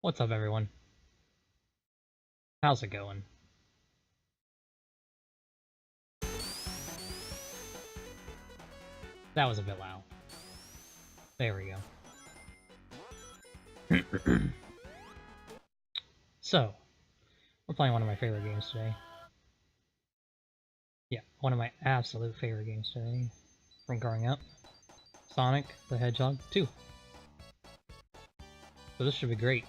What's up, everyone? How's it going? That was a bit loud. There we go. So, we're playing one of my favorite games today. Yeah, one of my absolute favorite games today from growing up. Sonic the Hedgehog 2. So this should be great.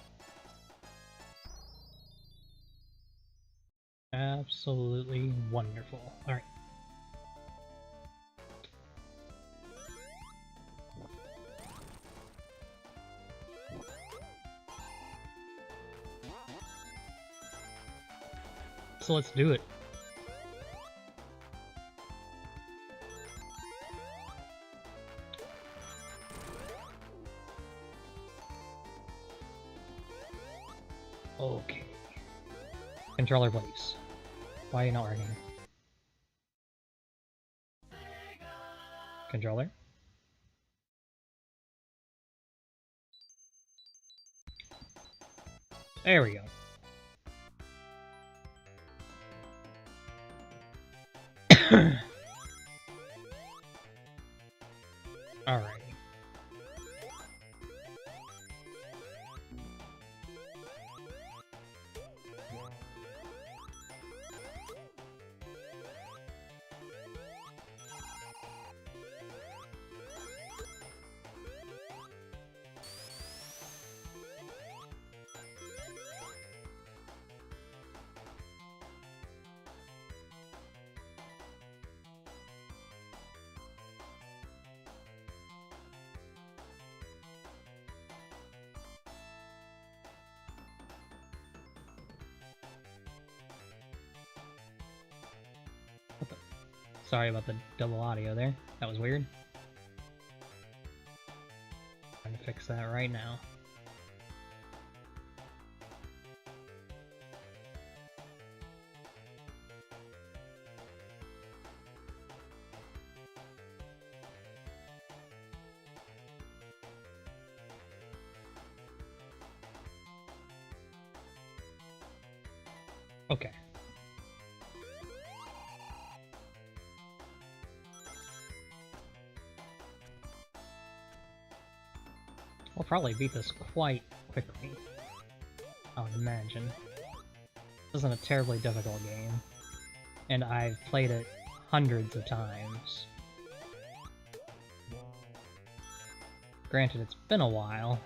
Absolutely wonderful. Alright. So let's do it. Okay. Controller, please. Why are you not working? Controller? There we go. Alright. Sorry about the double audio there. That was weird. Trying to fix that right now. Okay. We'll probably beat this quite quickly, I would imagine. This isn't a terribly difficult game, and I've played it hundreds of times. Granted, it's been a while,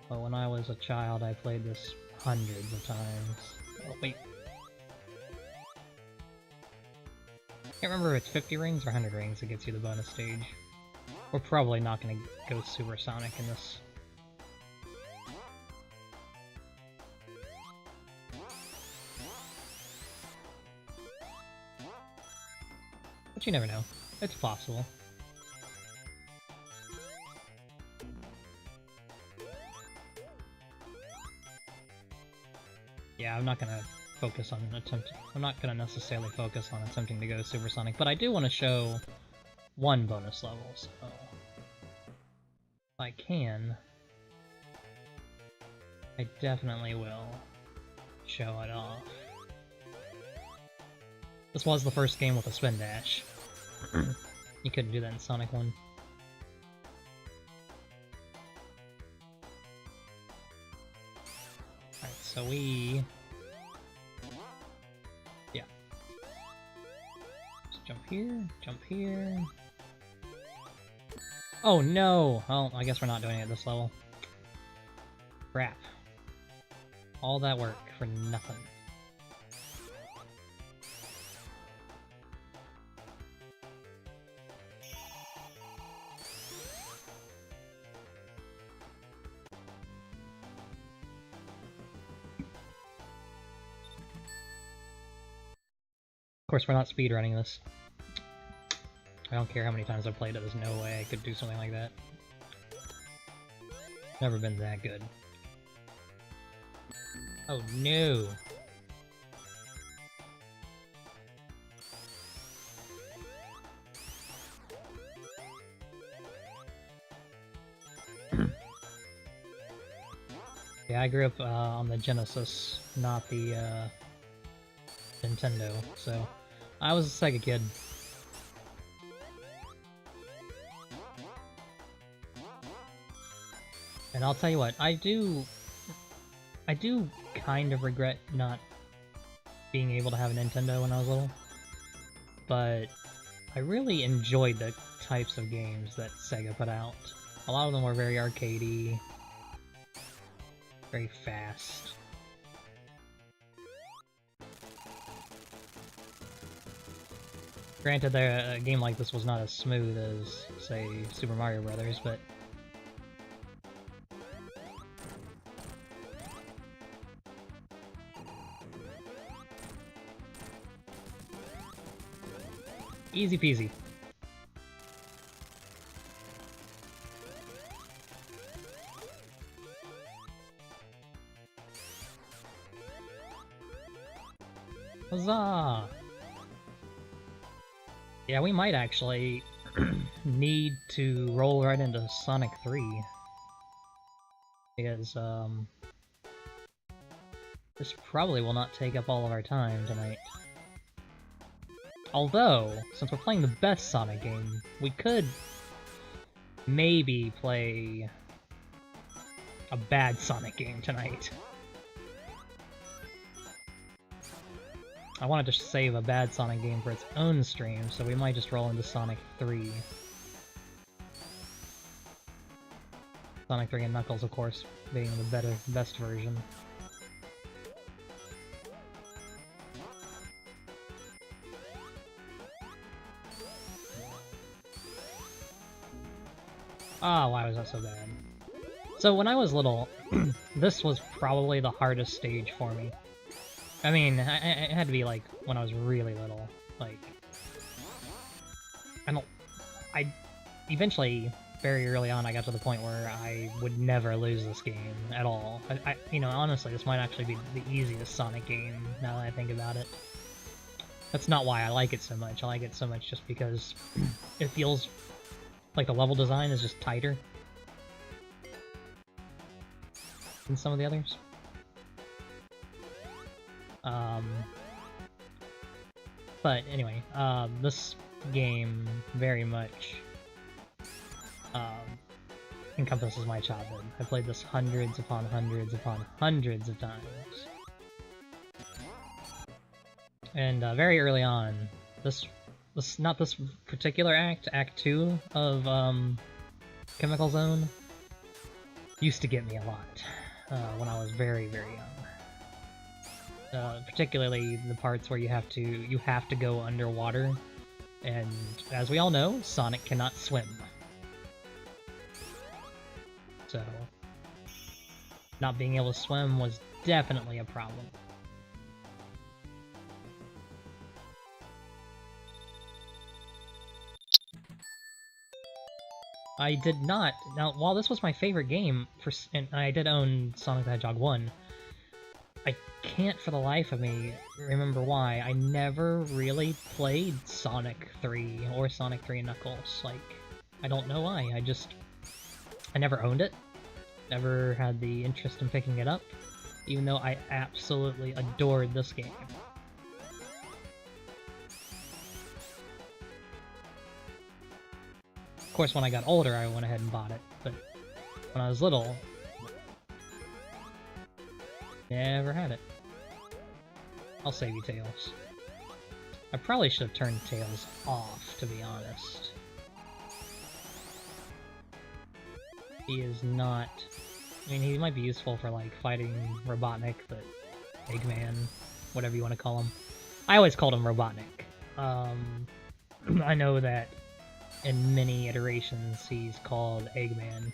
but when I was a child I played this hundreds of times. Oh, wait. Can't remember if it's 50 rings or 100 rings that gets you the bonus stage. We're probably not going to go supersonic in this. But you never know. It's possible. Yeah, I'm not gonna focus on I'm not gonna necessarily focus on attempting to go supersonic, but I do want to show one bonus level, so if I can, I definitely will show it off. This was the first game with a spin dash. You couldn't do that in Sonic 1. Alright, so we... yeah. Just jump here, jump here... Oh no! Well, I guess we're not doing it this level. Crap. All that work for nothing. Of course, we're not speedrunning this. I don't care how many times I've played it, there's no way I could do something like that. Never been that good. Oh no! Yeah, I grew up on the Genesis, not the Nintendo, so I was a Sega kid. And I'll tell you what, I do kind of regret not being able to have a Nintendo when I was little, but I really enjoyed the types of games that Sega put out. A lot of them were very arcadey, very fast. Granted, a game like this was not as smooth as, say, Super Mario Brothers, but easy peasy. Huzzah! Yeah, we might actually need to roll right into Sonic 3. Because, this probably will not take up all of our time tonight. Although, since we're playing the best Sonic game, we could maybe play a bad Sonic game tonight. I wanted to save a bad Sonic game for its own stream, so we might just roll into Sonic 3. Sonic 3 and Knuckles, of course, being the best version. Ah, why was that so bad? So when I was little, this was probably the hardest stage for me. I mean, it had to be like when I was really little. Like, I eventually, very early on, I got to the point where I would never lose this game at all. You know, honestly, this might actually be the easiest Sonic game now that I think about it. That's not why I like it so much. I like it so much just because it feels like the level design is just tighter than some of the others. But anyway, this game very much encompasses my childhood. I played this hundreds upon hundreds upon hundreds of times. And very early on, not this particular act, Act 2 of Chemical Zone, used to get me a lot when I was very, very young. Particularly the parts where you have to go underwater, and as we all know, Sonic cannot swim. So, not being able to swim was definitely a problem. I did not. Now, while this was my favorite game, and I did own Sonic the Hedgehog 1, I can't for the life of me remember why I never really played Sonic 3 or Sonic 3 and Knuckles. Like, I don't know why. I never owned it. Never had the interest in picking it up, even though I absolutely adored this game. Of course, when I got older, I went ahead and bought it, but when I was little, never had it. I'll save you, Tails. I probably should have turned Tails off, to be honest. He is not... I mean, he might be useful for, like, fighting Robotnik, but Eggman, whatever you want to call him. I always called him Robotnik. I know that in many iterations he's called Eggman.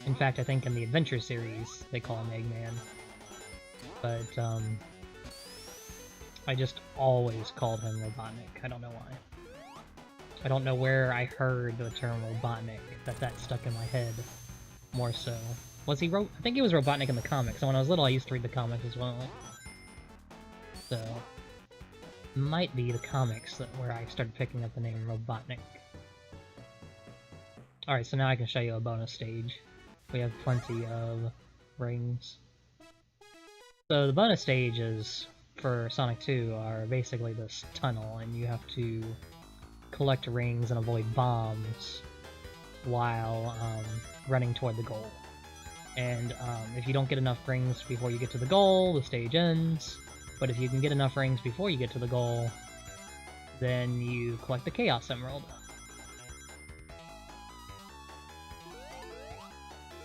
In fact, I think in the Adventure series they call him Eggman. But, I just always called him Robotnik. I don't know why. I don't know where I heard the term Robotnik, that stuck in my head more so. Was he I think he was Robotnik in the comics, and when I was little I used to read the comics as well. So, might be the comics where I started picking up the name Robotnik. Alright, so now I can show you a bonus stage. We have plenty of rings. So the bonus stages for Sonic 2 are basically this tunnel, and you have to collect rings and avoid bombs while running toward the goal. And if you don't get enough rings before you get to the goal, the stage ends. But if you can get enough rings before you get to the goal, then you collect the Chaos Emerald.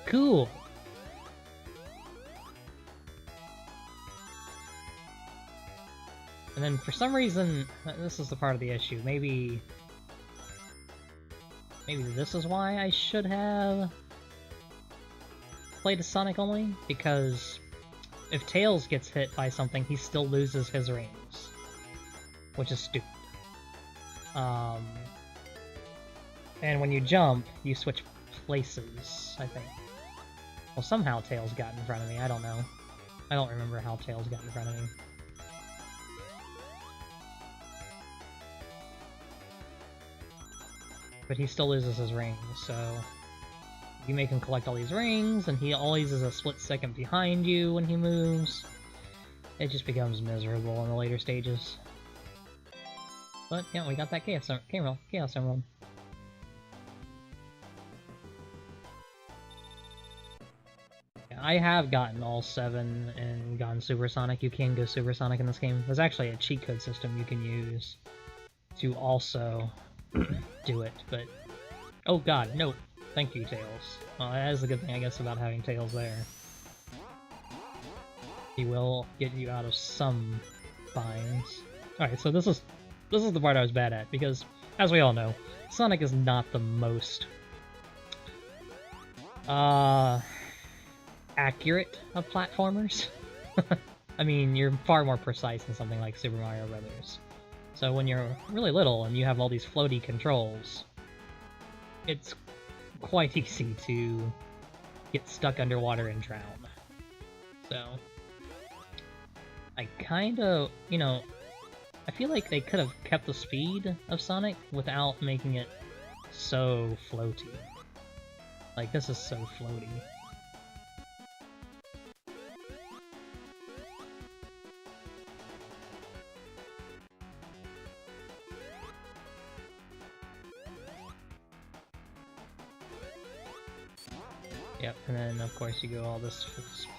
Cool! And then for some reason, this is the part of the issue, maybe this is why I should have played as Sonic only, because if Tails gets hit by something, he still loses his rings, which is stupid. And when you jump, you switch places, I think. Well, somehow Tails got in front of me, I don't know. I don't remember how Tails got in front of me. But he still loses his rings, so you make him collect all these rings, and he always is a split second behind you when he moves. It just becomes miserable in the later stages. But yeah, we got that Chaos Emerald. Yeah, I have gotten all 7 and gone Super Sonic. You can go Super Sonic in this game. There's actually a cheat code system you can use to also do it, but... Oh god, no! Thank you, Tails. Well, that is the good thing, I guess, about having Tails there. He will get you out of some binds. Alright, so this is the part I was bad at, because, as we all know, Sonic is not the most... accurate of platformers. I mean, you're far more precise than something like Super Mario Brothers. So when you're really little and you have all these floaty controls, it's quite easy to get stuck underwater and drown. So, I kinda, you know, I feel like they could have kept the speed of Sonic without making it so floaty. Like, this is so floaty. Yep, and then of course you go all this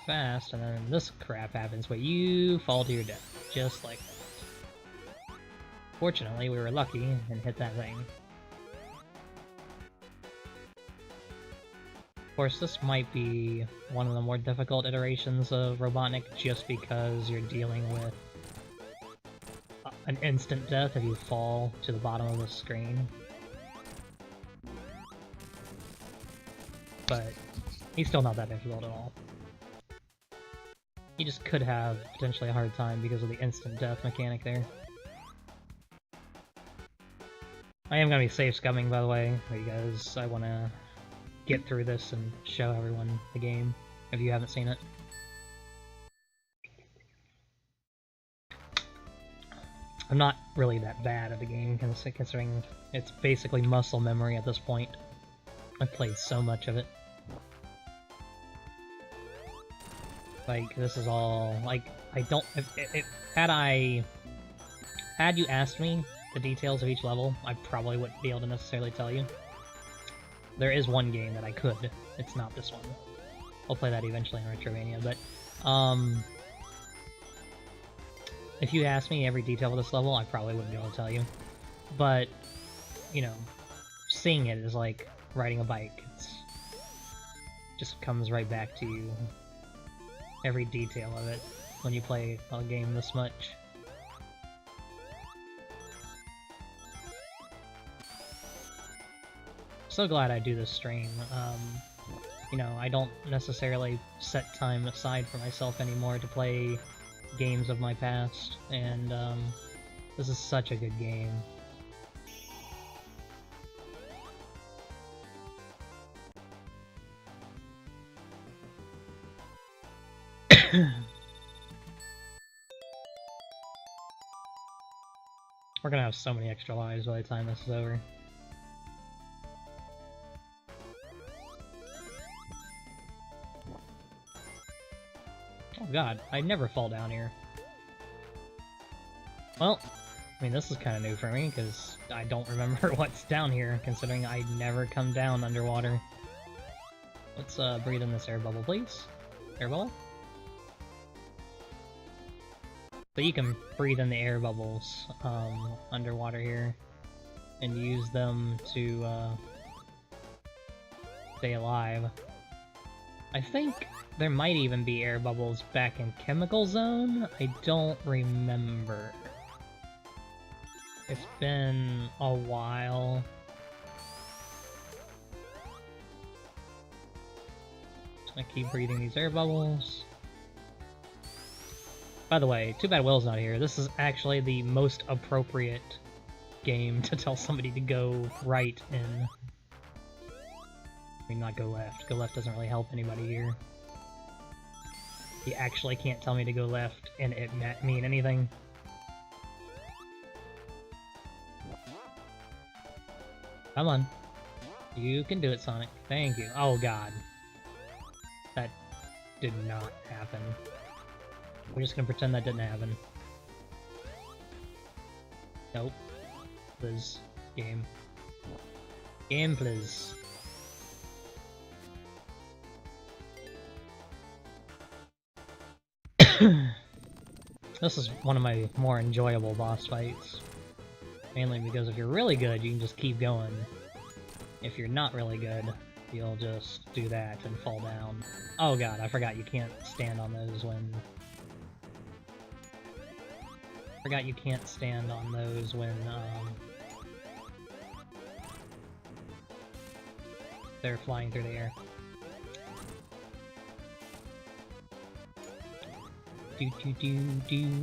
fast, and then this crap happens, but you fall to your death, just like that. Fortunately, we were lucky and hit that thing. Of course, this might be one of the more difficult iterations of Robotnik, just because you're dealing with an instant death if you fall to the bottom of the screen. But he's still not that difficult at all. He just could have potentially a hard time because of the instant death mechanic there. I am gonna be safe scumming, by the way, because I want to get through this and show everyone the game, if you haven't seen it. I'm not really that bad at the game, considering it's basically muscle memory at this point. I've played so much of it. Like, this is all, like, I don't, had you asked me the details of each level, I probably wouldn't be able to necessarily tell you. There is one game that I could, it's not this one. I'll play that eventually in Retrovania, but, if you asked me every detail of this level, I probably wouldn't be able to tell you. But, you know, seeing it is like riding a bike. It's just comes right back to you. Every detail of it when you play a game this much. So glad I do this stream. You know, I don't necessarily set time aside for myself anymore to play games of my past, and this is such a good game. We're gonna have so many extra lives by the time this is over. Oh god, I never fall down here. Well, I mean, this is kind of new for me, because I don't remember what's down here, considering I never come down underwater. Let's breathe in this air bubble, please. Air bubble? So you can breathe in the air bubbles underwater here, and use them to stay alive. I think there might even be air bubbles back in Chemical Zone. I don't remember. It's been a while. Just gonna keep breathing these air bubbles. By the way, too bad Will's not here. This is actually the most appropriate game to tell somebody to go right in. I mean, not go left. Go left doesn't really help anybody here. He actually can't tell me to go left and it mean anything. Come on. You can do it, Sonic. Thank you. Oh god. That did not happen. We're just gonna pretend that didn't happen. Nope. Please. Game. Game, please. This is one of my more enjoyable boss fights. Mainly because if you're really good, you can just keep going. If you're not really good, you'll just do that and fall down. Oh god, I forgot you can't stand on those when... Forgot you can't stand on those when, they're flying through the air.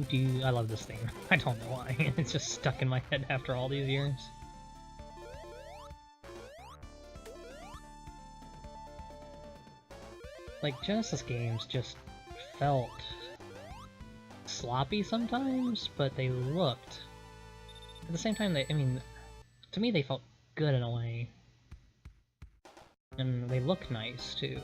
Do. I love this theme. I don't know why. It's just stuck in my head after all these years. Like, Genesis games just felt sloppy sometimes, but they looked... At the same time, I mean, to me they felt good in a way. And they look nice, too.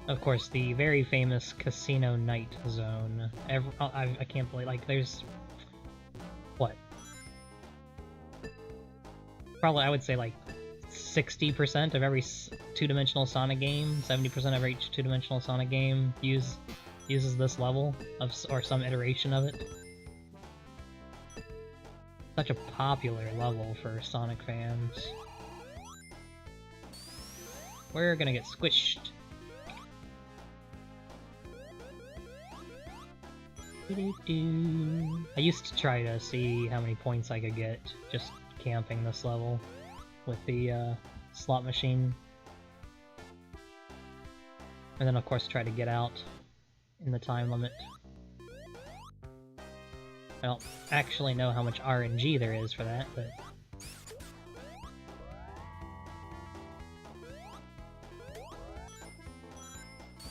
Of course, the very famous Casino Night Zone. I can't believe, like, there's... What? Probably, I would say, like, 60% of every two-dimensional Sonic game, 70% of every two-dimensional Sonic game uses this level, or some iteration of it. Such a popular level for Sonic fans. We're gonna get squished. I used to try to see how many points I could get just camping this level with the slot machine. And then of course try to get out in the time limit. I don't actually know how much RNG there is for that, but...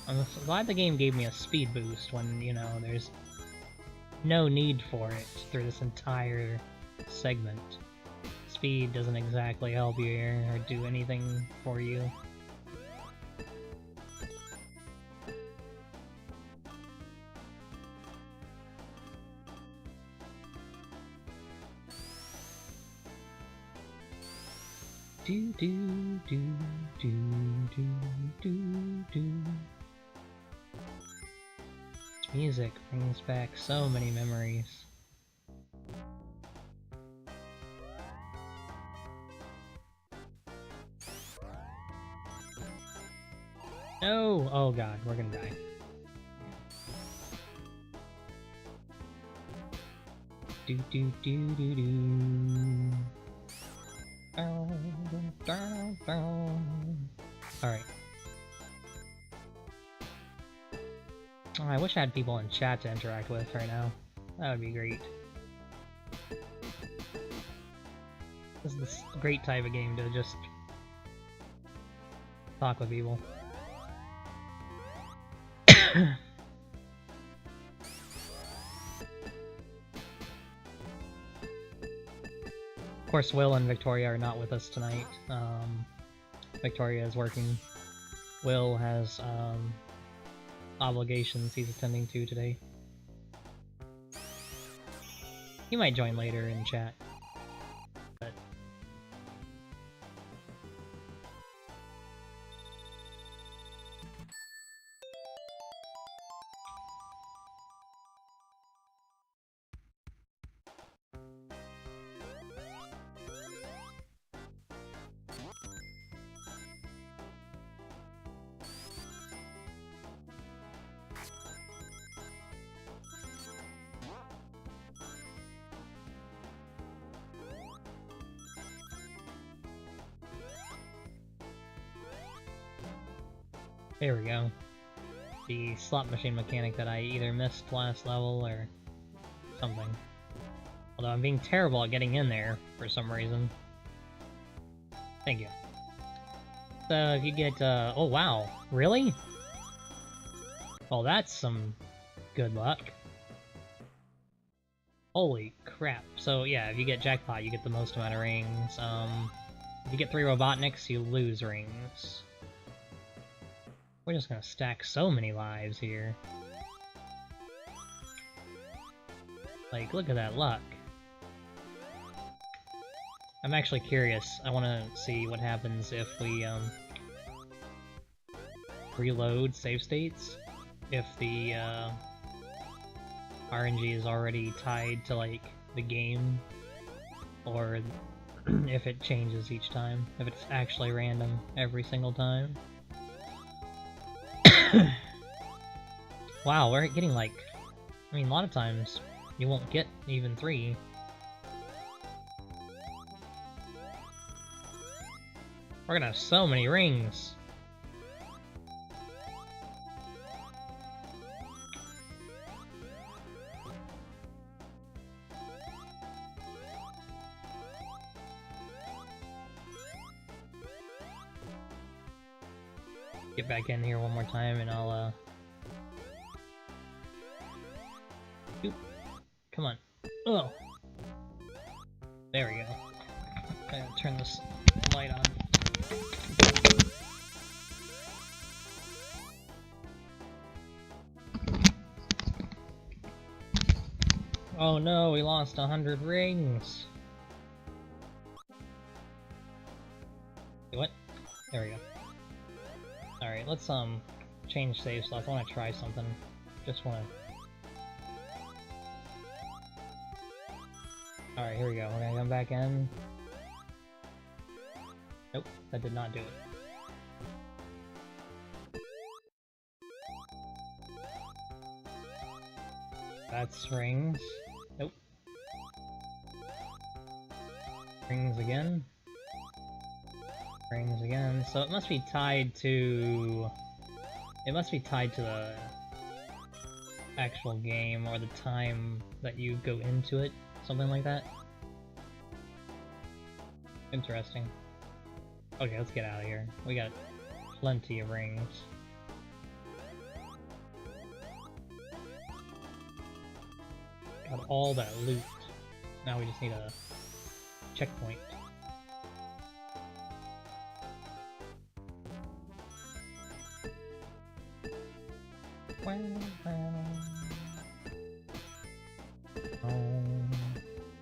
I'm glad the game gave me a speed boost when, you know, there's no need for it through this entire segment. Speed doesn't exactly help you here, or do anything for you. Do do do do do do do. Music brings back so many memories. No! Oh god, we're gonna die. Do do do do do. Alright. Oh, I wish I had people in chat to interact with right now. That would be great. This is a great type of game to just talk with people. Of course, Will and Victoria are not with us tonight. Victoria is working. Will has obligations he's attending to today. He might join later in chat. But there we go. The slot machine mechanic that I either missed last level or something. Although I'm being terrible at getting in there for some reason. Thank you. So if you get, oh wow, really? Well, that's some good luck. Holy crap. So yeah, if you get jackpot, you get the most amount of rings. If you get 3 Robotniks, you lose rings. We're just gonna stack so many lives here. Like, look at that luck. I'm actually curious. I want to see what happens if we reload save states. If the RNG is already tied to like the game, or if it changes each time. If it's actually random every single time. Wow, we're getting like... I mean, a lot of times you won't get even 3. We're gonna have so many rings! Get back in here one more time and I'll, Oop. Come on. Oh! There we go. I gotta turn this light on. Oh no, we lost 100 rings! What? There we go. Alright, let's change save slots. I wanna try something. Just wanna... Alright, here we go. We're gonna come back in. Nope, that did not do it. That's rings. Nope. Rings again. Rings again. So it must be tied to... It must be tied to the actual game, or the time that you go into it. Something like that. Interesting. Okay, let's get out of here. We got plenty of rings. Got all that loot. Now we just need a checkpoint.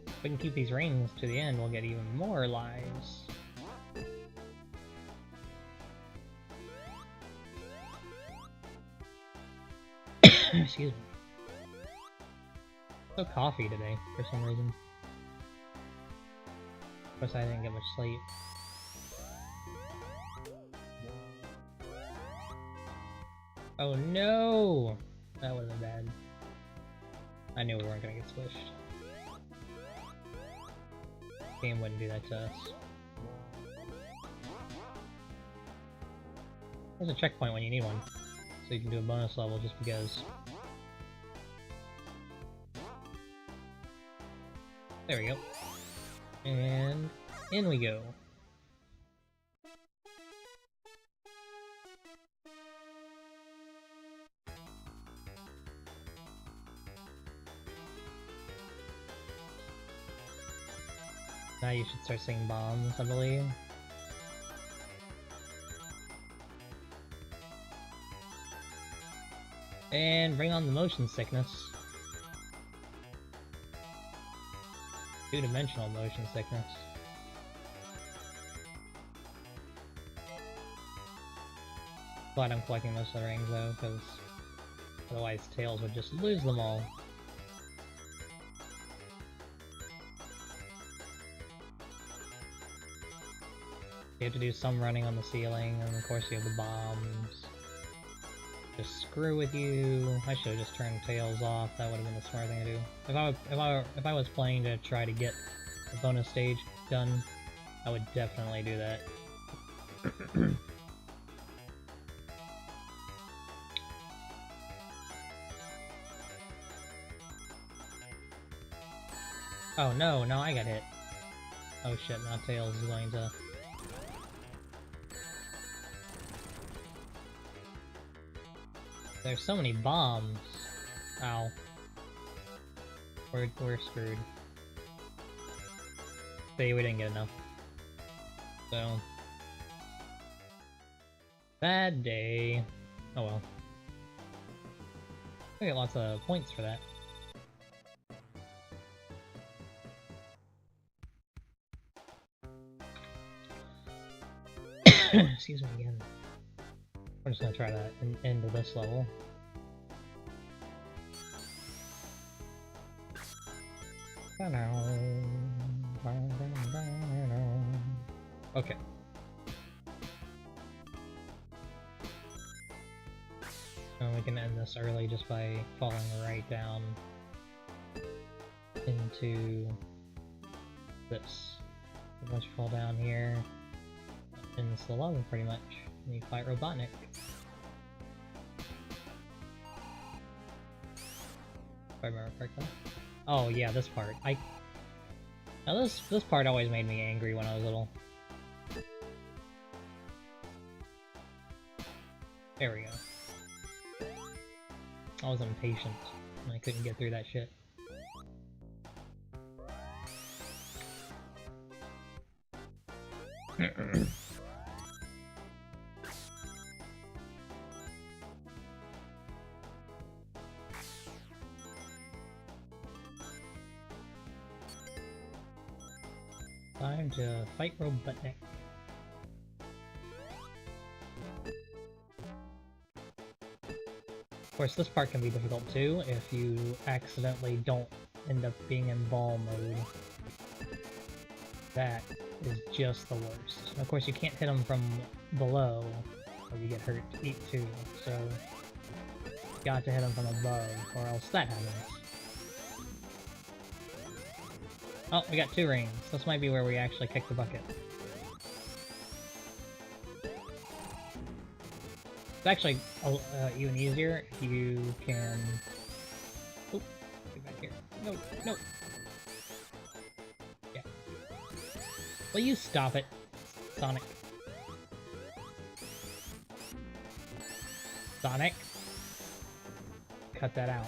If we can keep these rings to the end, we'll get even more lives. Excuse me. So coffee today, for some reason. Of course, I didn't get much sleep. Oh no! That would've been bad. I knew we weren't gonna get squished. Game wouldn't do that to us. There's a checkpoint when you need one, so you can do a bonus level just because. There we go. And in we go. Now you should start seeing bombs, I believe. And bring on the motion sickness. Two-dimensional motion sickness. Glad I'm collecting most of the rings though, because otherwise Tails would just lose them all. You have to do some running on the ceiling, and of course you have the bombs. Just screw with you. I should have just turned Tails off. That would have been the smart thing to do. If I was playing to try to get the bonus stage done, I would definitely do that. Oh no, no, I got hit. Oh shit, now Tails is going to... There's so many bombs. Ow. We're screwed. See, we didn't get enough. So... Bad day. Oh well. I get lots of points for that. Excuse me again. I'm just gonna try to end this level. Okay. And we can end this early just by falling right down into this. Once you fall down here, ends the level pretty much. And you fight Robotnik. If I remember correctly. Oh yeah, this part. Now this part always made me angry when I was little. There we go. I was impatient and I couldn't get through that shit. Time to fight Robotnik. Of course, this part can be difficult too if you accidentally don't end up being in ball mode. That is just the worst. And of course, you can't hit them from below or you get hurt too, so you got to hit them from above or else that happens. Oh, we got 2 rings. This might be where we actually kick the bucket. It's actually even easier if you can... Oh, get back here. No, no! Yeah. Will you stop it, Sonic? Sonic? Cut that out.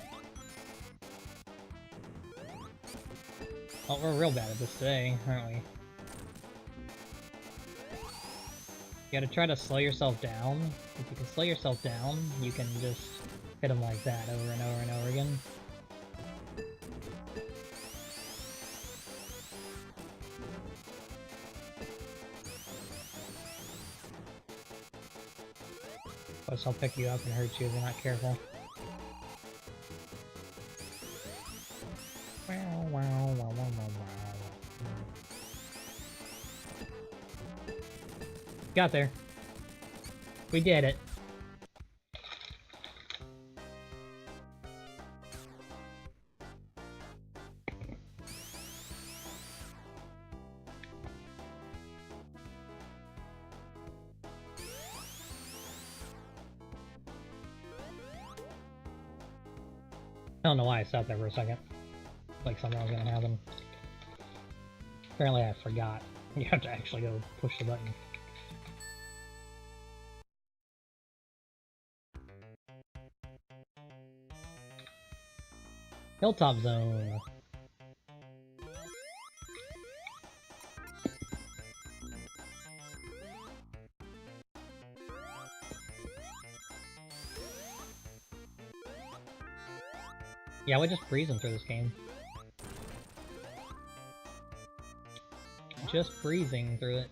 Well, we're real bad at this today, aren't we? You gotta try to slow yourself down. If you can slow yourself down, you can just hit them like that over and over and over again. Plus, I'll pick you up and hurt you if you're not careful. Got there. We did it. I don't know why I sat there for a second. Like something was gonna happen. Apparently I forgot. You have to actually go push the button. Hilltop Zone. Yeah, we're just breezing through this game. Just breezing through it.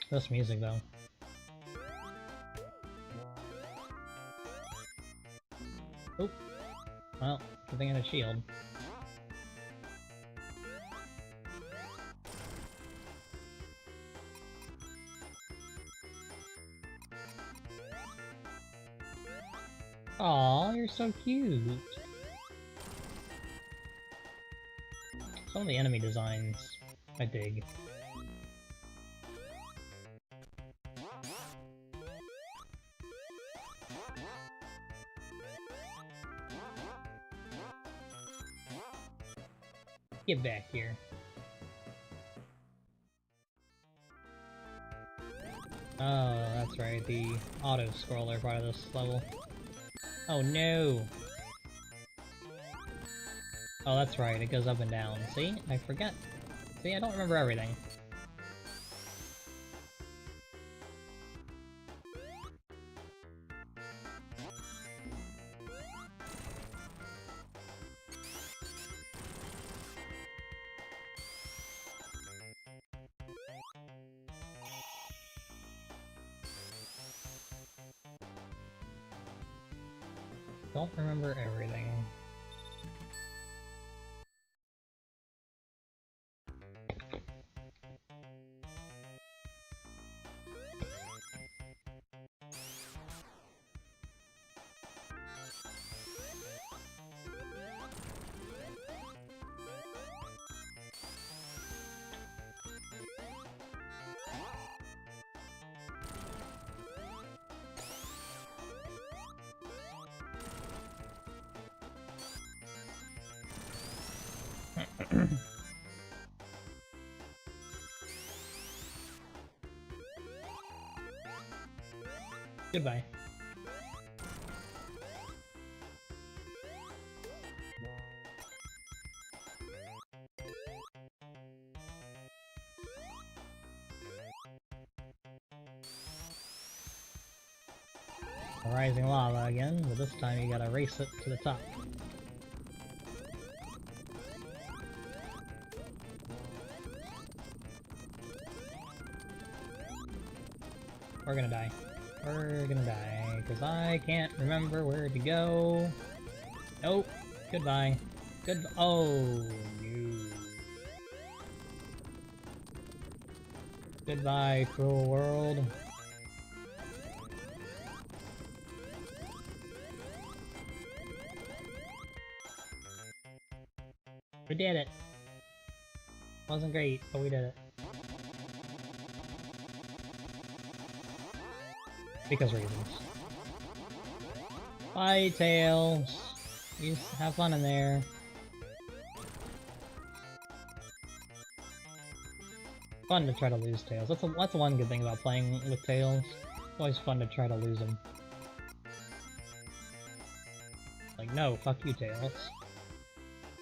This music, though. Oop. Well, good thing I had a shield. Aw, you're so cute! Some of the enemy designs I dig. Get back here. Oh, that's right, the auto-scroller part of this level. Oh no! Oh, that's right, it goes up and down. See? I forget. See, I don't remember everything. Don't remember everything. Goodbye. Rising lava again, but this time you gotta race it to the top. We're gonna die. We're gonna die, because I can't remember where to go. Nope. Goodbye. Oh, no. Goodbye, cruel world. We did it. Wasn't great, but we did it. Because reasons. Bye, Tails. You have fun in there. Fun to try to lose Tails. That's one good thing about playing with Tails. It's always fun to try to lose him. Like, no, fuck you, Tails. What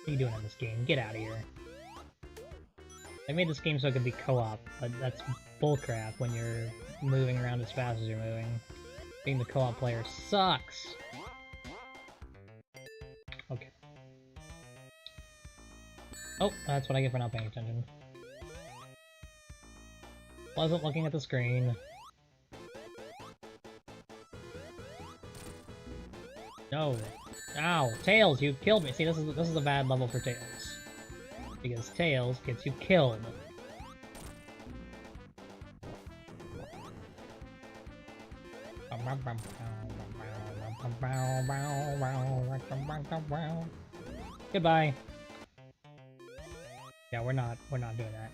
are you doing in this game? Get out of here. They made this game so it could be co-op, but that's bullcrap when you're moving around as fast as you're moving. Being the co-op player sucks! Okay. Oh, that's what I get for not paying attention. Wasn't looking at the screen. No. Ow! Tails, you killed me! See, this is a bad level for Tails. Because Tails gets you killed. Goodbye. Yeah, we're not doing that.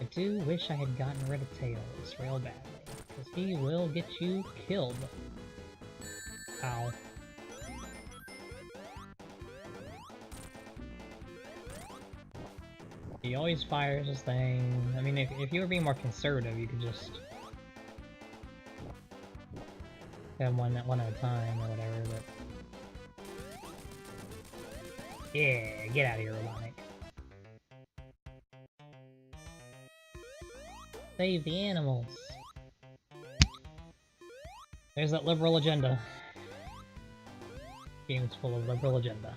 I do wish I had gotten rid of Tails real badly, because he will get you killed. Ow. He always fires his thing. I mean, if you were being more conservative, you could just have one at a time or whatever, but... Yeah, get out of here, Robotnik. Save the animals. There's that liberal agenda. Game's full of liberal agenda.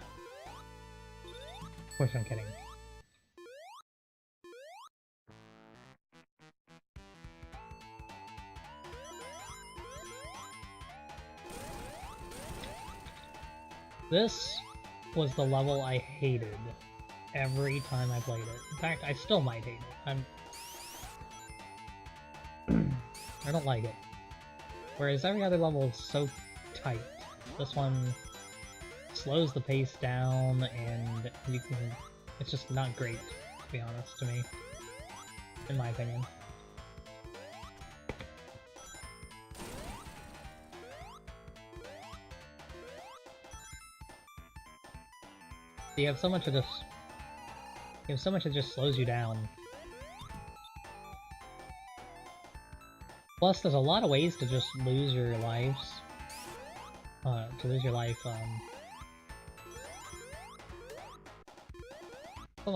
Of course I'm kidding. This was the level I hated every time I played it. In fact, I still might hate it. I don't like it. Whereas every other level is so tight. This one slows the pace down, and you can... It's just not great, to be honest, to me. In my opinion. You have so much of this... You have so much that just slows you down. Plus, there's a lot of ways to just lose your lives. Level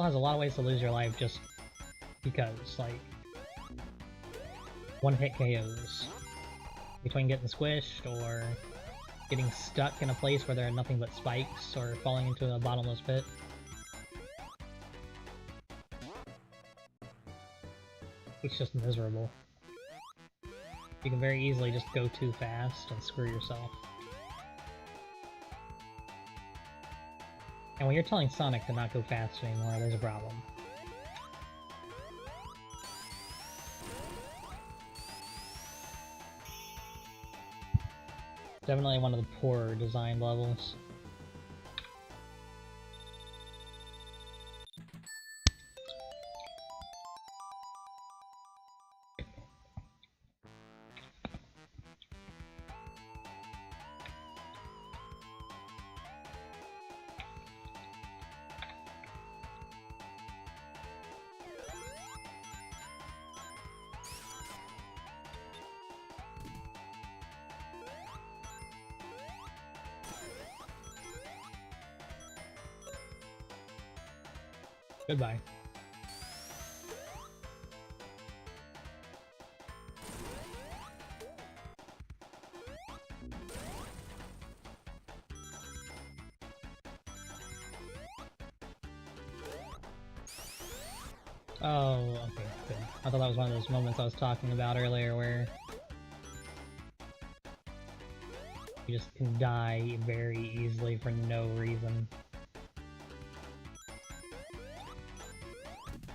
has a lot of ways to lose your life just because, like... one-hit KOs. Between getting squished, or getting stuck in a place where there are nothing but spikes, or falling into a bottomless pit. It's just miserable. You can very easily just go too fast and screw yourself. And when you're telling Sonic to not go fast anymore, there's a problem. Definitely one of the poorer designed levels. Goodbye. Oh, okay, good. I thought that was one of those moments I was talking about earlier where you just can die very easily for no reason.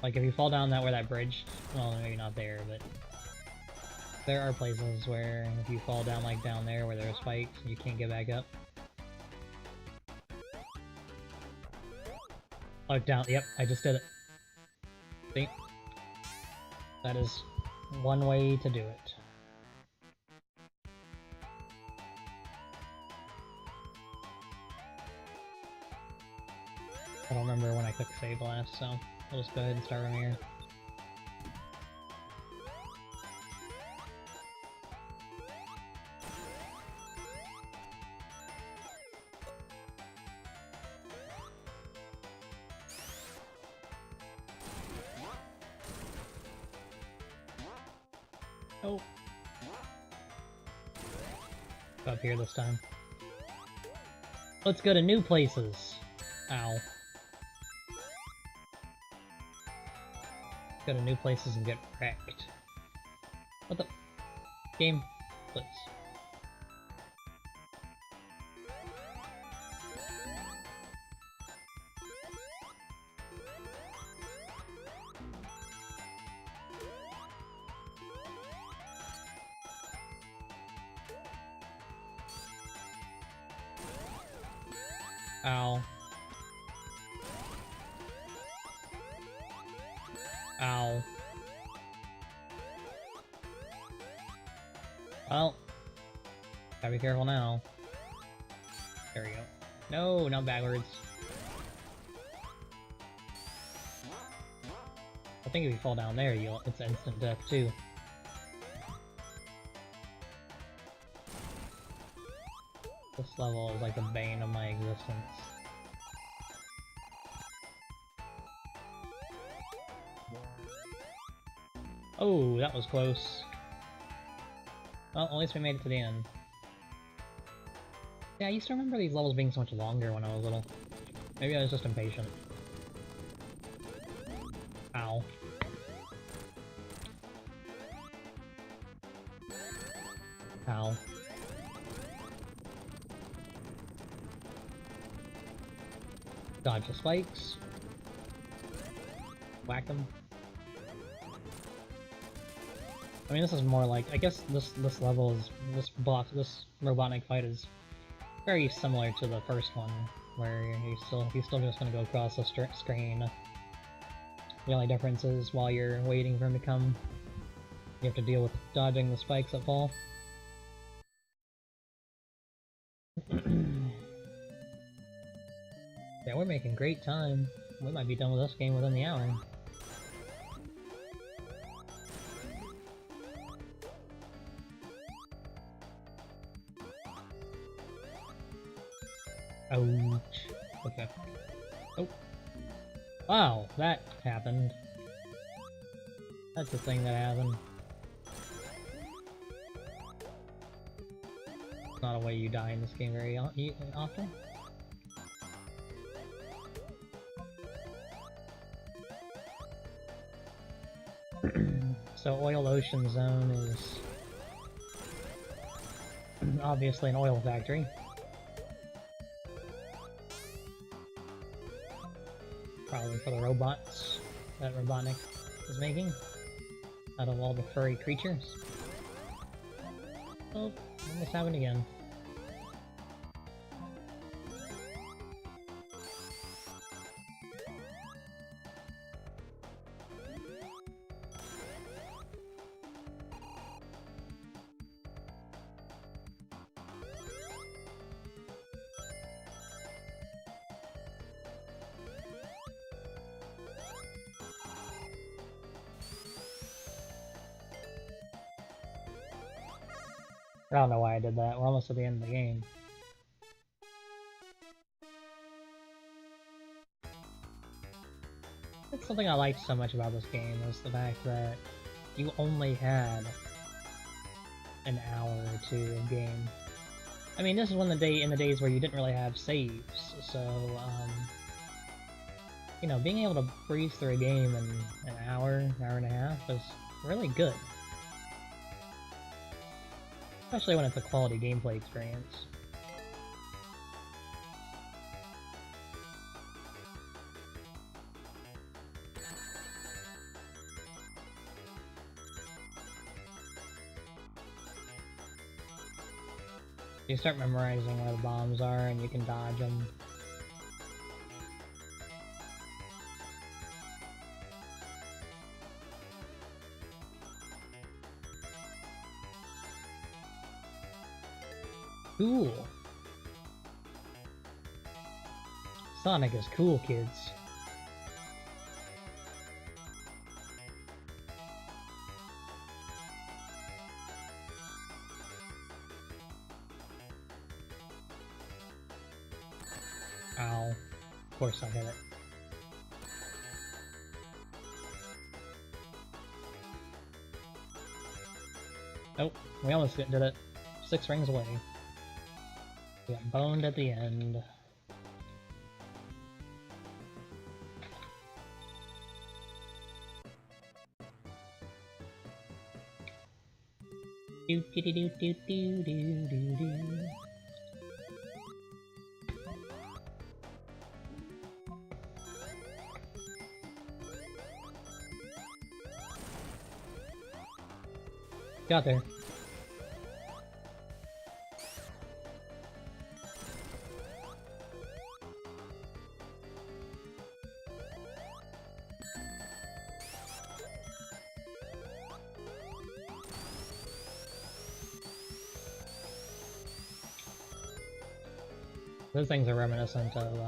Like, if you fall down where that bridge... Well, maybe not there, but... There are places where if you fall down, like down there, where there are spikes, you can't get back up. Oh, down... Yep, I just did it. See? That is one way to do it. I don't remember when I clicked save last, so... I'll just go ahead and start from here. Oh. Up here this time. Let's go to new places. Ow. Go to new places and get wrecked. What the? Game, please. Ow. Ow. Well, gotta be careful now. There we go. No, not backwards. I think if you fall down there, it's instant death too. This level is like the bane of my existence. Oh, that was close. Well, at least we made it to the end. Yeah, I used to remember these levels being so much longer when I was little. Maybe I was just impatient. Ow. Ow. Dodge the spikes. Whack them. I mean, this is more like, I guess this level is, this Robotnik fight is very similar to the first one, where he's still just gonna go across the screen. The only difference is while you're waiting for him to come, you have to deal with dodging the spikes that fall. Yeah, we're making great time. We might be done with this game within the hour. Ouch. Okay. Oh. Wow, that happened. That's the thing that happened. Not a way you die in this game very often. So Oil Ocean Zone is obviously an oil factory. Probably for the robots that Robotnik is making out of all the furry creatures. Oh, almost happened again. I don't know why I did that. We're almost at the end of the game. That's something I liked so much about this game, was the fact that you only had an hour or two of game. I mean, this is in the days where you didn't really have saves, so, you know, being able to breeze through a game in an hour and a half is really good. Especially when it's a quality gameplay experience. You start memorizing where the bombs are and you can dodge them. Cool. Sonic is cool, kids. Ow. Of course I hit it. Oh, we almost did it. 6 rings away. We got boned at the end. Do do do do do do do do do. Got there. Those things are reminiscent of,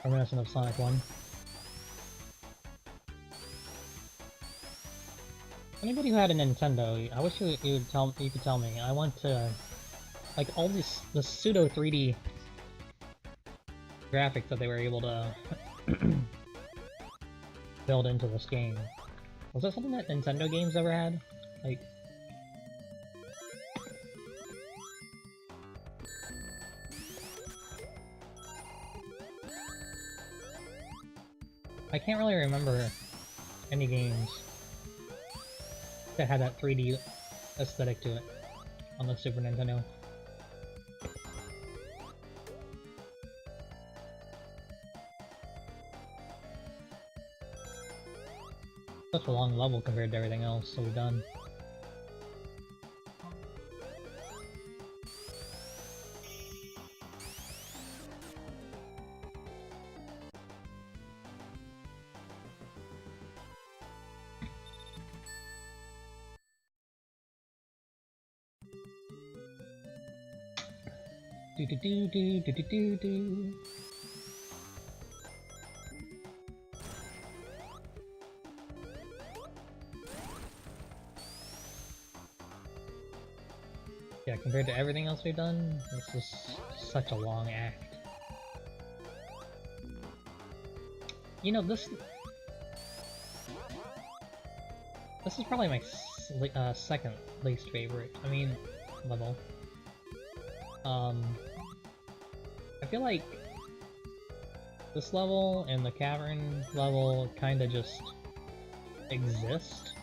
reminiscent of Sonic 1. Anybody who had a Nintendo, I wish you could tell me. I want to, like, all the pseudo 3D graphics that they were able to build into this game. Was that something that Nintendo games ever had? Like, I can't really remember any games that had that 3D aesthetic to it on the Super Nintendo. Such a long level compared to everything else, so we're done. Do do do do do do do do. Yeah, compared to everything else we've done, this is such a long act. You know, this is probably my second least favorite. I mean, level. I feel like this level and the cavern level kinda just exist,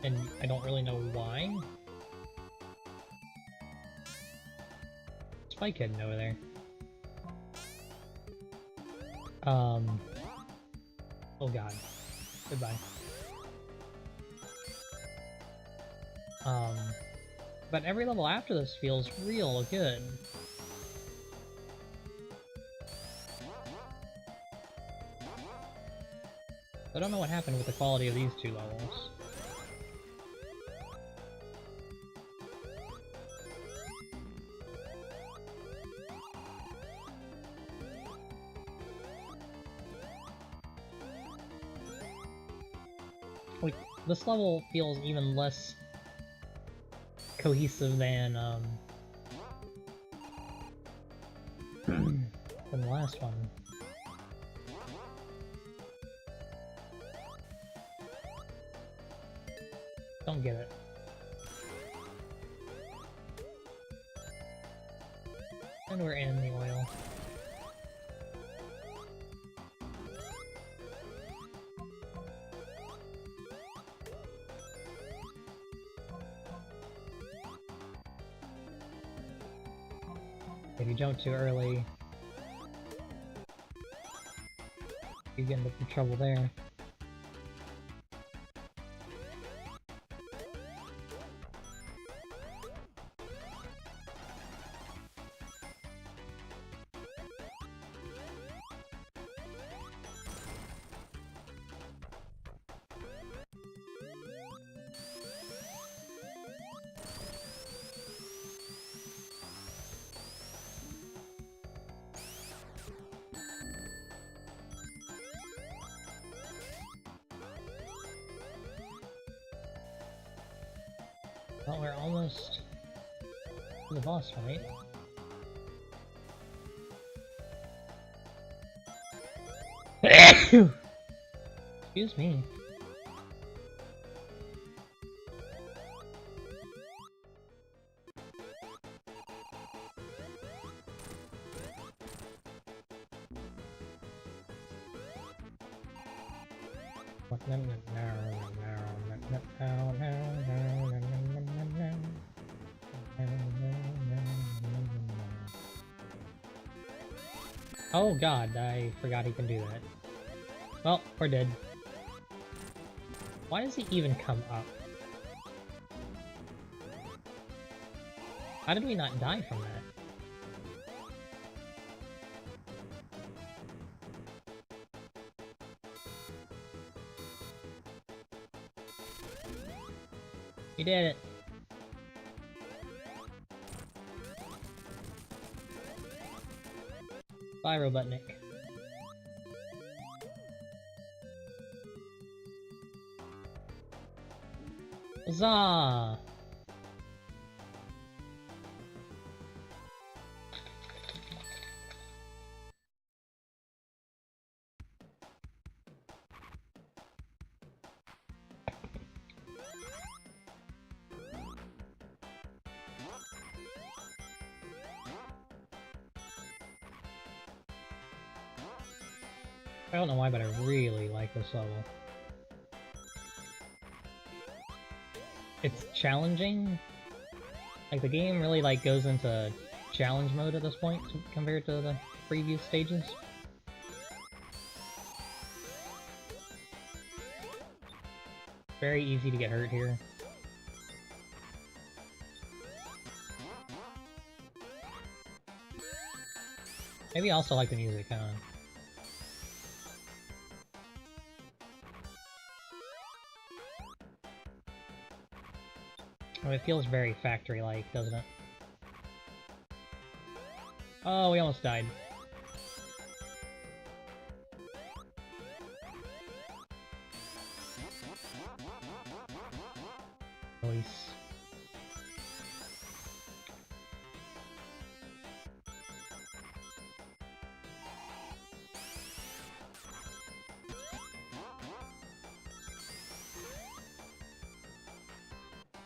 and I don't really know why. Spike hidden over there. Oh god. Goodbye. But every level after this feels real good. I don't know what happened with the quality of these two levels. Like, this level feels even less cohesive than the last one. Don't get it. And we're in the oil. If you jump too early, you get into trouble there. Well, we're almost to the boss fight. Excuse me. Oh god, I forgot he can do that. Well, we're dead. Why does he even come up? How did we not die from that? You did it! Bye, Robotnik. Huzzah! I don't know why, but I really like this level. It's challenging. Like, the game really, like, goes into challenge mode at this point compared to the previous stages. Very easy to get hurt here. Maybe I also like the music, huh? Oh, it feels very factory-like, doesn't it? Oh, we almost died. Nice.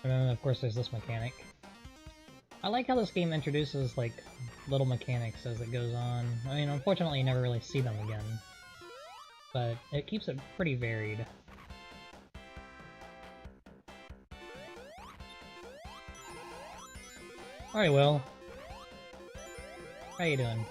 And then, of course, there's this mechanic. I like how this game introduces, like, little mechanics as it goes on. I mean, unfortunately, you never really see them again. But it keeps it pretty varied. Alright, Will. How you doing?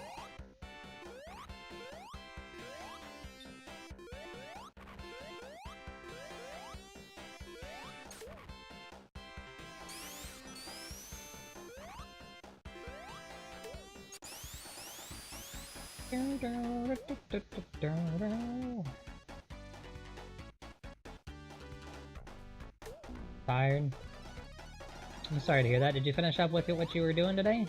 Tired? I'm sorry to hear that. Did you finish up with what you were doing today?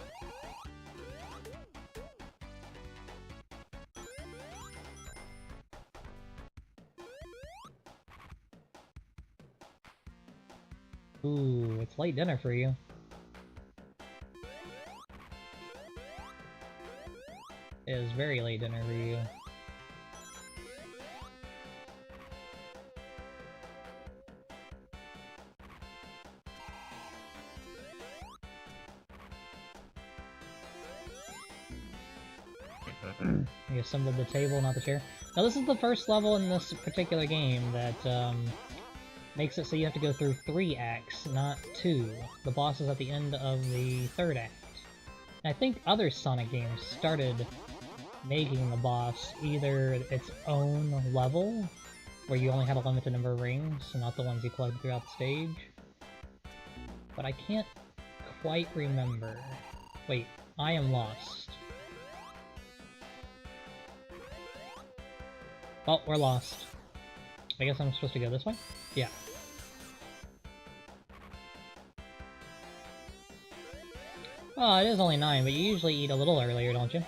Ooh, it's late dinner for you. It is very late dinner for you. You assembled the table, not the chair. Now this is the first level in this particular game that makes it so you have to go through 3 acts, not 2. The boss is at the end of the 3rd act. And I think other Sonic games started making the boss either its own level, where you only had a limited number of rings, not the ones you collected throughout the stage. But I can't quite remember. Wait, I am lost. Oh, we're lost. I guess I'm supposed to go this way? Yeah. Oh, it is only 9, but you usually eat a little earlier, don't you?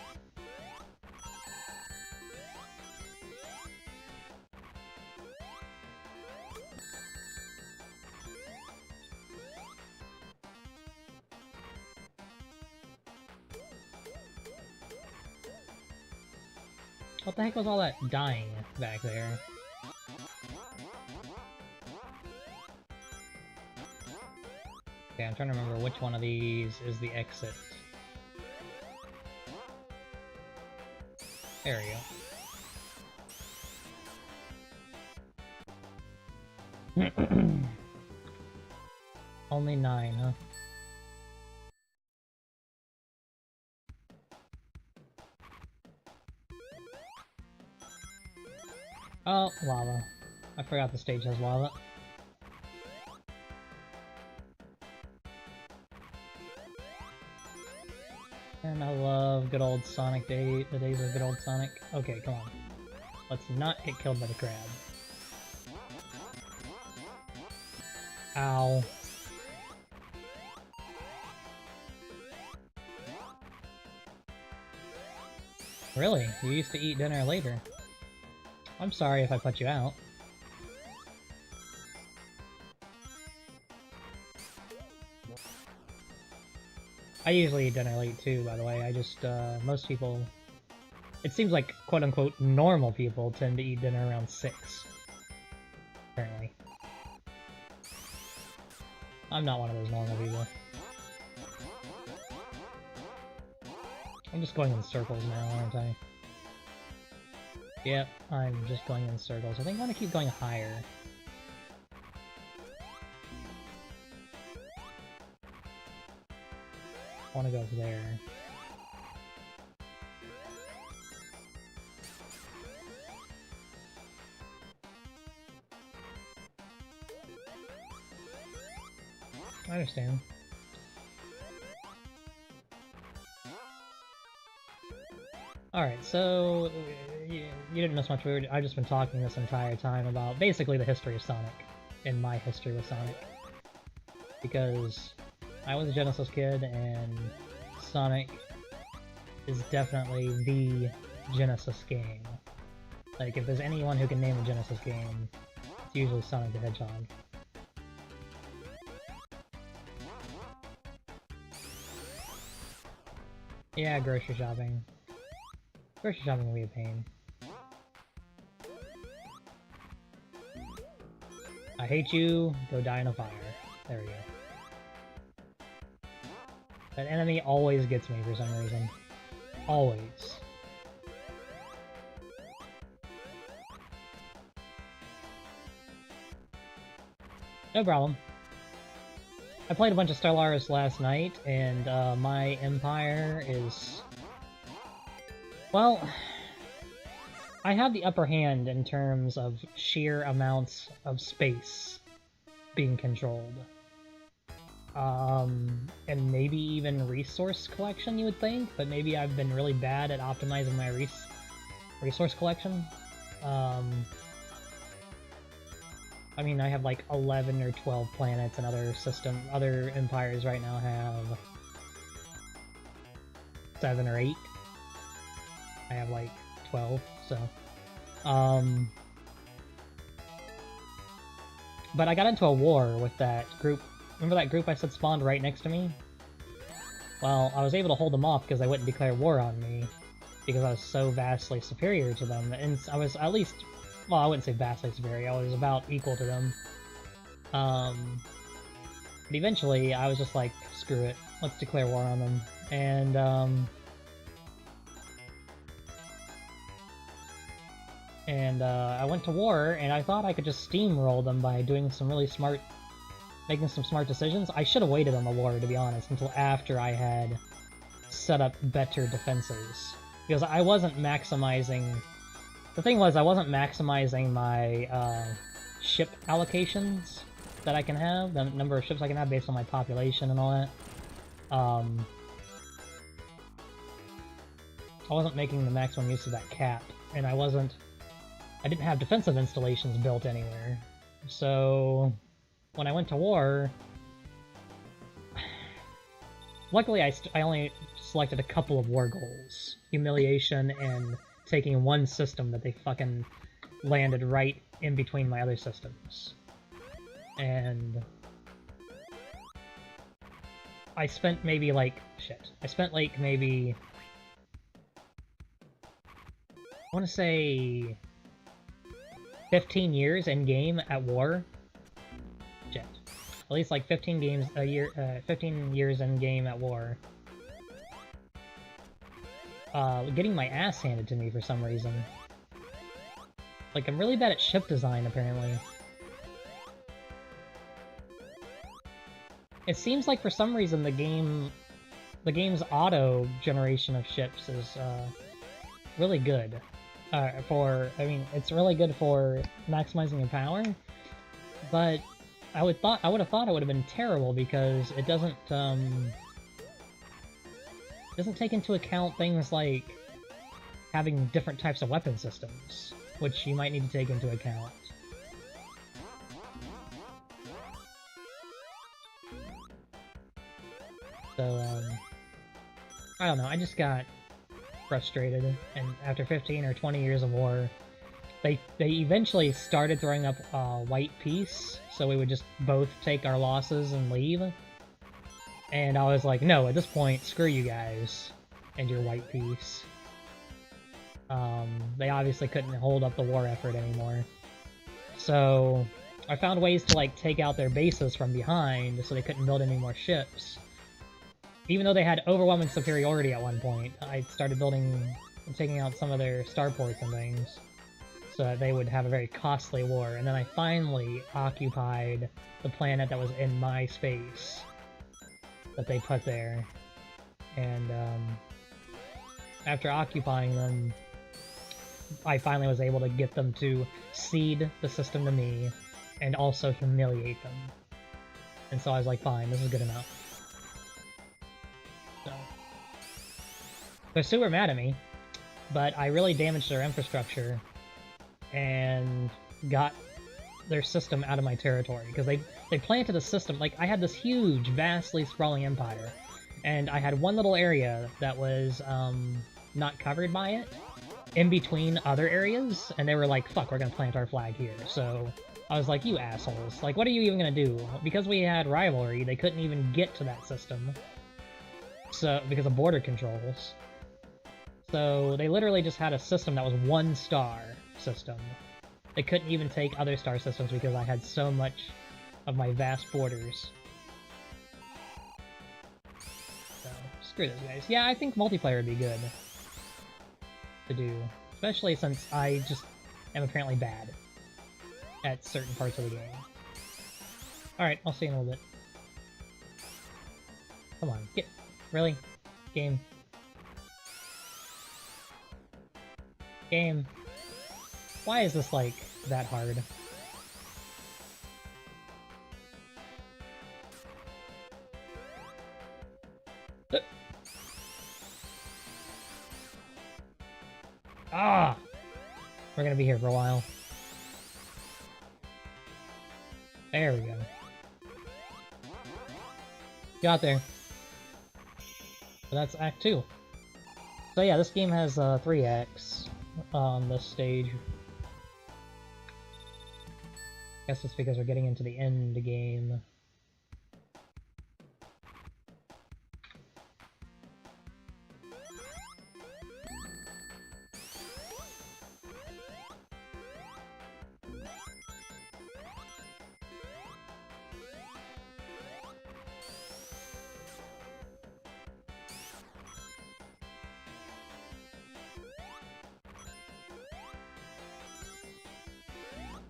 What the heck was all that dying back there? Okay, I'm trying to remember which one of these is the exit. There we go. Only 9, huh? Oh, lava. I forgot the stage has lava. And I love good old Sonic the days of good old Sonic. Okay, come on. Let's not get killed by the crab. Ow. Really? You used to eat dinner later. I'm sorry if I put you out. I usually eat dinner late too, by the way. I just, most people... It seems like, quote-unquote, normal people tend to eat dinner around 6. Apparently. I'm not one of those normal people. I'm just going in circles now, aren't I? Yep, I'm just going in circles. I think I want to keep going higher. I want to go there. I understand. Alright, so you didn't miss much. I've just been talking this entire time about basically the history of Sonic, and my history with Sonic. Because I was a Genesis kid, and Sonic is definitely the Genesis game. Like, if there's anyone who can name a Genesis game, it's usually Sonic the Hedgehog. Yeah, grocery shopping. Grocery shopping will be a pain. I hate you, go die in a fire. There we go. That enemy always gets me for some reason. Always. No problem. I played a bunch of Stellaris last night, and my Empire is... Well, I have the upper hand in terms of sheer amounts of space being controlled. And maybe even resource collection, you would think, but maybe I've been really bad at optimizing my resource collection. I mean, I have like 11 or 12 planets, and other empires right now have 7 or 8. I have like 12, so... But I got into a war with that group. Remember that group I said spawned right next to me? Well, I was able to hold them off because they wouldn't declare war on me, because I was so vastly superior to them, and I was at least... Well, I wouldn't say vastly superior, I was about equal to them. But eventually, I was just like, screw it, let's declare war on them. And I went to war, and I thought I could just steamroll them by doing some really smart... making some smart decisions. I should have waited on the war, to be honest, until after I had set up better defenses. Because I wasn't maximizing... The thing was, I wasn't maximizing my ship allocations that I can have, the number of ships I can have based on my population and all that. I wasn't making the maximum use of that cap, and I didn't have defensive installations built anywhere. So, when I went to war... Luckily, I only selected a couple of war goals. Humiliation and taking one system that they fucking landed right in between my other systems. And... I spent maybe like... shit. I spent like maybe... I want to say... 15 years in-game at war. Shit. At least like 15 years in-game at war. Getting my ass handed to me for some reason. Like, I'm really bad at ship design, apparently. It seems like for some reason the game's auto generation of ships is, really good. I mean, it's really good for maximizing your power, but I would have thought it would have been terrible because it doesn't take into account things like having different types of weapon systems, which you might need to take into account. So, I don't know, I just got frustrated, and after 15 or 20 years of war, they eventually started throwing up white peace, so we would just both take our losses and leave. And I was like, no, at this point, screw you guys and your white peace. They obviously couldn't hold up the war effort anymore. So I found ways to like take out their bases from behind so they couldn't build any more ships. Even though they had overwhelming superiority at one point, I started building and taking out some of their starports and things so that they would have a very costly war. And then I finally occupied the planet that was in my space that they put there. And after occupying them, I finally was able to get them to cede the system to me and also humiliate them. And so I was like, fine, this is good enough. So they're super mad at me, but I really damaged their infrastructure and got their system out of my territory, because they planted a system. Like, I had this huge, vastly sprawling empire, and I had one little area that was not covered by it, in between other areas, and they were like, fuck, we're gonna plant our flag here. So I was like, you assholes, like, what are you even gonna do? Because we had rivalry, they couldn't even get to that system, so because of border controls. So they literally just had a system that was one star system. They couldn't even take other star systems because I had so much of my vast borders. So, screw those guys. Yeah, I think multiplayer would be good to do. Especially since I just am apparently bad at certain parts of the game. Alright, I'll see you in a little bit. Come on, get... Really? Game. Game. Why is this, like, that hard? Ah! We're gonna be here for a while. There we go. Got there. So that's Act 2. So yeah, this game has 3 acts on this stage. Guess it's because we're getting into the end game.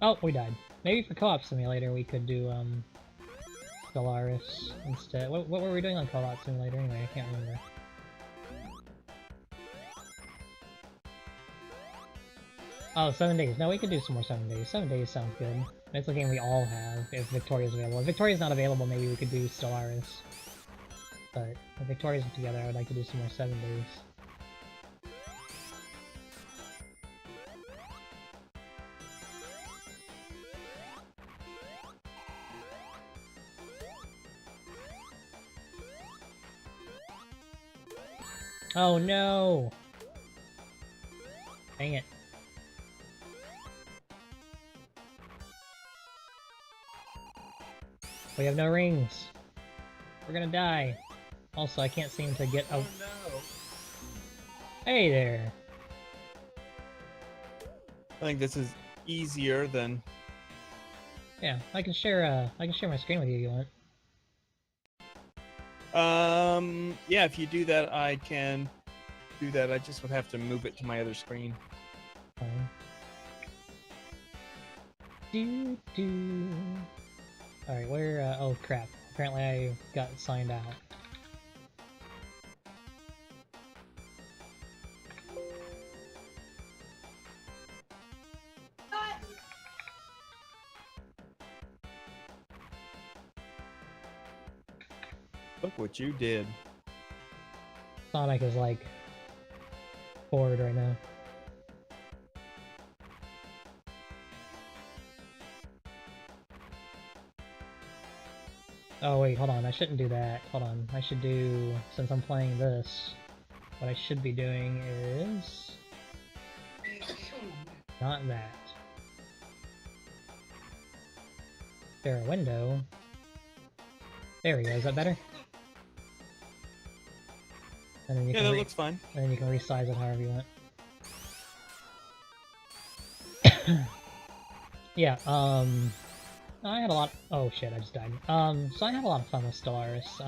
Oh, we died. Maybe for Co-op Simulator we could do, Stellaris instead. What were we doing on Co-op Simulator anyway? I can't remember. Oh, 7 days. No, we could do some more 7 days. 7 days sounds good. It's a game we all have, if Victoria's available. If Victoria's not available, maybe we could do Stellaris. But if Victoria's together, I would like to do some more 7 days. Oh no! Dang it. We have no rings. We're gonna die. Also, I can't seem to get a... Oh no! Hey there! I think this is easier than... Yeah, I can share my screen with you if you want. Yeah, if you do that, I can do that. I just would have to move it to my other screen. Fine. Alright, where, oh crap. Apparently I got signed out. Look what you did. Sonic is like bored right now. Oh wait, hold on, I shouldn't do that. Hold on, I should do, since I'm playing this, what I should be doing is... not that. There a window. There we go, is that better? And then you Yeah, can that looks fine. And then you can resize it however you want. Yeah, I had a lot... Oh shit, I just died. So I had a lot of fun with Stellaris.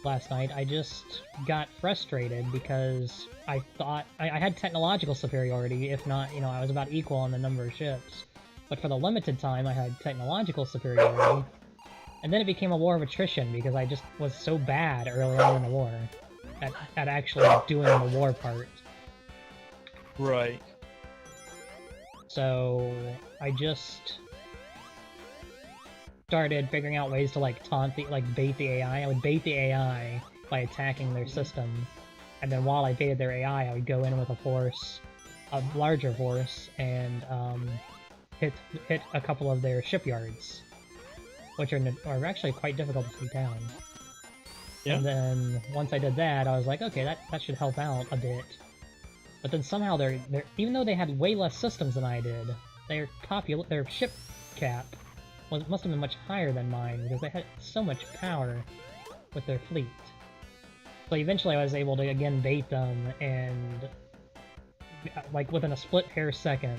Last night I just got frustrated because I thought... I had technological superiority, if not, you know, I was about equal on the number of ships. But for the limited time I had technological superiority. And then it became a war of attrition because I just was so bad early on in the war at actually doing the war part. Right. So I just started figuring out ways to like taunt the bait the AI. I would bait the AI by attacking their system, and then while I baited their AI, I would go in with a force, a larger force, and hit a couple of their shipyards, which are actually quite difficult to take down. Yeah. And then once I did that, I was like, okay, that should help out a bit. But then somehow they're even though they had way less systems than I did, their ship cap must have been much higher than mine because they had so much power with their fleet. So eventually I was able to again bait them and like within a split hair second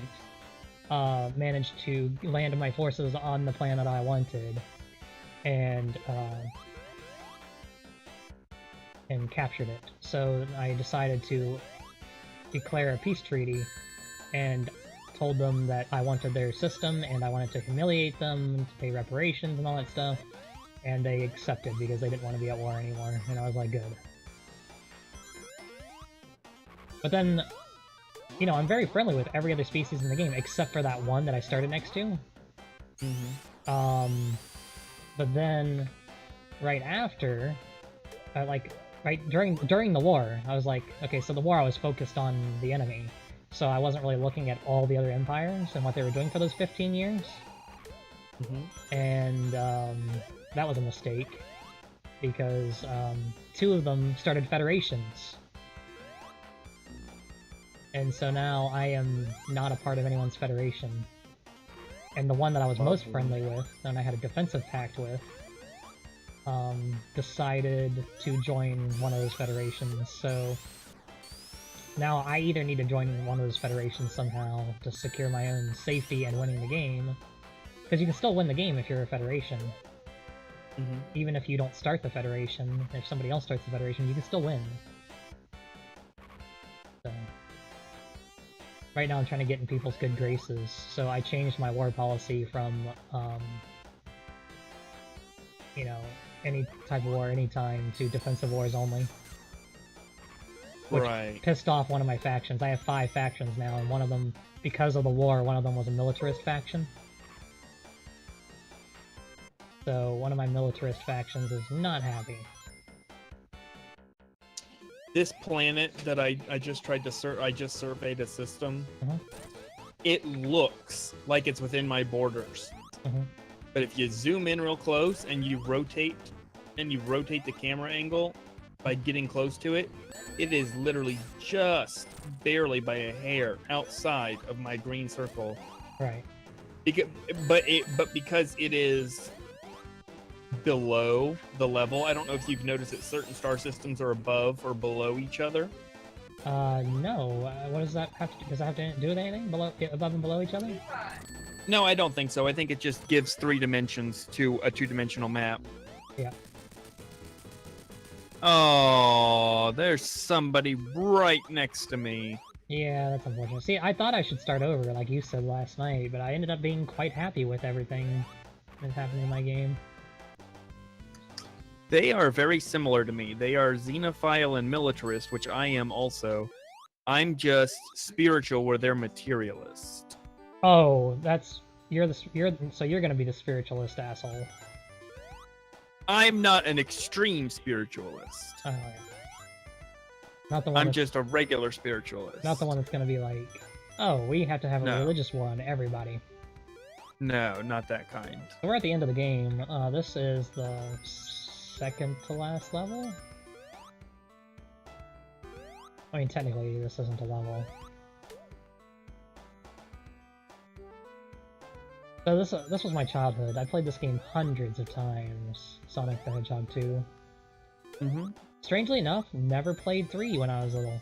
managed to land my forces on the planet I wanted and captured it. So I decided to declare a peace treaty and told them that I wanted their system and I wanted to humiliate them, to pay reparations and all that stuff, and they accepted because they didn't want to be at war anymore, and I was like, good. But then, you know, I'm very friendly with every other species in the game except for that one that I started next to. But then, right after, right during the war, I was like, okay, so the war I was focused on the enemy, so I wasn't really looking at all the other empires and what they were doing for those 15 years. And that was a mistake, because 2 of them started federations. And so now I am not a part of anyone's federation. And the one that I was most friendly with, and I had a defensive pact with, decided to join one of those federations, so now I either need to join one of those federations somehow to secure my own safety and winning the game, because you can still win the game if you're a federation. Even if you don't start the federation, if somebody else starts the federation, you can still win. So, right now I'm trying to get in people's good graces, so I changed my war policy from, you know, any type of war, anytime, to defensive wars only. Which pissed off one of my factions. I have 5 factions now, and one of them, because of the war, one of them was a militarist faction. So one of my militarist factions is not happy. This planet that I just tried to I just surveyed a system. It looks like it's within my borders. But if you zoom in real close and you rotate the camera angle by getting close to it, it is literally just barely by a hair outside of my green circle. Right. But because it is below the level, I don't know if you've noticed that certain star systems are above or below each other. No. What does that have to do? Does that have to do with anything? Above and below each other? No, I don't think so. I think it just gives 3 dimensions to a 2-dimensional map. Yeah. Oh, there's somebody right next to me. Yeah, that's unfortunate. See, I thought I should start over, like you said last night, but I ended up being quite happy with everything that's happening in my game. They are very similar to me. They are xenophile and militarist, which I am also. I'm just spiritual where they're materialist. Oh, so you're gonna be the spiritualist asshole. I'm not an extreme spiritualist. Oh, yeah. Not the one. I'm just a regular spiritualist. Not the one that's gonna be like, oh, we have to have a religious war on everybody. No, not that kind. So we're at the end of the game. This is the second to last level. I mean, technically, this isn't a level. So this was my childhood. I played this game hundreds of times. Sonic the Hedgehog 2. Strangely enough, never played 3 when I was little.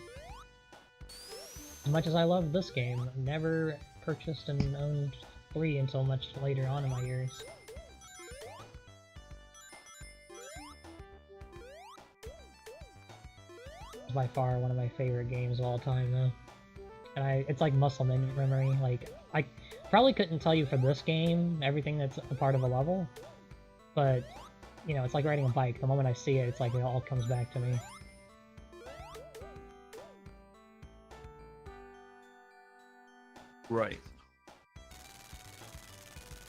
As much as I loved this game, never purchased and owned 3 until much later on in my years. It's by far one of my favorite games of all time, though. And it's like muscle memory. Like, I probably couldn't tell you for this game everything that's a part of a level, but, you know, it's like riding a bike. The moment I see it, it's like it all comes back to me. Right.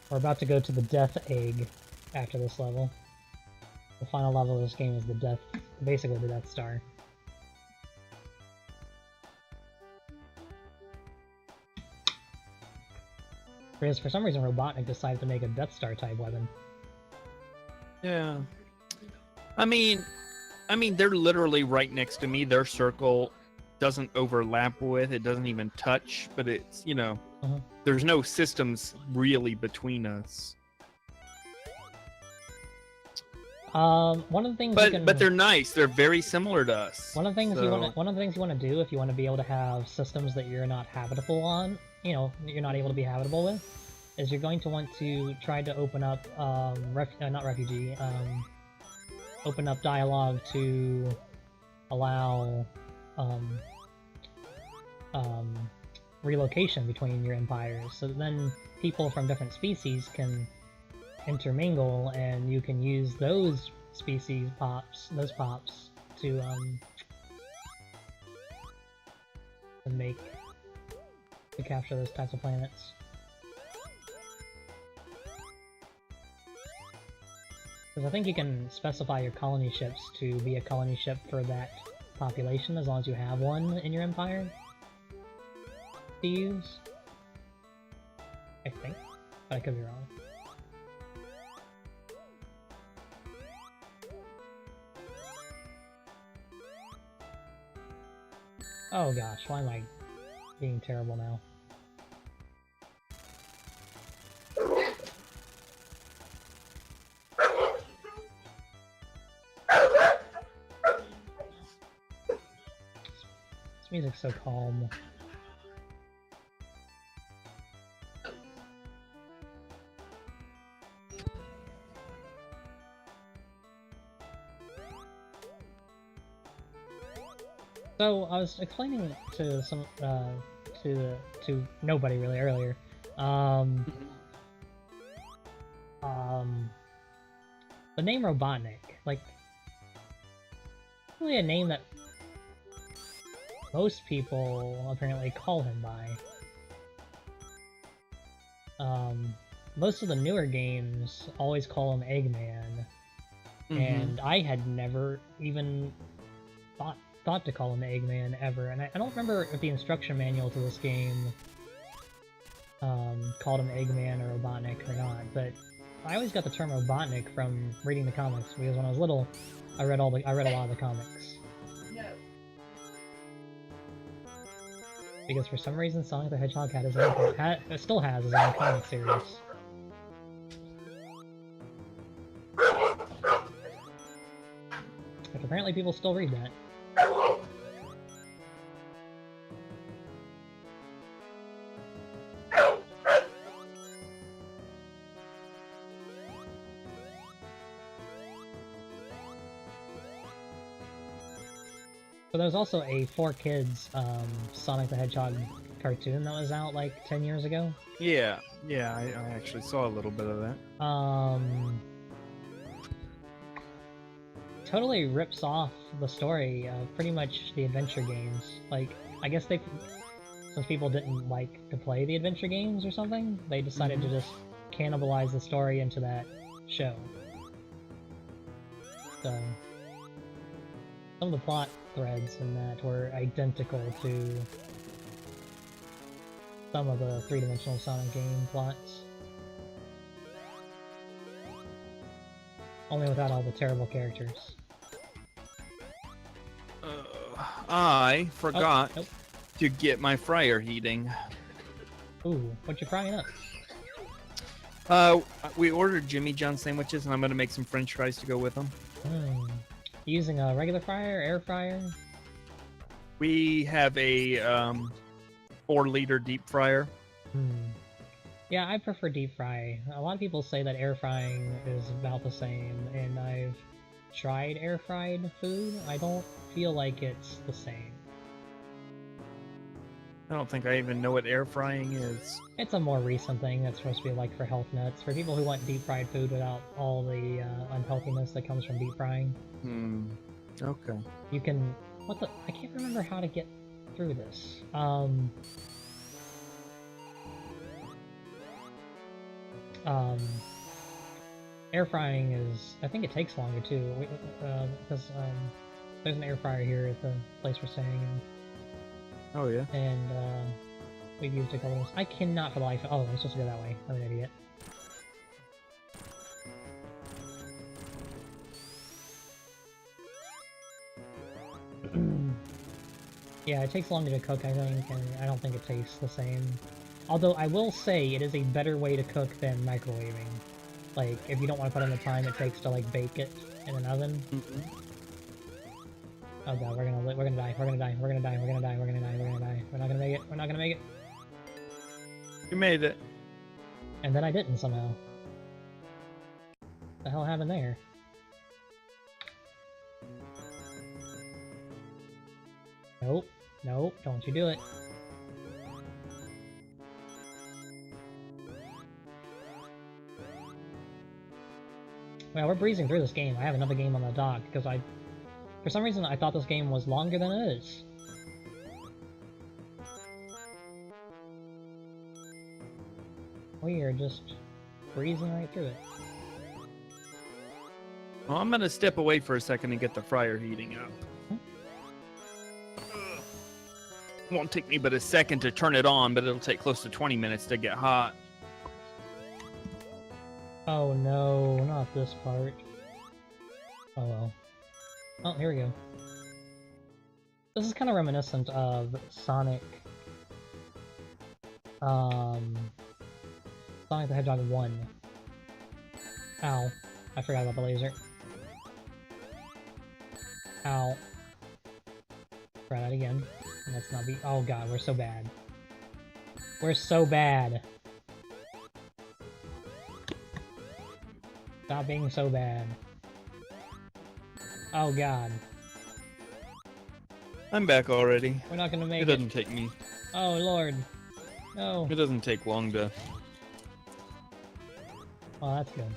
We're about to go to the Death Egg after this level. The final level of this game is basically the Death Star. Because for some reason Robotnik decided to make a Death Star type weapon. Yeah. I mean, they're literally right next to me. Their circle doesn't overlap with, it doesn't even touch, but it's, you know, there's no systems really between us. One of the things but they're nice. They're very similar to us. One of the things you want to do if you want to be able to have systems that you're not habitable on, you know, you're not able to be habitable with, is you're going to want to try to open up open up dialogue to allow relocation between your empires, so then people from different species can intermingle, and you can use those species pops to capture those types of planets. Because I think you can specify your colony ships to be a colony ship for that population as long as you have one in your empire to use. I think, but I could be wrong. Oh gosh, why am I being terrible now? This music's so calm. So I was explaining to some to nobody really earlier. The name Robotnik, like, really a name that most people apparently call him by. Most of the newer games always call him Eggman, and I had never even thought to call him Eggman ever, and I don't remember if the instruction manual to this game called him Eggman or Robotnik or not, but I always got the term Robotnik from reading the comics, because when I was little, I read a lot of the comics. No. Because for some reason Sonic the Hedgehog had his own, still has his own comic series. Like, apparently people still read that. But there was also a 4Kids Sonic the Hedgehog cartoon that was out like 10 years ago. Yeah, I actually saw a little bit of that. Totally rips off the story of pretty much the adventure games. Like, I guess since people didn't like to play the adventure games or something, they decided to just cannibalize the story into that show. So, some of the plot threads in that were identical to some of the three-dimensional Sonic game plots. Only without all the terrible characters. I forgot nope. to get my fryer heating. Ooh, what you frying up? We ordered Jimmy John sandwiches, and I'm gonna make some French fries to go with them. You using a regular fryer, air fryer? We have a 4-liter deep fryer. Yeah, I prefer deep fry. A lot of people say that air frying is about the same, and I've tried air fried food. I don't feel like it's the same. I don't think I even know what air frying is. It's a more recent thing that's supposed to be like for health nuts. For people who want deep fried food without all the unhealthiness that comes from deep frying. Okay. You can... What the... I can't remember how to get through this. Air frying is... I think it takes longer too, because there's an air fryer here at the place we're staying in. Oh, yeah? And, we've used a couple of those. I cannot for the life... Oh, I'm supposed to go that way. I'm an idiot. Yeah, it takes longer to cook, I think, and I don't think it tastes the same. Although, I will say, it is a better way to cook than microwaving. Like, if you don't want to put in the time it takes to, like, bake it in an oven. Oh god, we're gonna die, we're gonna die, we're gonna die, we're gonna die, we're gonna die, we're gonna die. We're not gonna make it, we're not gonna make it. You made it. And then I didn't somehow. What the hell happened there? Nope, nope, don't you do it. Well, we're breezing through this game. I have another game on the dock, because for some reason I thought this game was longer than it is. We are just breezing right through it. Well, I'm gonna step away for a second and get the fryer heating up. Won't take me but a second to turn it on, but it'll take close to 20 minutes to get hot. Oh no, not this part. Oh well. Oh, here we go. This is kind of reminiscent of Sonic... Sonic the Hedgehog 1. Ow. I forgot about the laser. Ow. Try that again. Let's not be... Oh god, we're so bad. We're so bad. Stop being so bad. Oh god. I'm back already. We're not gonna make it. It doesn't take me. Oh lord. No. It doesn't take long to... Well, that's good.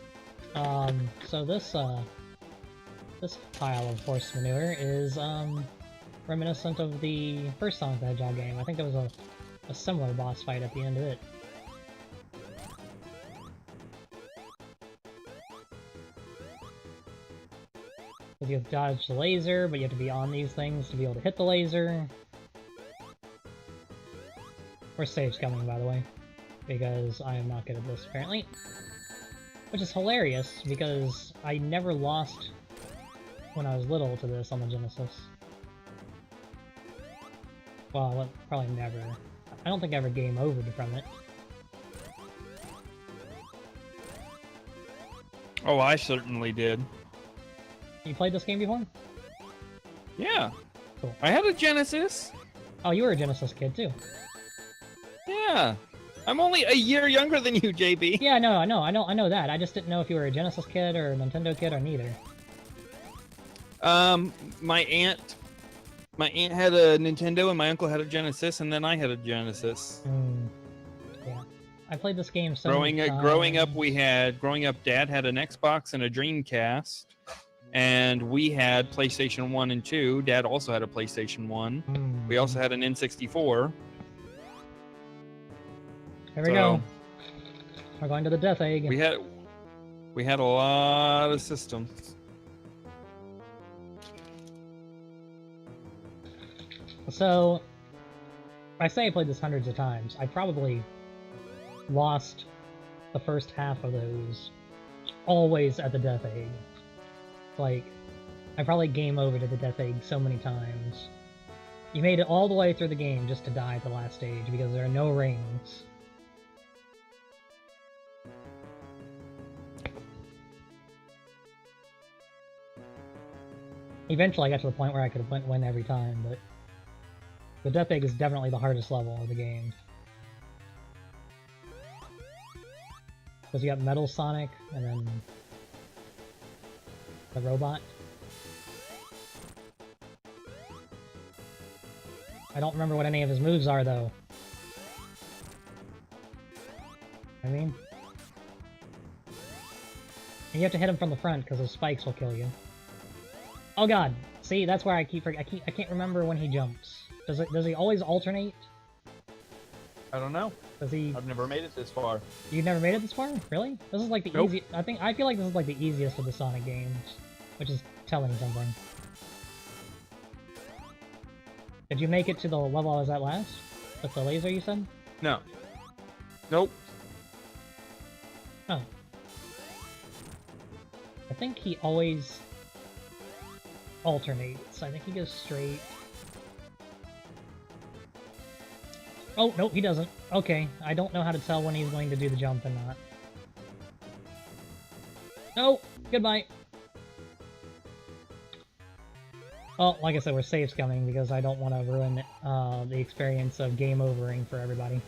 So this pile of horse manure is, reminiscent of the first Sonic the Hedgehog game. I think there was a similar boss fight at the end of it. You have to dodge the laser, but you have to be on these things to be able to hit the laser. We're saves coming, by the way, because I am not good at this, apparently. Which is hilarious, because I never lost when I was little to this on the Genesis. Well, probably never. I don't think I ever game overed from it. Oh, I certainly did. You played this game before? Yeah. Cool. I had a Genesis. Oh, you were a Genesis kid, too. Yeah. I'm only a year younger than you, JB. Yeah, no, I know that. I just didn't know if you were a Genesis kid or a Nintendo kid or neither. My aunt had a Nintendo and my uncle had a Genesis, and then I had a Genesis. Yeah. I played this game so Growing many up, times. Dad had an Xbox and a Dreamcast, and we had PlayStation 1 and 2. Dad also had a PlayStation 1. We also had an N64. Here we go. We're going to the Death Egg. We had a lot of systems. So, I say I played this hundreds of times. I probably lost the first half of those always at the Death Egg. Like, I probably game over to the Death Egg so many times. You made it all the way through the game just to die at the last stage because there are no rings. Eventually I got to the point where I could win every time, but the Death Egg is definitely the hardest level of the game. Because you got Metal Sonic, and then the robot. I don't remember what any of his moves are, though. I mean... And you have to hit him from the front, because those spikes will kill you. Oh god! See, that's where I can't remember when he jumps. Does he always alternate? I don't know. Does he... I've never made it this far. You've never made it this far? Really? This is like the Nope. easy... I feel like this is like the easiest of the Sonic games, which is telling something. Did you make it to the level I was at last? With the laser, you said? No. Nope. Oh. I think he always alternates. I think he goes straight. Oh, no, he doesn't. Okay, I don't know how to tell when he's going to do the jump and not. No! Goodbye! Well, like I said, we're safe scumming because I don't want to ruin the experience of game overing for everybody.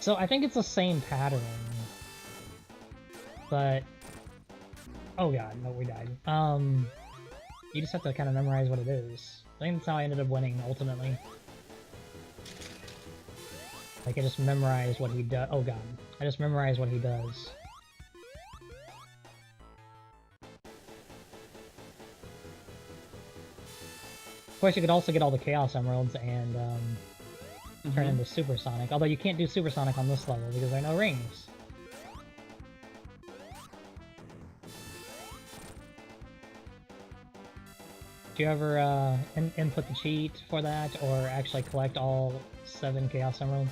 So I think it's the same pattern. But... Oh god, no, we died. You just have to kind of memorize what it is. I think that's how I ended up winning, ultimately. Like, I just memorized what he does. Oh god. I just memorized what he does. Of course, you could also get all the Chaos Emeralds and turn into Supersonic. Although you can't do Supersonic on this level because there are no rings. Do you ever input the cheat for that, or actually collect all 7 Chaos Emeralds?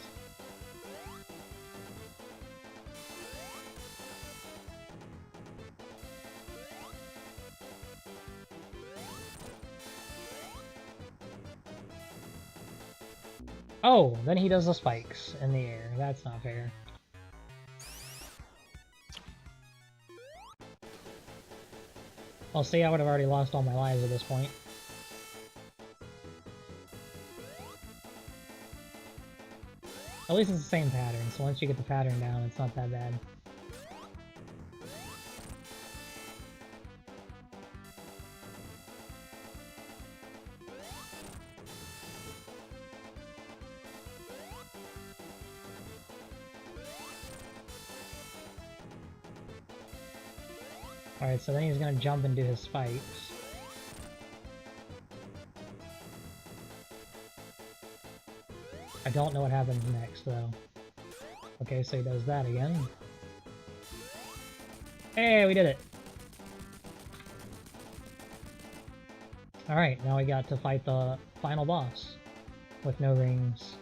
Oh, then he does the spikes in the air. That's not fair. Well, see, I would have already lost all my lives at this point. At least it's the same pattern, so once you get the pattern down, it's not that bad. Alright, so then he's gonna jump and do his spikes. I don't know what happens next, though. Okay, so he does that again. Hey, we did it! Alright, now we got to fight the final boss. With no rings.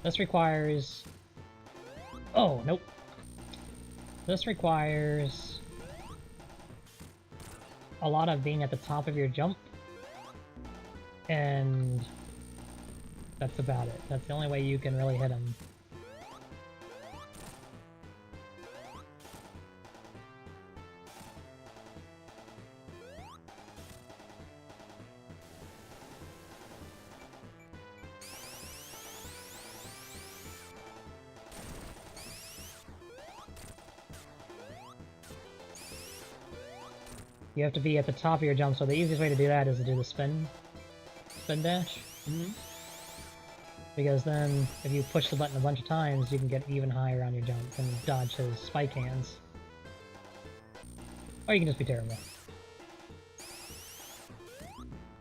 This requires... Oh, nope. This requires a lot of being at the top of your jump. And that's about it. That's the only way you can really hit him. You have to be at the top of your jump, so the easiest way to do that is to do the spin dash. Because then, if you push the button a bunch of times, you can get even higher on your jump and dodge his spike hands. Or you can just be terrible.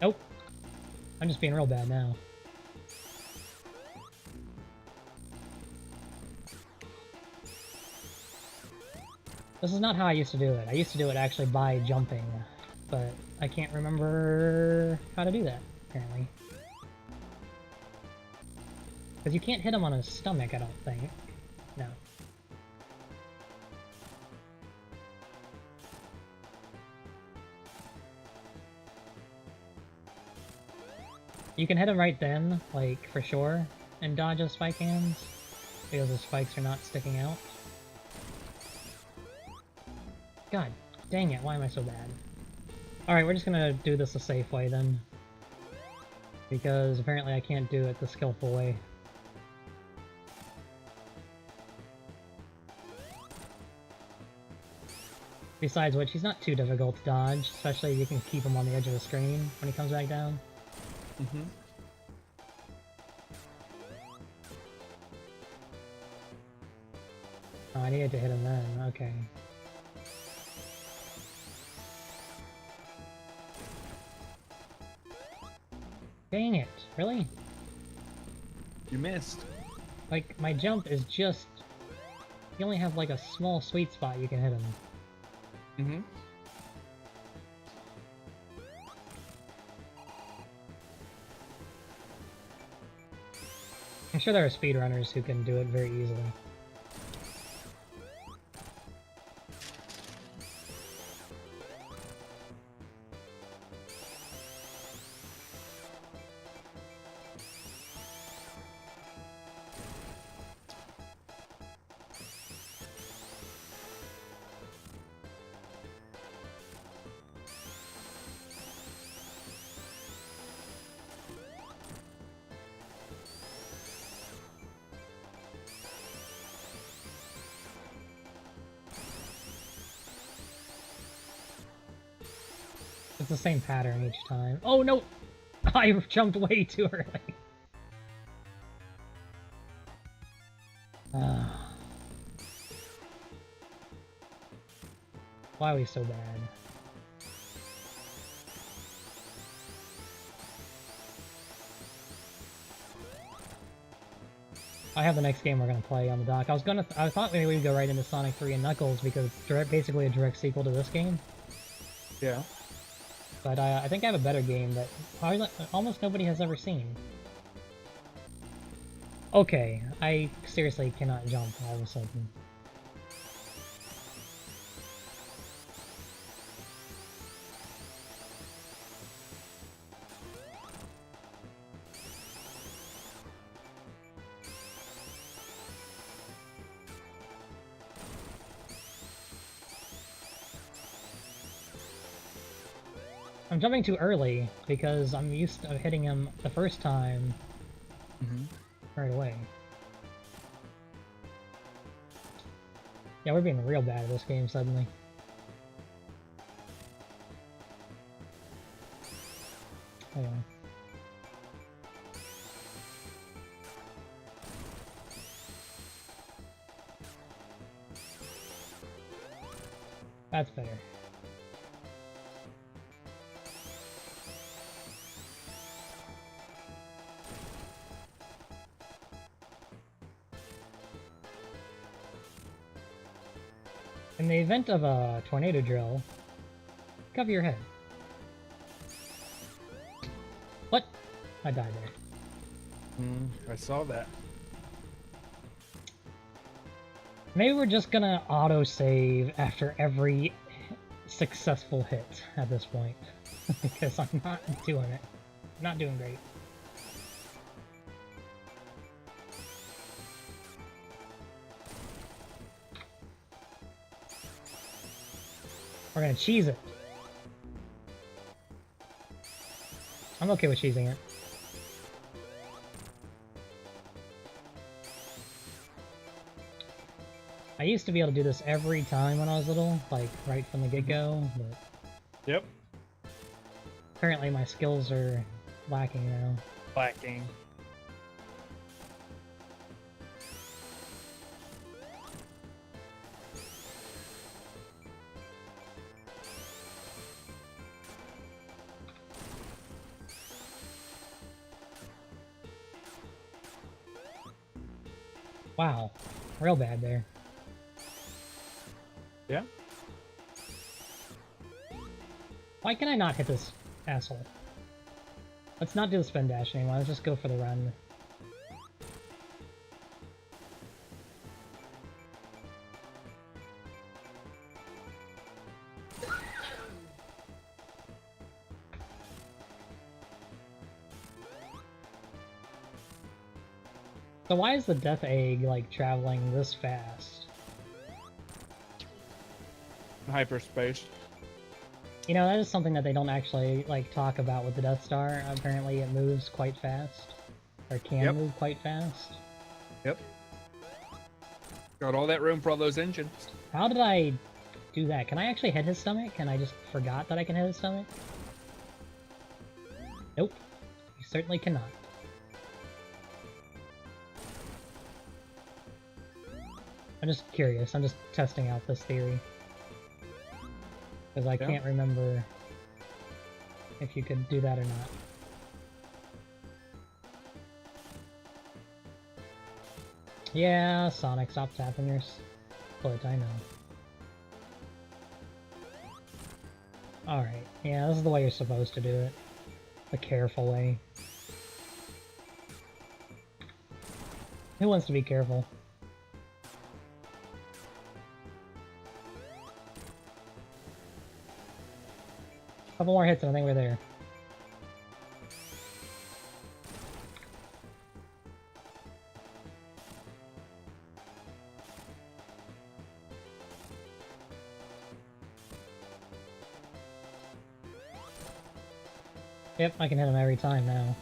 Nope. I'm just being real bad now. This is not how I used to do it. I used to do it actually by jumping, but I can't remember how to do that, apparently. Because you can't hit him on his stomach, I don't think. No. You can hit him right then, like, for sure, and dodge his spike hands, because his spikes are not sticking out. God dang it, why am I so bad? Alright, we're just gonna do this a safe way then. Because apparently I can't do it the skillful way. Besides which, he's not too difficult to dodge, especially if you can keep him on the edge of the screen when he comes back down. Mm-hmm. Oh, I needed to hit him then, okay. Dang it, really? You missed. Like, my jump is just... You only have like a small sweet spot you can hit him. Mm-hmm. I'm sure there are speedrunners who can do it very easily. It's the same pattern each time. Oh no! I jumped way too early. Why are we so bad? I have the next game we're gonna play on the dock. I thought maybe we'd go right into Sonic 3 and Knuckles because it's basically a direct sequel to this game. Yeah. But I think I have a better game that probably almost nobody has ever seen. Okay, I seriously cannot jump all of a sudden. I'm jumping too early because I'm used to hitting him the first time right away. Yeah, we're being real bad at this game suddenly. Anyway. That's better. In the event of a tornado drill, cover your head. What? I died there. I saw that. Maybe we're just gonna auto-save after every successful hit at this point. Because I'm not doing it. I'm not doing great. We're gonna cheese it. I'm okay with cheesing it. I used to be able to do this every time when I was little, like right from the get-go, but... Yep. Apparently my skills are lacking now. Lacking. Wow. Real bad there. Yeah. Why can I not hit this asshole? Let's not do the spin dash anymore, let's just go for the run. So why is the Death Egg, like, traveling this fast? Hyperspace. You know, that is something that they don't actually, like, talk about with the Death Star. Apparently it moves quite fast. Or can move quite fast. Yep. Got all that room for all those engines. How did I do that? Can I actually hit his stomach? And I just forgot that I can hit his stomach? Nope. You certainly cannot. I'm just curious. I'm just testing out this theory. Because I can't remember if you could do that or not. Yeah, Sonic, stop tapping your foot, I know. Alright, yeah, this is the way you're supposed to do it. The careful way. Who wants to be careful? Couple more hits and I think we're there. Yep, I can hit him every time now.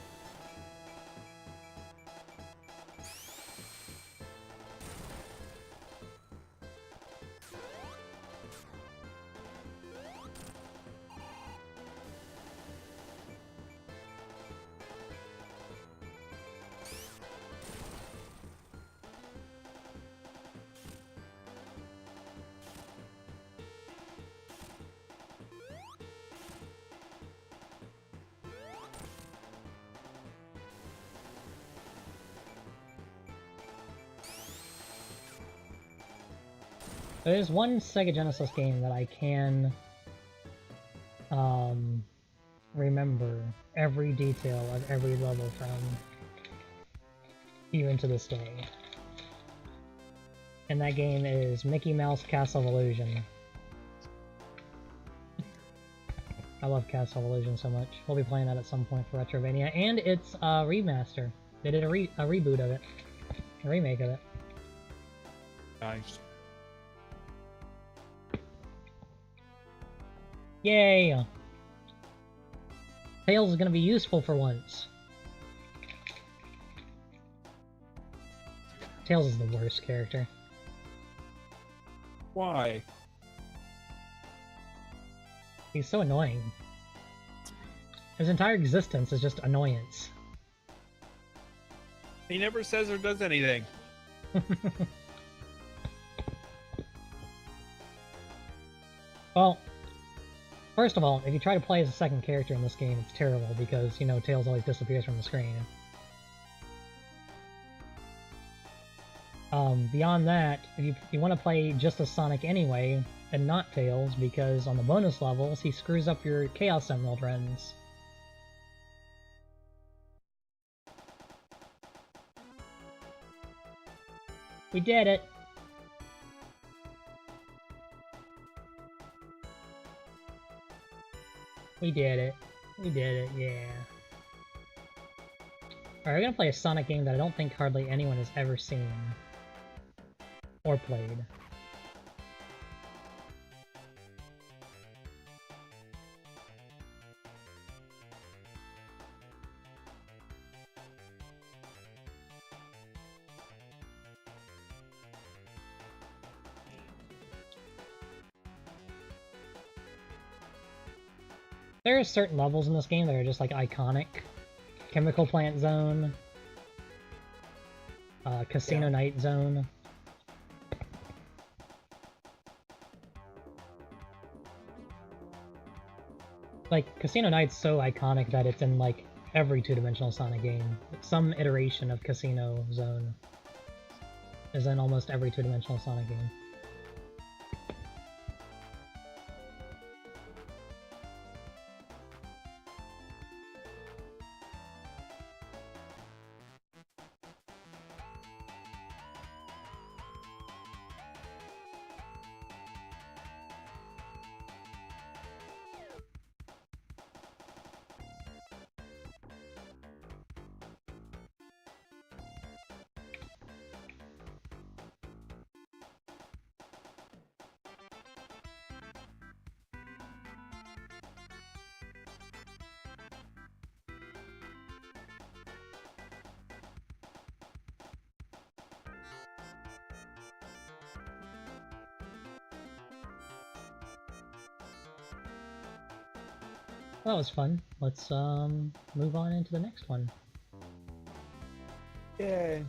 There's one Sega Genesis game that I can remember every detail of every level from, even to this day. And that game is Mickey Mouse Castle of Illusion. I love Castle of Illusion so much. We'll be playing that at some point for Retrovania, and it's a remaster. They did a reboot of it. A remake of it. Nice. Yay! Tails is gonna be useful for once. Tails is the worst character. Why? He's so annoying. His entire existence is just annoyance. He never says or does anything. Well, first of all, if you try to play as a second character in this game, it's terrible because, you know, Tails always disappears from the screen. Beyond that, if you want to play just as Sonic anyway, and not Tails, because on the bonus levels, he screws up your Chaos Emerald runs. We did it! We did it. We did it, yeah. Alright, we're gonna play a Sonic game that I don't think hardly anyone has ever seen. Or played. There are certain levels in this game that are just like iconic. Chemical Plant Zone, Casino Night Zone. Like, Casino Night's so iconic that it's in like every two-dimensional Sonic game. Some iteration of Casino Zone is in almost every two-dimensional Sonic game. Well, that was fun. Let's move on into the next one. Yay.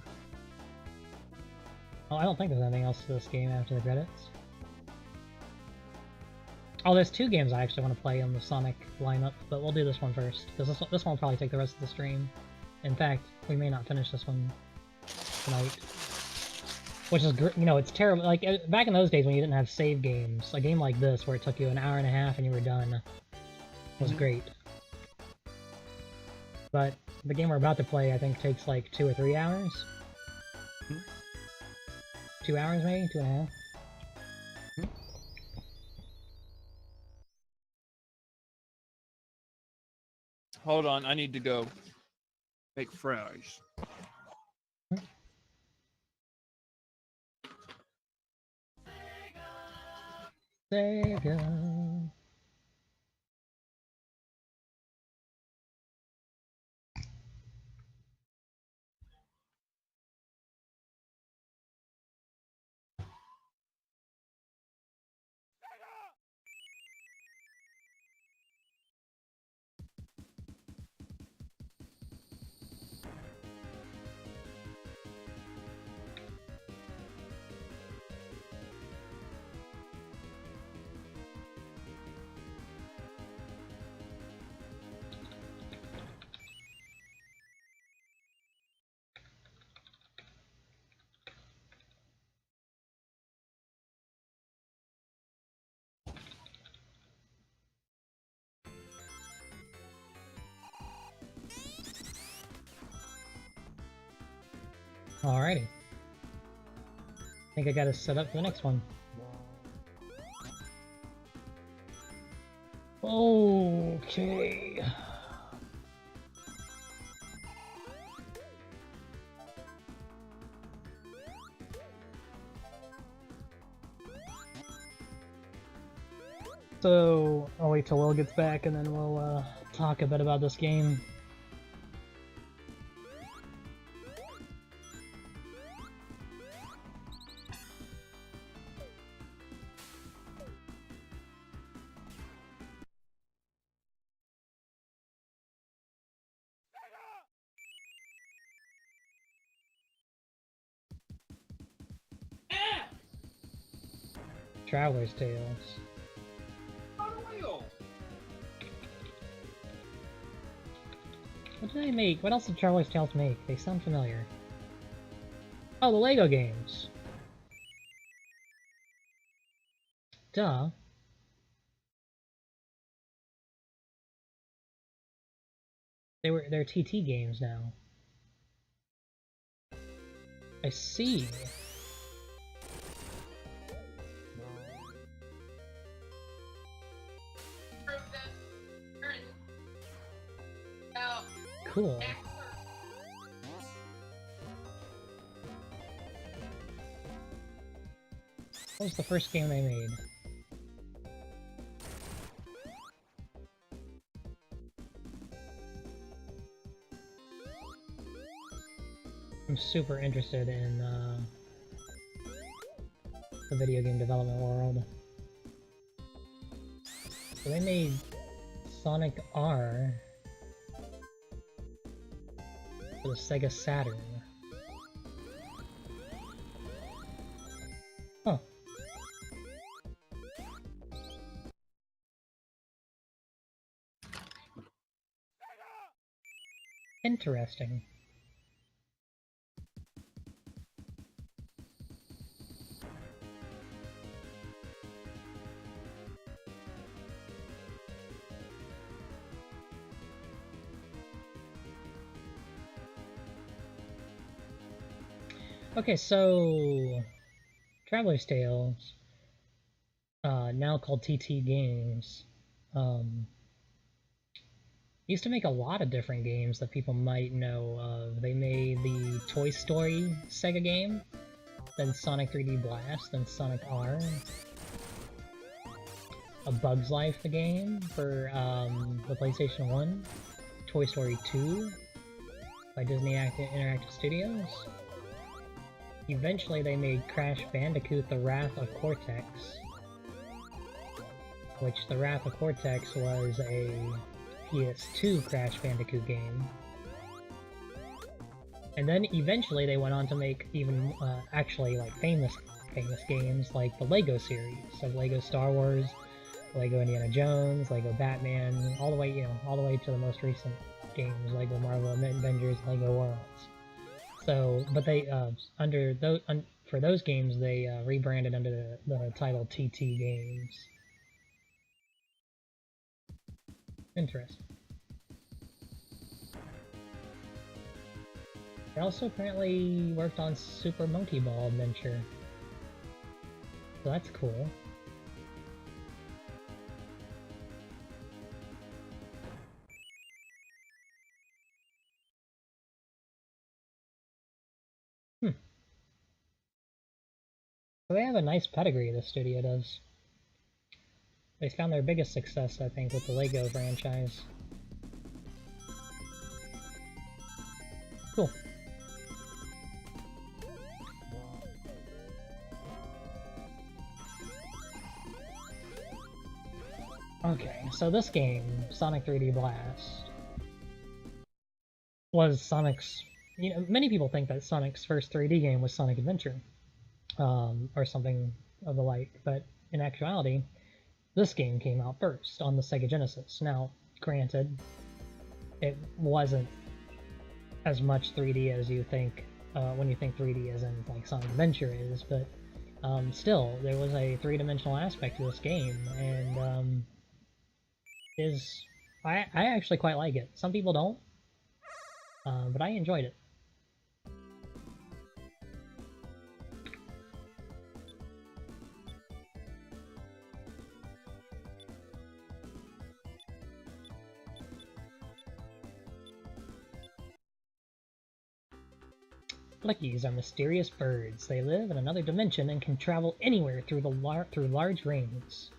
Oh, I don't think there's anything else to this game after the credits. Oh, there's 2 games I actually want to play on the Sonic lineup, but we'll do this one first, because this one will probably take the rest of the stream. In fact, we may not finish this one tonight. Which is, you know, it's terrible. Like, back in those days when you didn't have save games, a game like this, where it took you an hour and a half and you were done, was great. But the game we're about to play, I think, takes like 2 or 3 hours. 2 hours, maybe? 2.5? Hold on, I need to go make fries. Sega. Alrighty. I think I got us set up for the next one. Okay. So, I'll wait till Will gets back and then we'll talk a bit about this game. Traveler's Tales. What did they make? What else did Traveler's Tales make? They sound familiar. Oh, the Lego games! Duh. They're TT games now. I see. Cool. What was the first game they made? I'm super interested in the video game development world. So they made Sonic R for the Sega Saturn. Huh. Interesting. Okay, so Traveler's Tales, now called TT Games, used to make a lot of different games that people might know of. They made the Toy Story Sega game, then Sonic 3D Blast, then Sonic R, A Bug's Life the game for the PlayStation 1, Toy Story 2 by Disney Interactive Studios. Eventually they made Crash Bandicoot The Wrath of Cortex, which The Wrath of Cortex was a previous 2 Crash Bandicoot games. And then eventually they went on to make even actually like famous games like the Lego series, so Lego Star Wars, Lego Indiana Jones, Lego Batman, all the way all the way to the most recent games, Lego Marvel Avengers, Lego Worlds. So, but they for those games they rebranded under the title TT Games. Interesting. They also apparently worked on Super Monkey Ball Adventure. So that's cool. So they have a nice pedigree, this studio does. They found their biggest success, I think, with the Lego franchise. Cool. Okay, so this game, Sonic 3D Blast, was Sonic's... many people think that Sonic's first 3D game was Sonic Adventure, or something of the like, but in actuality, this game came out first on the Sega Genesis. Now, granted, it wasn't as much 3D as you think when you think 3D as in like Sonic Adventure is, but still, there was a three-dimensional aspect to this game, and I actually quite like it. Some people don't, but I enjoyed it. Flickies are mysterious birds. They live in another dimension and can travel anywhere through large rings.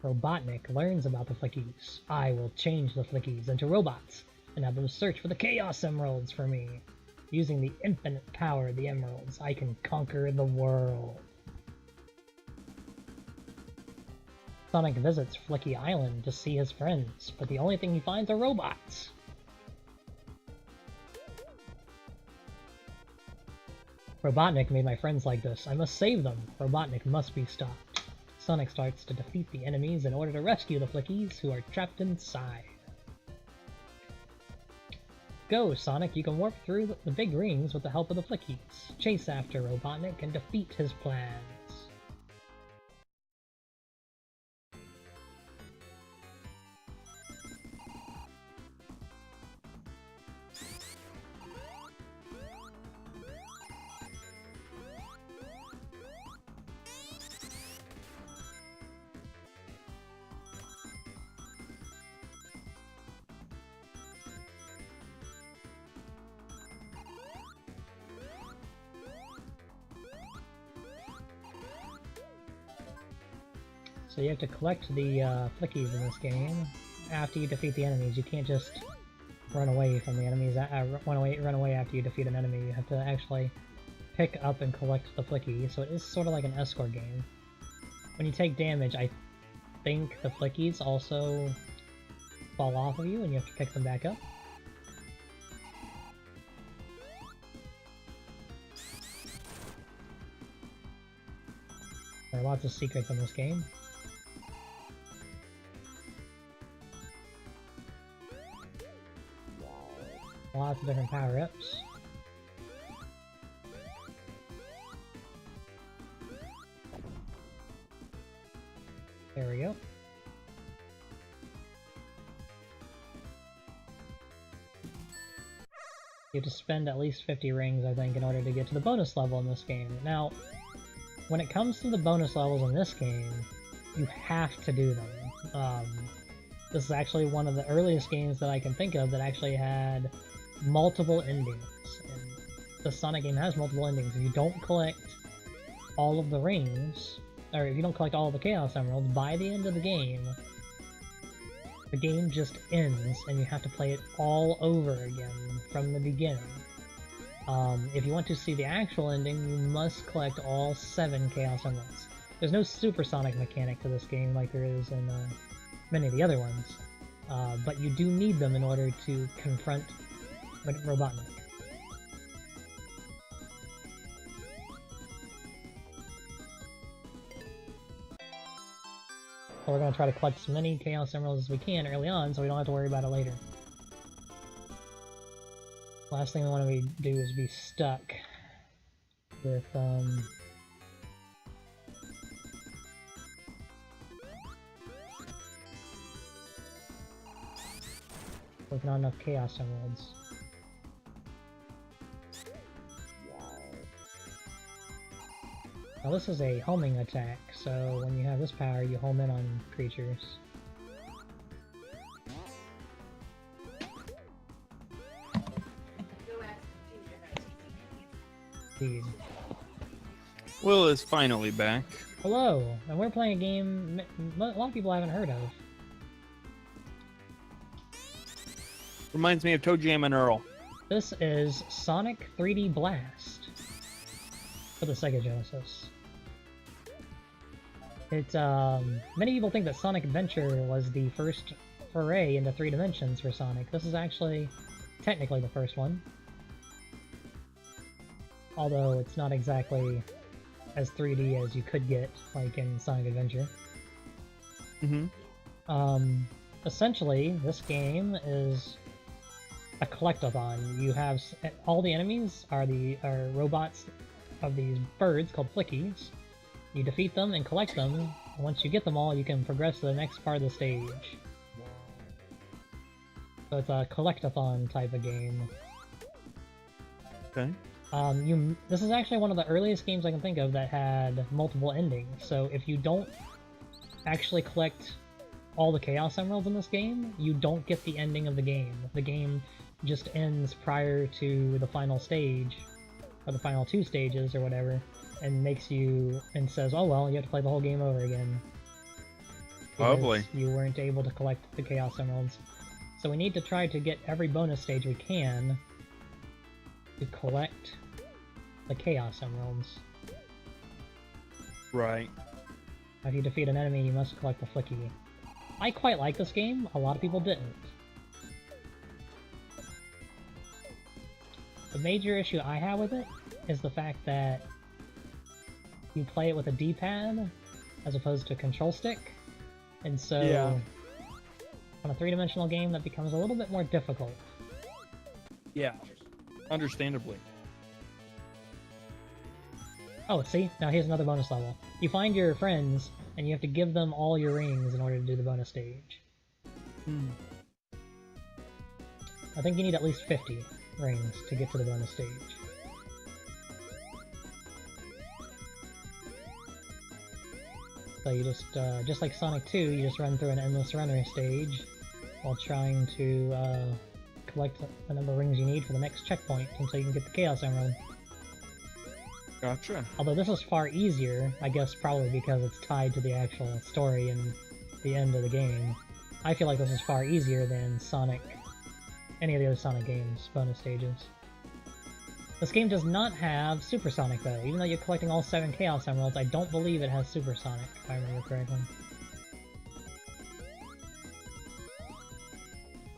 Robotnik learns about the Flickies. I will change the Flickies into robots and have them search for the Chaos Emeralds for me. Using the infinite power of the emeralds, I can conquer the world. Sonic visits Flicky Island to see his friends, but the only thing he finds are robots. Robotnik made my friends like this. I must save them. Robotnik must be stopped. Sonic starts to defeat the enemies in order to rescue the Flickies who are trapped inside. Go, Sonic, you can warp through the big rings with the help of the Flickies. Chase after Robotnik and defeat his plans. So you have to collect the Flickies in this game after you defeat the enemies. You can't just run away from the enemies, run away after you defeat an enemy. You have to actually pick up and collect the Flickies, so it is sort of like an escort game. When you take damage, I think the Flickies also fall off of you and you have to pick them back up. There are lots of secrets in this game. Lots of different power-ups. There we go. You have to spend at least 50 rings, I think, in order to get to the bonus level in this game. Now, when it comes to the bonus levels in this game, you have to do them. This is actually one of the earliest games that I can think of that actually had multiple endings. And the Sonic game has multiple endings. If you don't collect all of the rings, or if you don't collect all of the Chaos Emeralds, by the end of the game just ends and you have to play it all over again from the beginning. If you want to see the actual ending, you must collect all 7 Chaos Emeralds. There's no supersonic mechanic to this game like there is in many of the other ones, but you do need them in order to confront Robotnik. So we're going to try to collect as many Chaos Emeralds as we can early on so we don't have to worry about it later. Last thing we want to do is be stuck with, with not enough Chaos Emeralds. Now this is a homing attack, so when you have this power, you home in on creatures. Indeed. Will is finally back. Hello, and we're playing a game a lot of people haven't heard of. Reminds me of Toe Jam and Earl. This is Sonic 3D Blast for the Sega Genesis. It's, many people think that Sonic Adventure was the first foray into 3 dimensions for Sonic. This is actually technically the first one. Although it's not exactly as 3D as you could get, like in Sonic Adventure. Essentially, this game is a collectathon. You have all the enemies are robots of these birds called Flickies. You defeat them and collect them, and once you get them all, you can progress to the next part of the stage. So it's a collectathon type of game. Okay. This is actually one of the earliest games I can think of that had multiple endings, so if you don't actually collect all the Chaos Emeralds in this game, you don't get the ending of the game. The game just ends prior to the final stage, or the final 2 stages or whatever, and says, oh well, you have to play the whole game over again. Lovely. You weren't able to collect the Chaos Emeralds. So we need to try to get every bonus stage we can to collect the Chaos Emeralds. Right. If you defeat an enemy, you must collect the Flicky. I quite like this game, a lot of people didn't. The major issue I have with it is the fact that you play it with a D-pad as opposed to a control stick, and so on a 3-dimensional game that becomes a little bit more difficult. Yeah, understandably. Oh, see? Now here's another bonus level. You find your friends, and you have to give them all your rings in order to do the bonus stage. I think you need at least 50 rings to get to the bonus stage. So you just like Sonic 2, you just run through an endless runner stage while trying to collect the number of rings you need for the next checkpoint until you can get the Chaos Emerald. Gotcha. Although this is far easier, I guess probably because it's tied to the actual story and the end of the game. I feel like this is far easier than any of the other Sonic games' bonus stages. This game does not have Supersonic though. Even though you're collecting all 7 Chaos Emeralds, I don't believe it has Supersonic, if I remember correctly.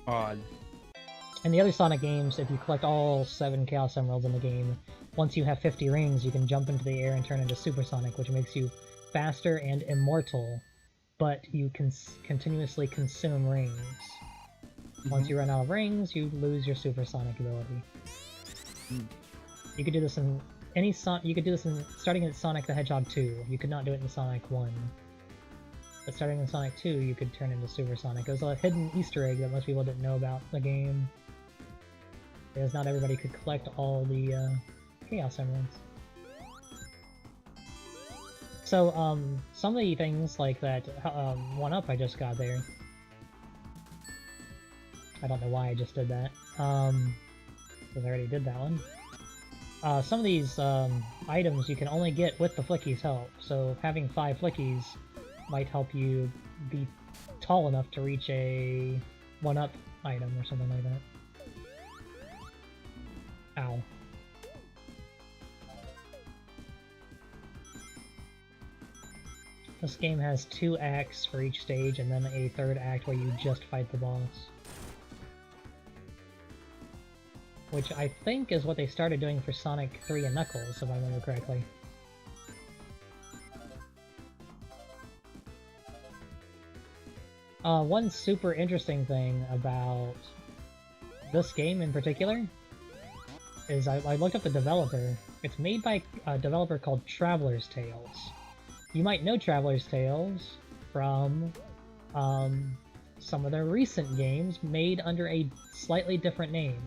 Odd. In the other Sonic games, if you collect all 7 Chaos Emeralds in the game, once you have 50 rings, you can jump into the air and turn into Supersonic, which makes you faster and immortal, but you can continuously consume rings. Once you run out of rings, you lose your Supersonic ability. You could do this in starting in Sonic the Hedgehog 2. You could not do it in Sonic 1. But starting in Sonic 2, you could turn into Supersonic. It was a hidden Easter egg that most people didn't know about the game. Because not everybody could collect all the Chaos Emeralds. So, some of the things like that 1-up I just got there. I don't know why I just did that. Because I already did that one. Some of these items you can only get with the Flicky's help, so having 5 Flickies might help you be tall enough to reach a 1-up item or something like that. Ow. This game has 2 acts for each stage, and then a 3rd act where you just fight the boss. Which I think is what they started doing for Sonic 3 and Knuckles, if I remember correctly. One super interesting thing about this game in particular is I looked up the developer. It's made by a developer called Traveler's Tales. You might know Traveler's Tales from some of their recent games made under a slightly different name.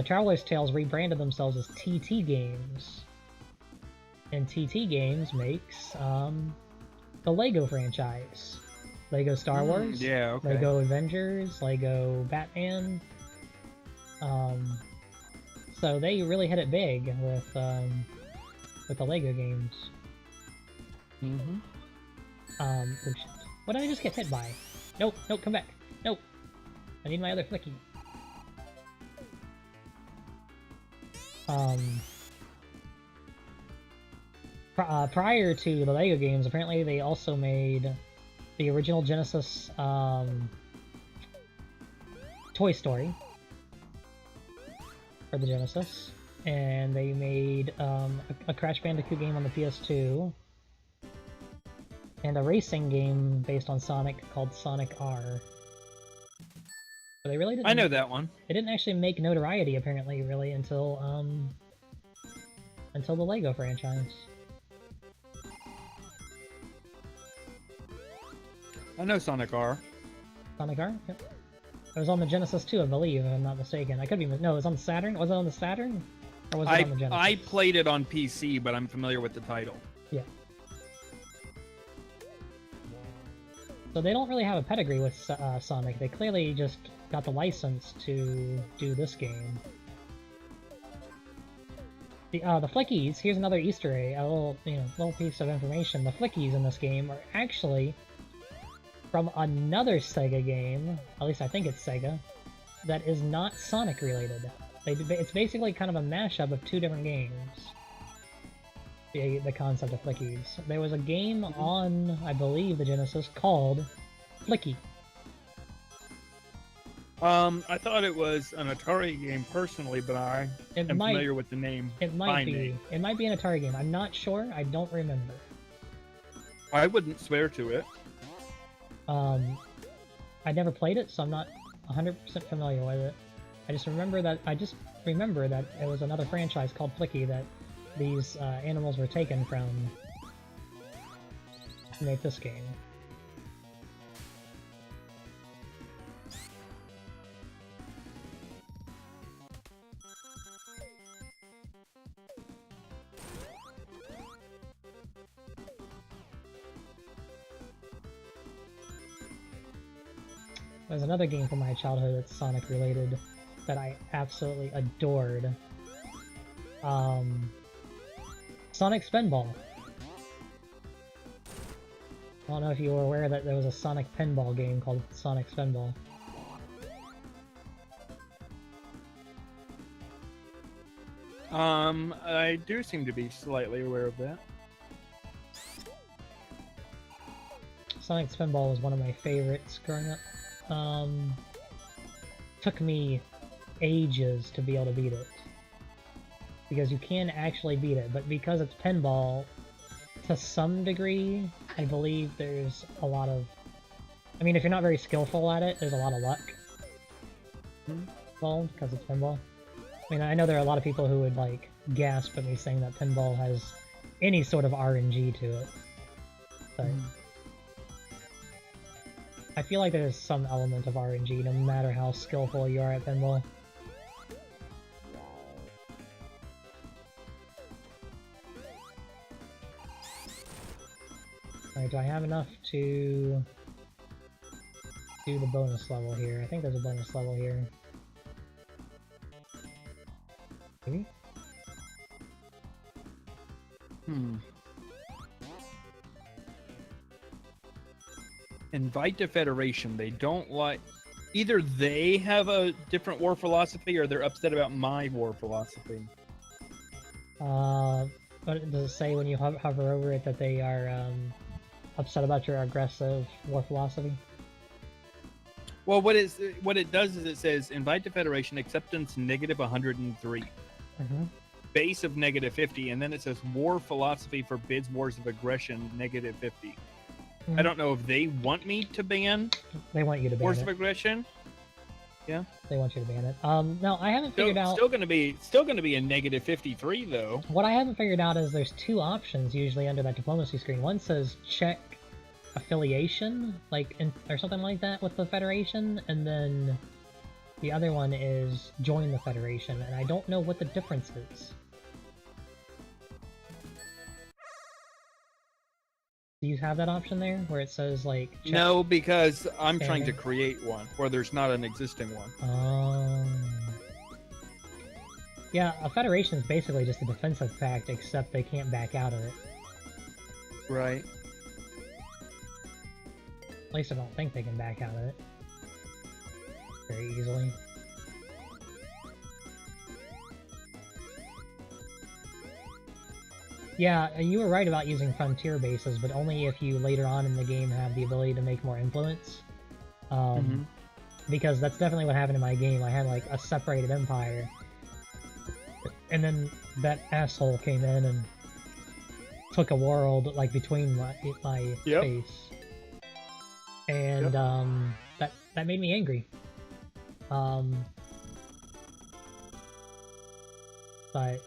Traveler's Tales rebranded themselves as TT Games. And TT Games makes the LEGO franchise. LEGO Star Wars, yeah, okay. LEGO Avengers, LEGO Batman. So they really hit it big with the LEGO games. Which, what did I just get hit by? Nope, nope, come back. Nope. I need my other flicky. Prior to the LEGO games, apparently they also made the original Genesis Toy Story for the Genesis, and they made a Crash Bandicoot game on the PS2, and a racing game based on Sonic called Sonic R. But they really didn't. I know that one. It didn't actually make notoriety, apparently, really until the LEGO franchise. I know Sonic R. Sonic R? Yep. It was on the Genesis too, I believe, if I'm not mistaken. I could be... No, it was on the Saturn? Was it on the Saturn? Or was it on the Genesis? I played it on PC, but I'm familiar with the title. Yeah. So they don't really have a pedigree with Sonic. They clearly just got the license to do this game. The flickies, here's another Easter egg, a little piece of information. The flickies in this game are actually from another Sega game, at least I think it's Sega, that is not Sonic related. It's basically kind of a mashup of 2 different games. The concept of flickies. There was a game on, I believe, the Genesis called Flicky. I thought it was an Atari game personally, but I am familiar with the name. It might be. It might be an Atari game. I'm not sure. I don't remember. I wouldn't swear to it. I never played it, so I'm not 100% familiar with it. I just remember that it was another franchise called Flicky that these animals were taken from to make this game. There's another game from my childhood that's Sonic related that I absolutely adored. Sonic Spinball. I don't know if you were aware that there was a Sonic Pinball game called Sonic Spinball. I do seem to be slightly aware of that. Sonic Spinball was one of my favorites growing up. Took me ages to be able to beat it. Because you can actually beat it, but because it's pinball, to some degree, I believe there's a lot of... I mean, if you're not very skillful at it, there's a lot of luck involved, because it's pinball. I mean, I know there are a lot of people who would, like, gasp at me saying that pinball has any sort of RNG to it. But... I feel like there's some element of RNG, no matter how skillful you are at pinball. Alright, do I have enough to do the bonus level here? I think there's a bonus level here. Maybe? Invite to Federation. They don't like... Either they have a different war philosophy or they're upset about my war philosophy. What does it say when you hover over it that they are upset about your aggressive war philosophy? Well, what it does is it says invite to Federation acceptance -103, base of -50, and then it says war philosophy forbids wars of aggression -50. I don't know if they want me to ban. They want you to ban wars it. of aggression. Yeah, they want you to ban it. No, I haven't figured out. Still gonna be a -53 though. What I haven't figured out is there's two options usually under that diplomacy screen. One says check affiliation, like or something like that with the Federation, and then the other one is join the Federation, and I don't know what the difference is. Do you have that option there where it says like check? No, because I'm trying to create one where there's not an existing one. Yeah, a Federation is basically just a defensive pact, except they can't back out of it. Right. At least I don't think they can back out of it very easily. Yeah, you were right about using frontier bases, but only if you later on in the game have the ability to make more influence. Because that's definitely what happened in my game. I had like a separated empire, and then that asshole came in and took a world like between my face, and that made me angry. But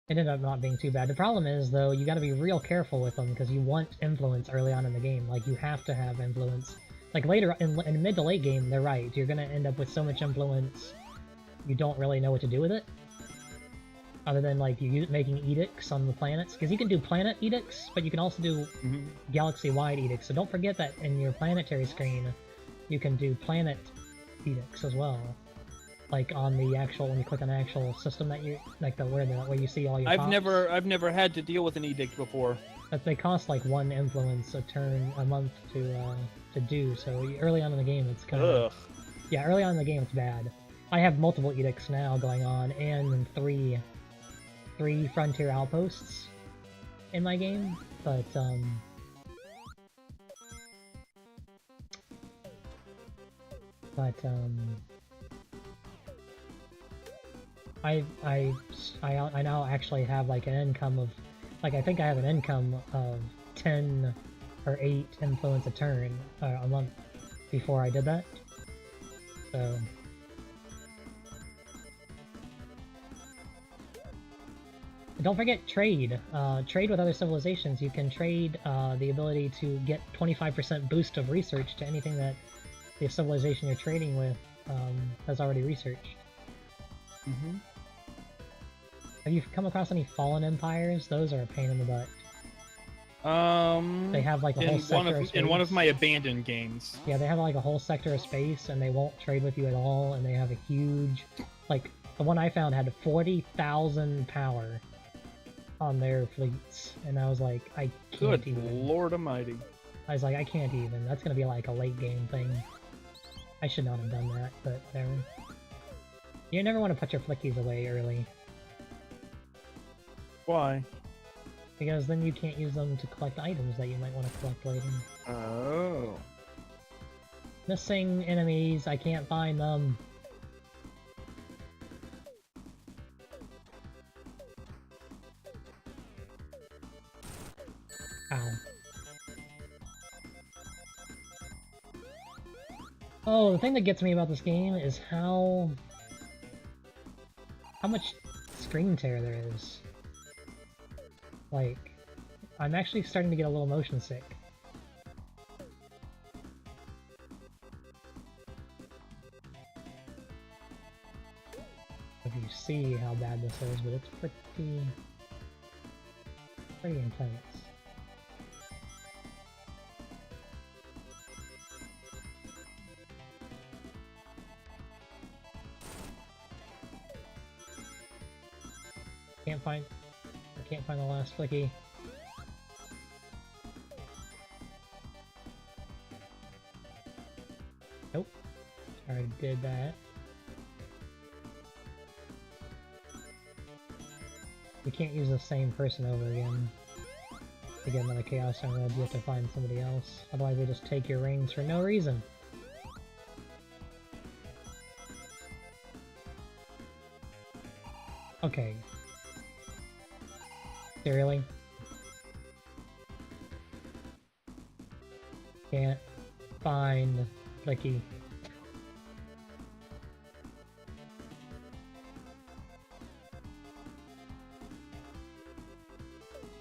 it ended up not being too bad. The problem is, though, you gotta be real careful with them, because you want influence early on in the game. Like, you have to have influence. Like, later, in mid to late game, they're right. You're gonna end up with so much influence, you don't really know what to do with it. Other than, like, making edicts on the planets. Because you can do planet edicts, but you can also do galaxy-wide edicts. So don't forget that in your planetary screen, you can do planet edicts as well. Like on the actual, when you click on the actual system that you like, where you see all your. I've never had to deal with an edict before. But they cost like 1 influence a month to do. So early on in the game, it's kind of early on in the game it's bad. I have multiple edicts now going on, and three frontier outposts in my game, but I now actually have like an income of, like, I think I have an income of 10 or 8 influence a turn, a month, before I did that. So don't forget trade. Trade with other civilizations. You can trade the ability to get 25% boost of research to anything that the civilization you're trading with has already researched. Have you come across any fallen empires? Those are a pain in the butt. They have like a whole sector of space. In one of my abandoned games. Yeah, they have like a whole sector of space, and they won't trade with you at all, and they have a huge, like, the one I found had 40,000 power on their fleets, and I was like, I can't even. Good Lord Almighty. I was like, I can't even. That's gonna be like a late game thing. I should not have done that, but whatever. You never want to put your flickies away early. Why? Because then you can't use them to collect items that you might want to collect later. Oh. Missing enemies, I can't find them. Ow. Oh, the thing that gets me about this game is how much screen tear there is. Like, I'm actually starting to get a little motion sick. If you see how bad this is, but it's pretty intense. I can't find the last flicky. Nope. Already did that. You can't use the same person over again. To get another Chaos Emerald, you have to find somebody else. Otherwise they just take your rings for no reason. Okay. Seriously? Can't find Flicky.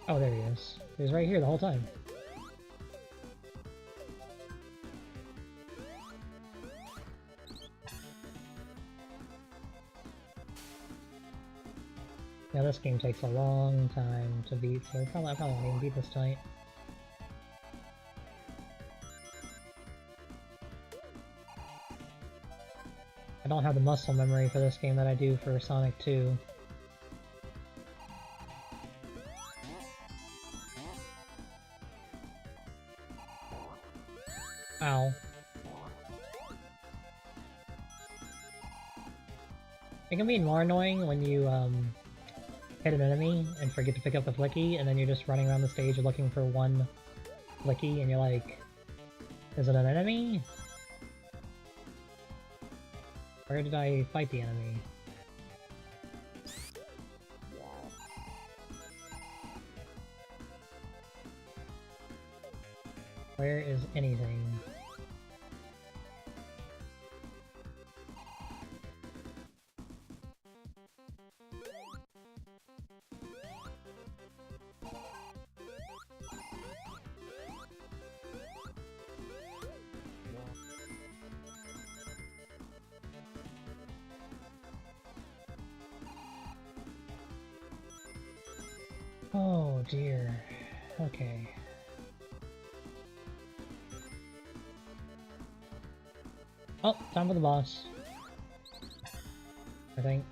Oh, there he is. He was right here the whole time. Yeah, this game takes a long time to beat, so I probably won't even beat this tonight. I don't have the muscle memory for this game that I do for Sonic 2. Ow. It can be more annoying when you hit an enemy and forget to pick up the Flicky, and then you're just running around the stage looking for one Flicky, and you're like, is it an enemy? Where did I fight the enemy? Where is anything? Oh dear. Okay. Oh, time for the boss. I think.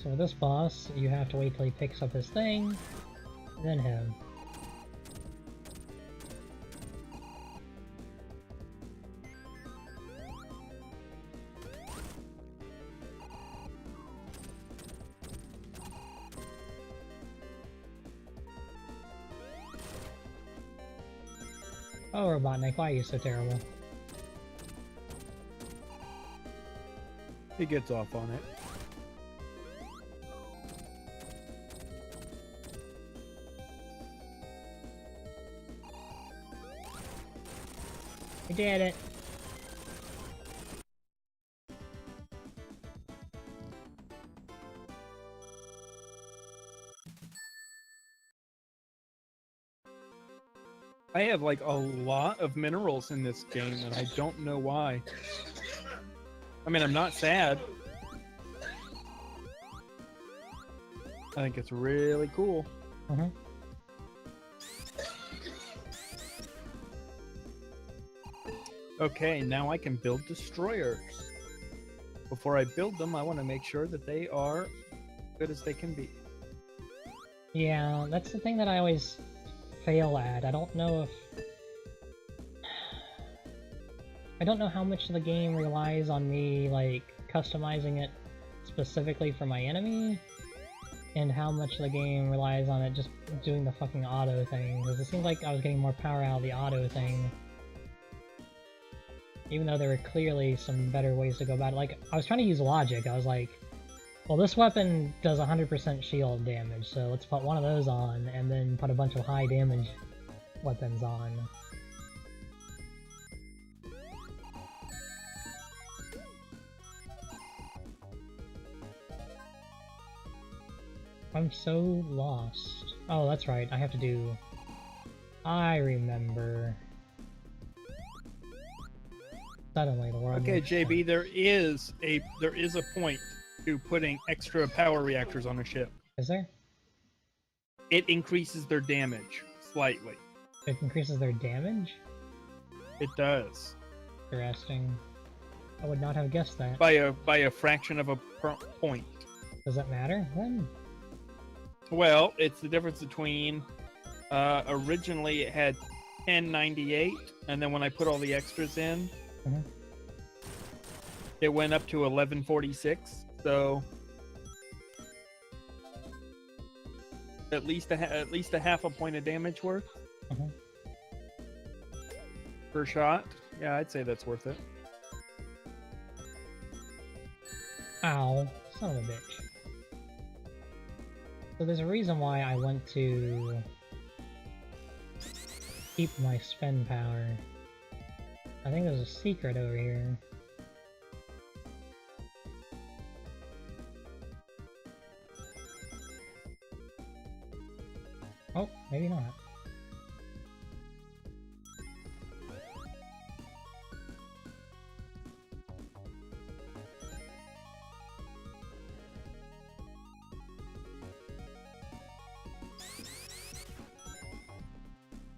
So with this boss, you have to wait till he picks up his thing, then him. Oh, Robotnik, why are you so terrible? He gets off on it. I did it! I have like a lot of minerals in this game and I don't know why. I mean, I'm not sad. I think it's really cool. Okay, now I can build destroyers. Before I build them, I want to make sure that they are good as they can be. Yeah, that's the thing that I always fail at. I don't know how much of the game relies on me, like, customizing it specifically for my enemy, and how much of the game relies on it just doing the fucking auto thing, because it seems like I was getting more power out of the auto thing. Even though there were clearly some better ways to go about it. Like, I was trying to use logic. I was like, well, this weapon does 100% shield damage, so let's put one of those on, and then put a bunch of high damage weapons on. I'm so lost. Oh, that's right, I have to do... I remember. Suddenly the world... Okay, JB, there is a point to putting extra power reactors on a ship. Is there? It increases their damage slightly. It increases their damage? It does. Interesting. I would not have guessed that. By a fraction of a point. Does that matter then? Well, it's the difference between originally it had 1098, and then when I put all the extras in, it went up to 1146. So at least a half a point of damage worth per shot. Yeah, I'd say that's worth it. Ow, son of a bitch. So there's a reason why I want to keep my spend power. I think there's a secret over here. Oh, maybe not.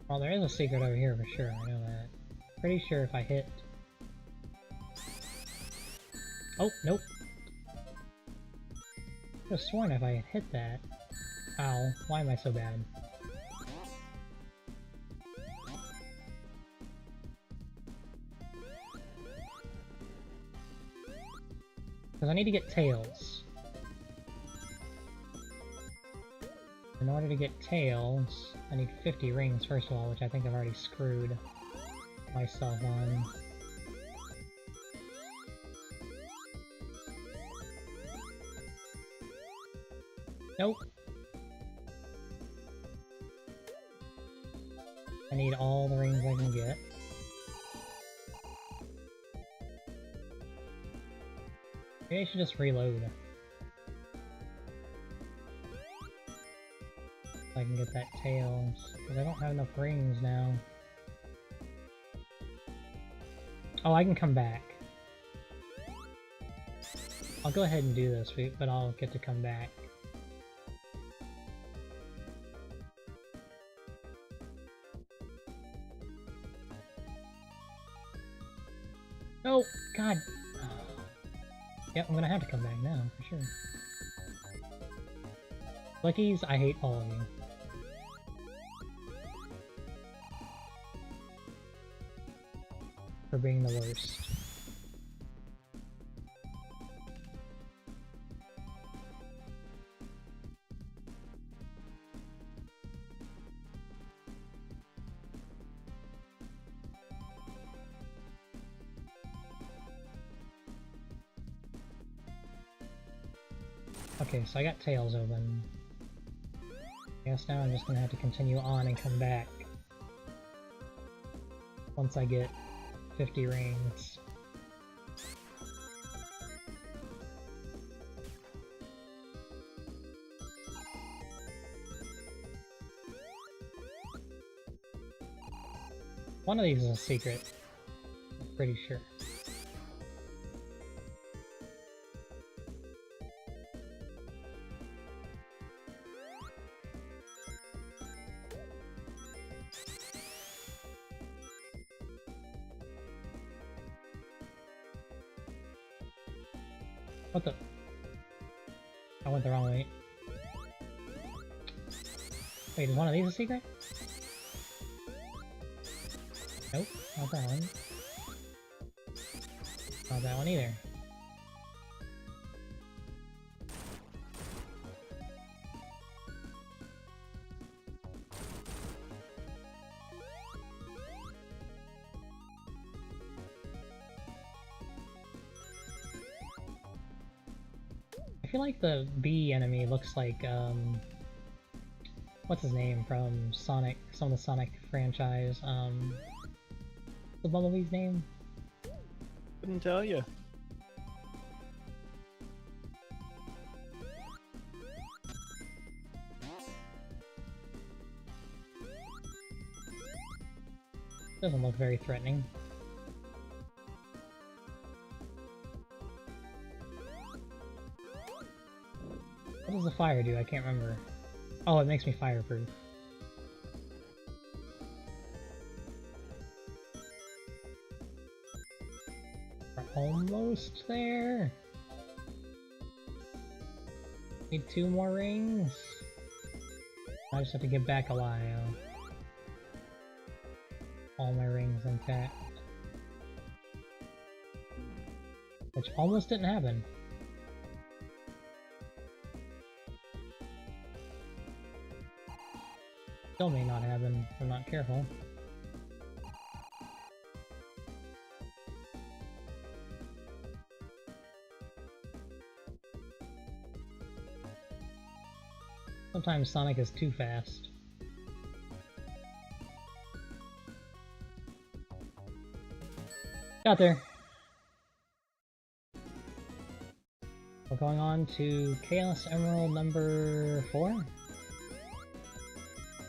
Well, there is a secret over here for sure, I know that. Pretty sure if I hit... Oh, nope. I could have sworn if I had hit that... Ow, why am I so bad? Because I need to get tails. In order to get tails, I need 50 rings first of all, which I think I've already screwed myself on. Nope. I need all the rings I can get. Maybe I should just reload. I can get that tails, because I don't have enough rings now. Oh, I can come back. I'll go ahead and do this, but I'll get to come back. Oh, God! Yep, I'm gonna have to come back now, for sure. Flickies, I hate all of you. For being the worst. Okay, so I got tails open. I guess now I'm just gonna have to continue on and come back. Once I get 50 rings. One of these is a secret. I'm pretty sure. What the? I went the wrong way. Wait, is one of these a secret? Nope, not that one. Not that one either. I feel like the bee enemy looks like, what's his name from Sonic, some of the Sonic franchise, the Bumblebee's name? Couldn't tell you. Doesn't look very threatening. What does the fire do? I can't remember. Oh, it makes me fireproof. We're almost there. Need 2 more rings. I just have to get back alive. All my rings intact. Which almost didn't happen. Still may not happen if I'm not careful. Sometimes Sonic is too fast. Got there. We're going on to Chaos Emerald number 4.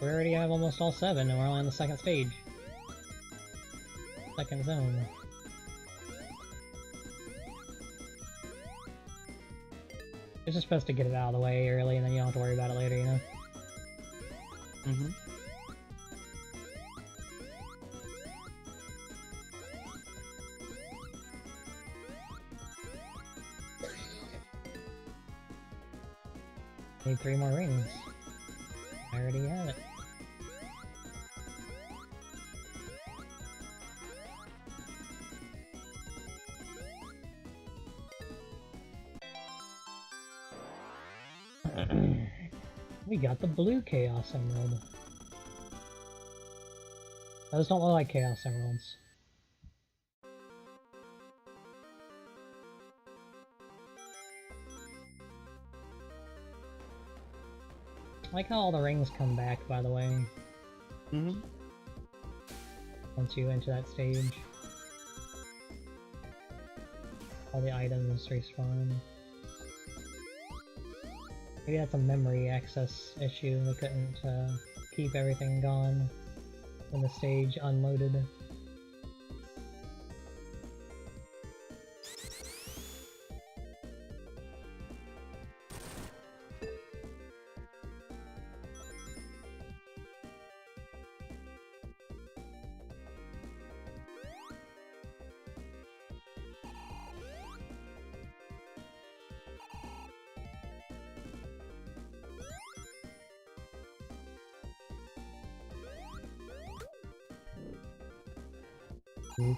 We already have almost all 7 and we're only on the second stage. Second zone. It's just supposed to get it out of the way early and then you don't have to worry about it later, you know? Mm-hmm. Need 3 more rings. I already have it. We got the blue Chaos Emerald. Those don't look like Chaos Emeralds. I like how all the rings come back, by the way. Mm-hmm. Once you enter that stage. All the items respawn. Maybe that's a memory access issue. They couldn't keep everything gone when the stage unloaded. Okay,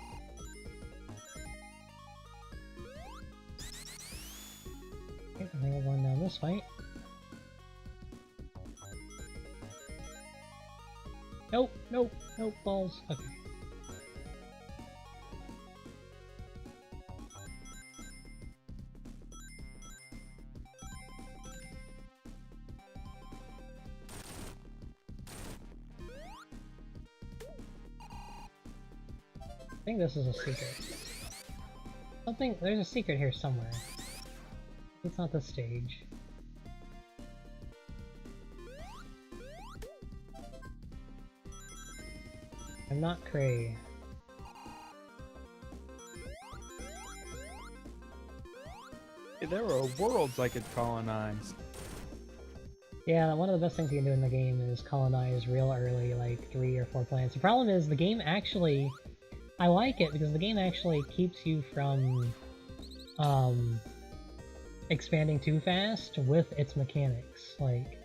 I think we're going down this way. Nope, nope, nope, balls. Okay. I think this is a secret. There's a secret here somewhere. It's not the stage. I'm not Cray. Hey, there are worlds I could colonize. Yeah, one of the best things you can do in the game is colonize real early, like 3 or 4 planets. The problem is the game actually... I like it because the game actually keeps you from expanding too fast with its mechanics. Like,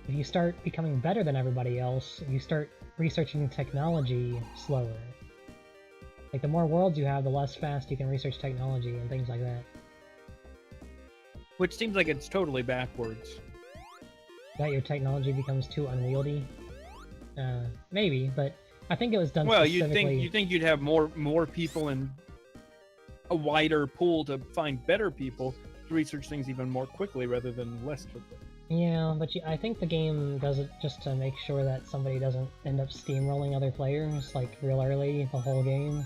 if you start becoming better than everybody else, you start researching technology slower. Like, the more worlds you have, the less fast you can research technology and things like that. Which seems like it's totally backwards. That your technology becomes too unwieldy? Maybe, but I think it was done well, specifically... you think you'd have more people and a wider pool to find better people to research things even more quickly rather than less quickly. Yeah, but I think the game does it just to make sure that somebody doesn't end up steamrolling other players, like, real early the whole game.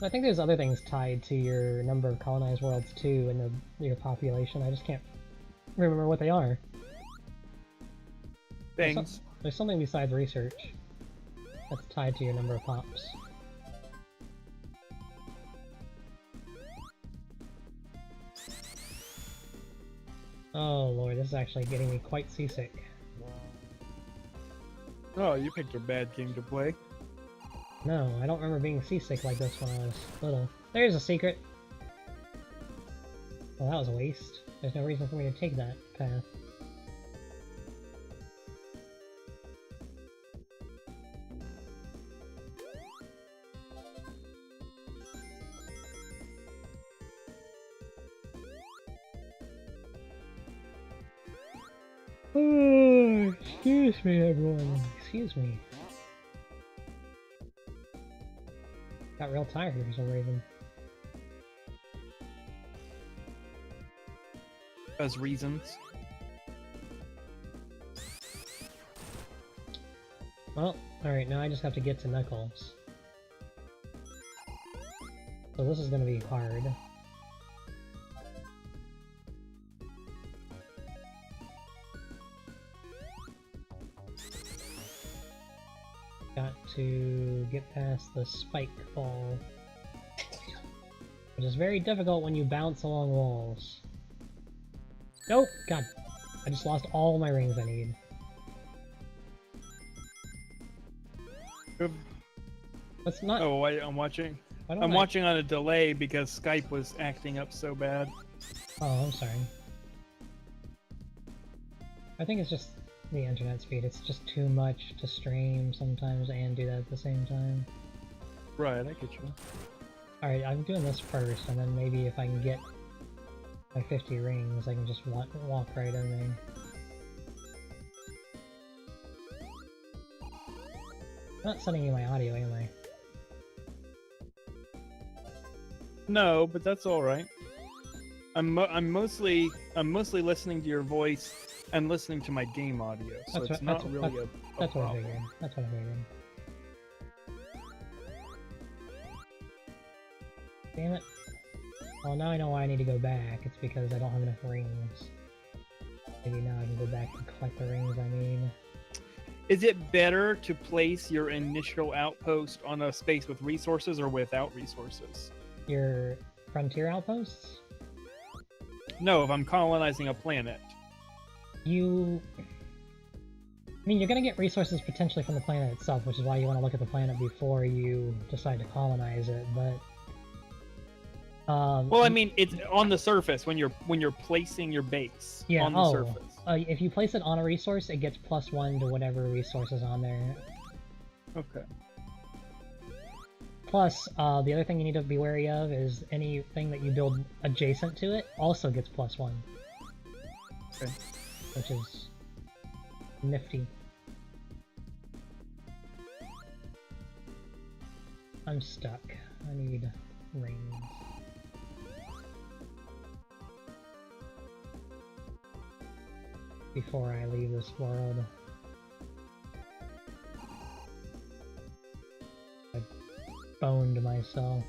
I think there's other things tied to your number of colonized worlds too, and your population. I just can't remember what they are. Things. There's something besides research that's tied to your number of pops. Oh lord, this is actually getting me quite seasick. Oh, you picked a bad game to play. No, I don't remember being seasick like this when I was little. There's a secret! Well, that was a waste. There's no reason for me to take that path. Oh, excuse me, everyone. Excuse me. Got real tired for some reason. As reasons. Well, alright, now I just have to get to Knuckles. So this is gonna be hard. Got to get past the spike ball. Which is very difficult when you bounce along walls. Nope! God. I just lost all my rings I need. Let's not... Oh, I'm watching. I'm watching on a delay because Skype was acting up so bad. Oh, I'm sorry. I think it's just the internet speed. It's just too much to stream sometimes and do that at the same time. Right, I get you. Alright, I'm doing this first, and then maybe if I can get my 50 rings, I can just walk right in there. I'm not sending you my audio anyway. No, but that's all right. I'm mostly listening to your voice and listening to my game audio, so it's not really a That's what I problem. figured. That's what I figured. Damn it. Well, now I know why I need to go back. It's because I don't have enough rings. Maybe now I can go back and collect the rings I need. Is it better to place your initial outpost on a space with resources or without resources? Your frontier outposts? No, if I'm colonizing a planet. I mean, you're gonna get resources potentially from the planet itself, which is why you want to look at the planet before you decide to colonize it, but... well, I mean, it's on the surface when you're placing your base on the surface. If you place it on a resource, it gets +1 to whatever resource is on there. Okay. Plus, the other thing you need to be wary of is anything that you build adjacent to it also gets +1. Okay. Which is nifty. I'm stuck. I need rings. Before I leave this world. I boned myself.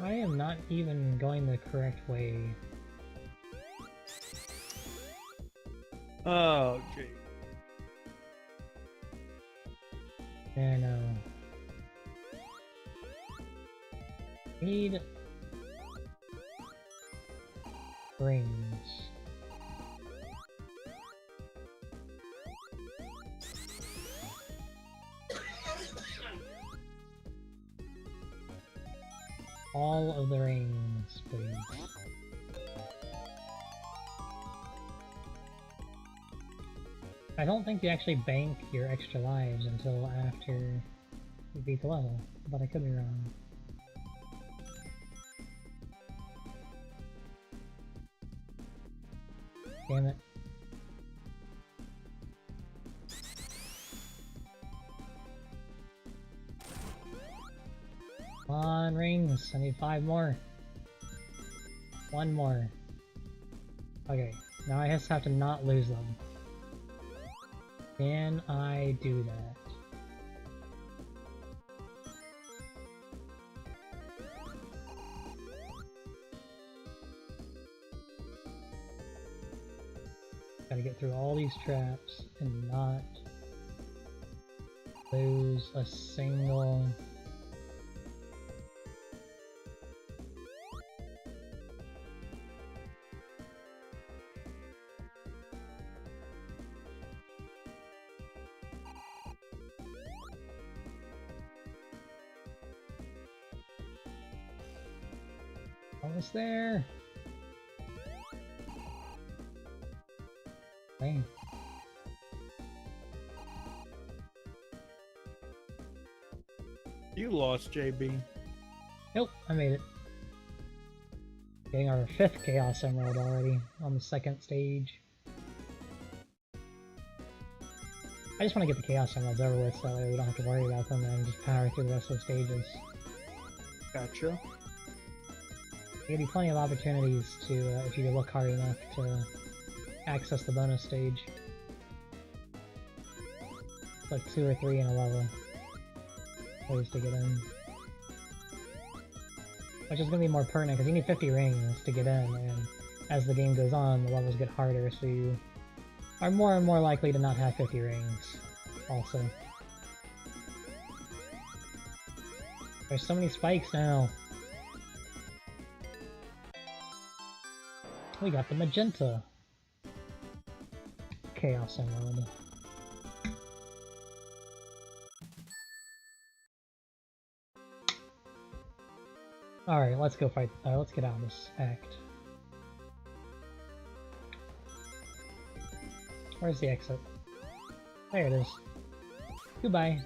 I am not even going the correct way. Oh, gee. Yeah, no. Need rings. All of the rings, please. I don't think you actually bank your extra lives until after you beat the level, but I could be wrong. Damn it. Come on, rings. I need 5 more. 1 more. Okay, now I just have to not lose them. Can I do that? Gotta get through all these traps and not lose a single... Almost there. Okay. You lost, JB. Nope, I made it. Getting our 5th Chaos Emerald already on the 2nd stage. I just want to get the Chaos Emeralds over with so that way we don't have to worry about them and just power through the rest of the stages. Gotcha. There'll be plenty of opportunities to, if you look hard enough, to access the bonus stage. It's like 2 or 3 in a level. Ways to get in. Which is going to be more pertinent because you need 50 rings to get in, and as the game goes on, the levels get harder, so you are more and more likely to not have 50 rings, also. There's so many spikes now. We got the magenta Chaos Emerald. Alright, let's go fight. Let's get out of this act. Where's the exit? There it is. Goodbye.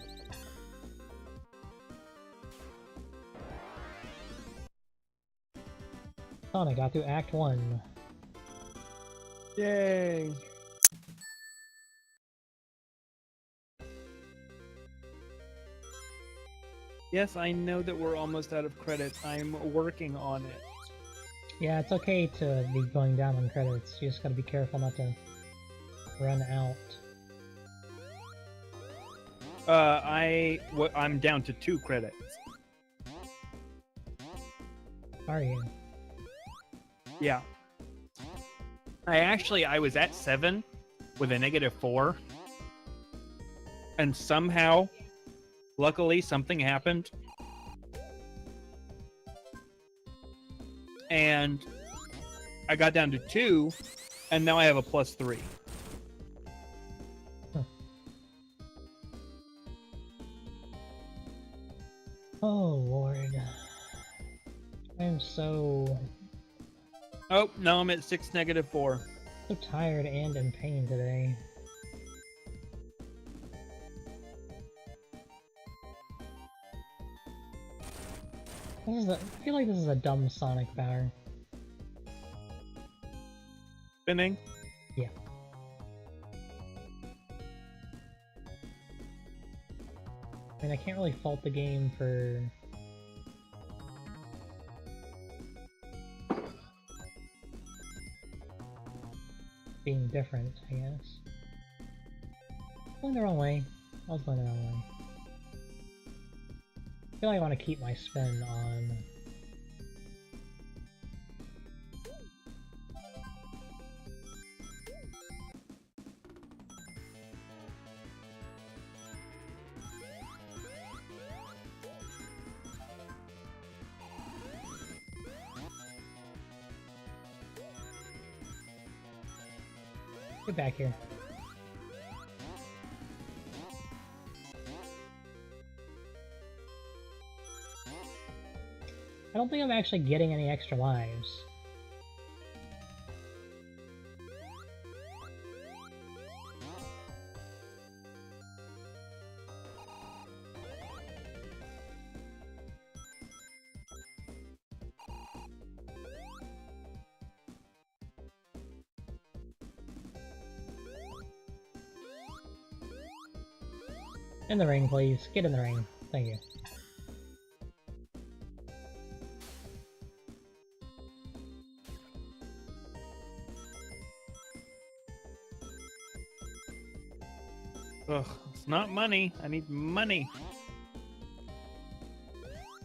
Sonic got through Act 1. Yay! Yes, I know that we're almost out of credits. I'm working on it. Yeah, it's okay to be going down on credits. You just gotta be careful not to run out. I'm down to 2 credits. Are you? Yeah. I was at 7 with a -4. And somehow, luckily, something happened. And I got down to 2, and now I have a +3. Huh. Oh, Lord. I'm so Oh, no, I'm at 6 -4. tired and in pain today. I feel like this is a dumb Sonic power. Spinning? Yeah. I mean, I can't really fault the game for being different, I guess. Going the wrong way. I was going the wrong way. I feel like I want to keep my spin on. Get back here. I don't think I'm actually getting any extra lives. In the ring, please. Get in the ring. Thank you. Ugh, it's not money. I need money.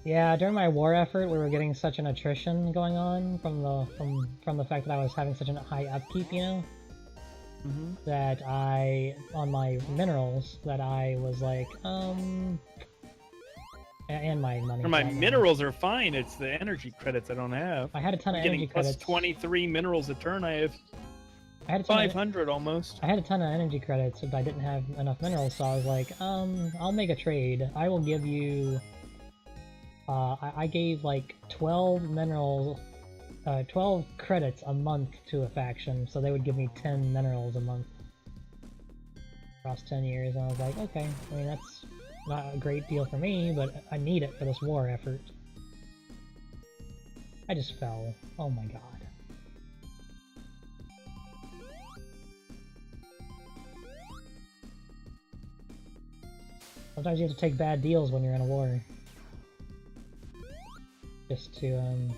Yeah, during my war effort, we were getting such an attrition going on from the fact that I was having such a high upkeep, you know? that on my minerals, that I was like, and my money. My minerals are fine. It's the energy credits I don't have. I had a ton of energy credits. Plus 23 minerals a turn. I have 500 almost. I had a ton of energy credits, but I didn't have enough minerals, so I was like, I'll make a trade. I will give you. I gave like 12 minerals, 12 credits a month to a faction, so they would give me 10 minerals a month across 10 years. And I was like, okay, I mean that's not a great deal for me, but I need it for this war effort. I just fell. Oh my god. Sometimes you have to take bad deals when you're in a war. Just to,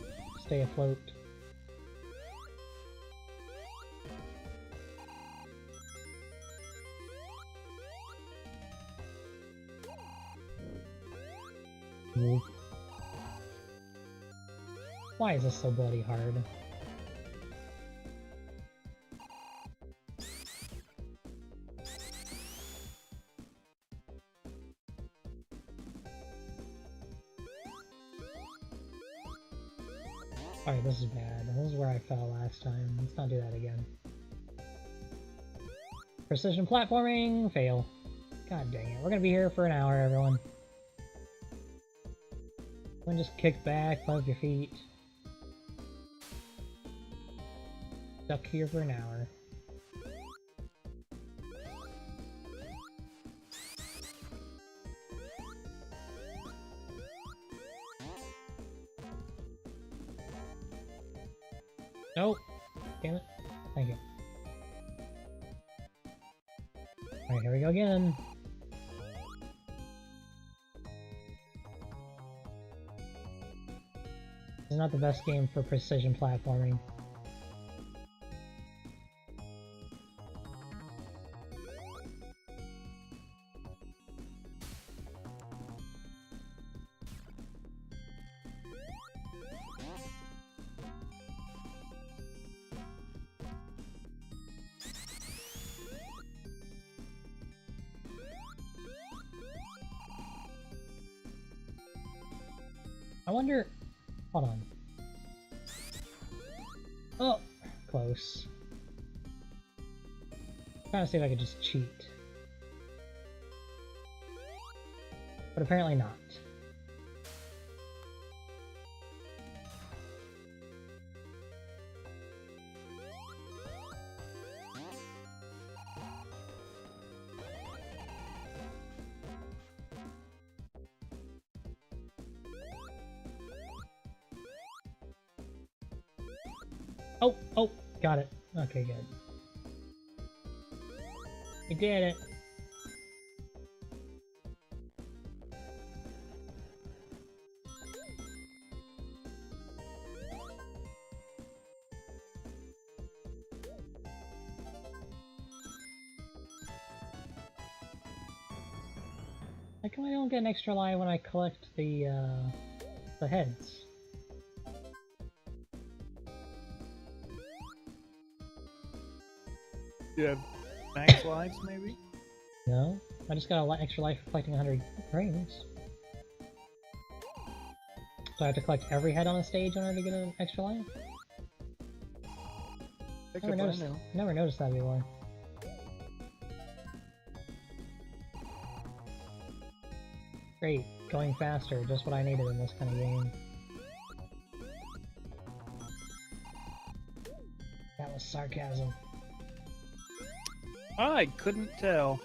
stay afloat. Why is this so bloody hard? Alright, this is bad. This is where I fell last time. Let's not do that again. Precision platforming! Fail. God dang it. We're gonna be here for an hour, everyone. Everyone just kick back, plug your feet. Stuck here for an hour. Nope. Damn it. Thank you. Alright, here we go again. This is not the best game for precision platforming. I wonder... Hold on. Oh! Close. I'm trying to see if I could just cheat. But apparently not. Oh, got it. Okay, good. We did it. How come I don't get an extra life when I collect the heads? You have max lives, maybe? No, I just got an extra life for collecting 100 rings. So I have to collect every head on a stage in order to get an extra life? Never noticed that before. Great, going faster, just what I needed in this kind of game. That was sarcasm. I couldn't tell.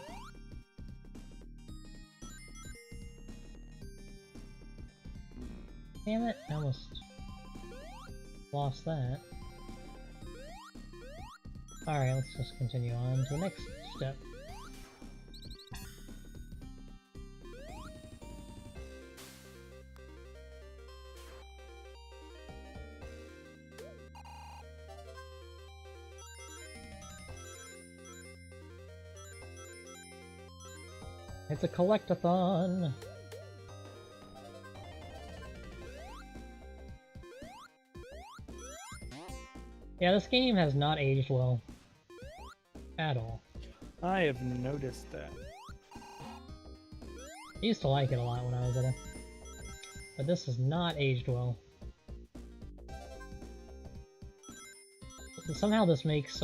Damn it, I almost lost that. Alright, let's just continue on to the next step. It's a collectathon! Yeah, this game has not aged well. at all. I have noticed that. I used to like it a lot when I was little. But this has not aged well. Somehow this makes, this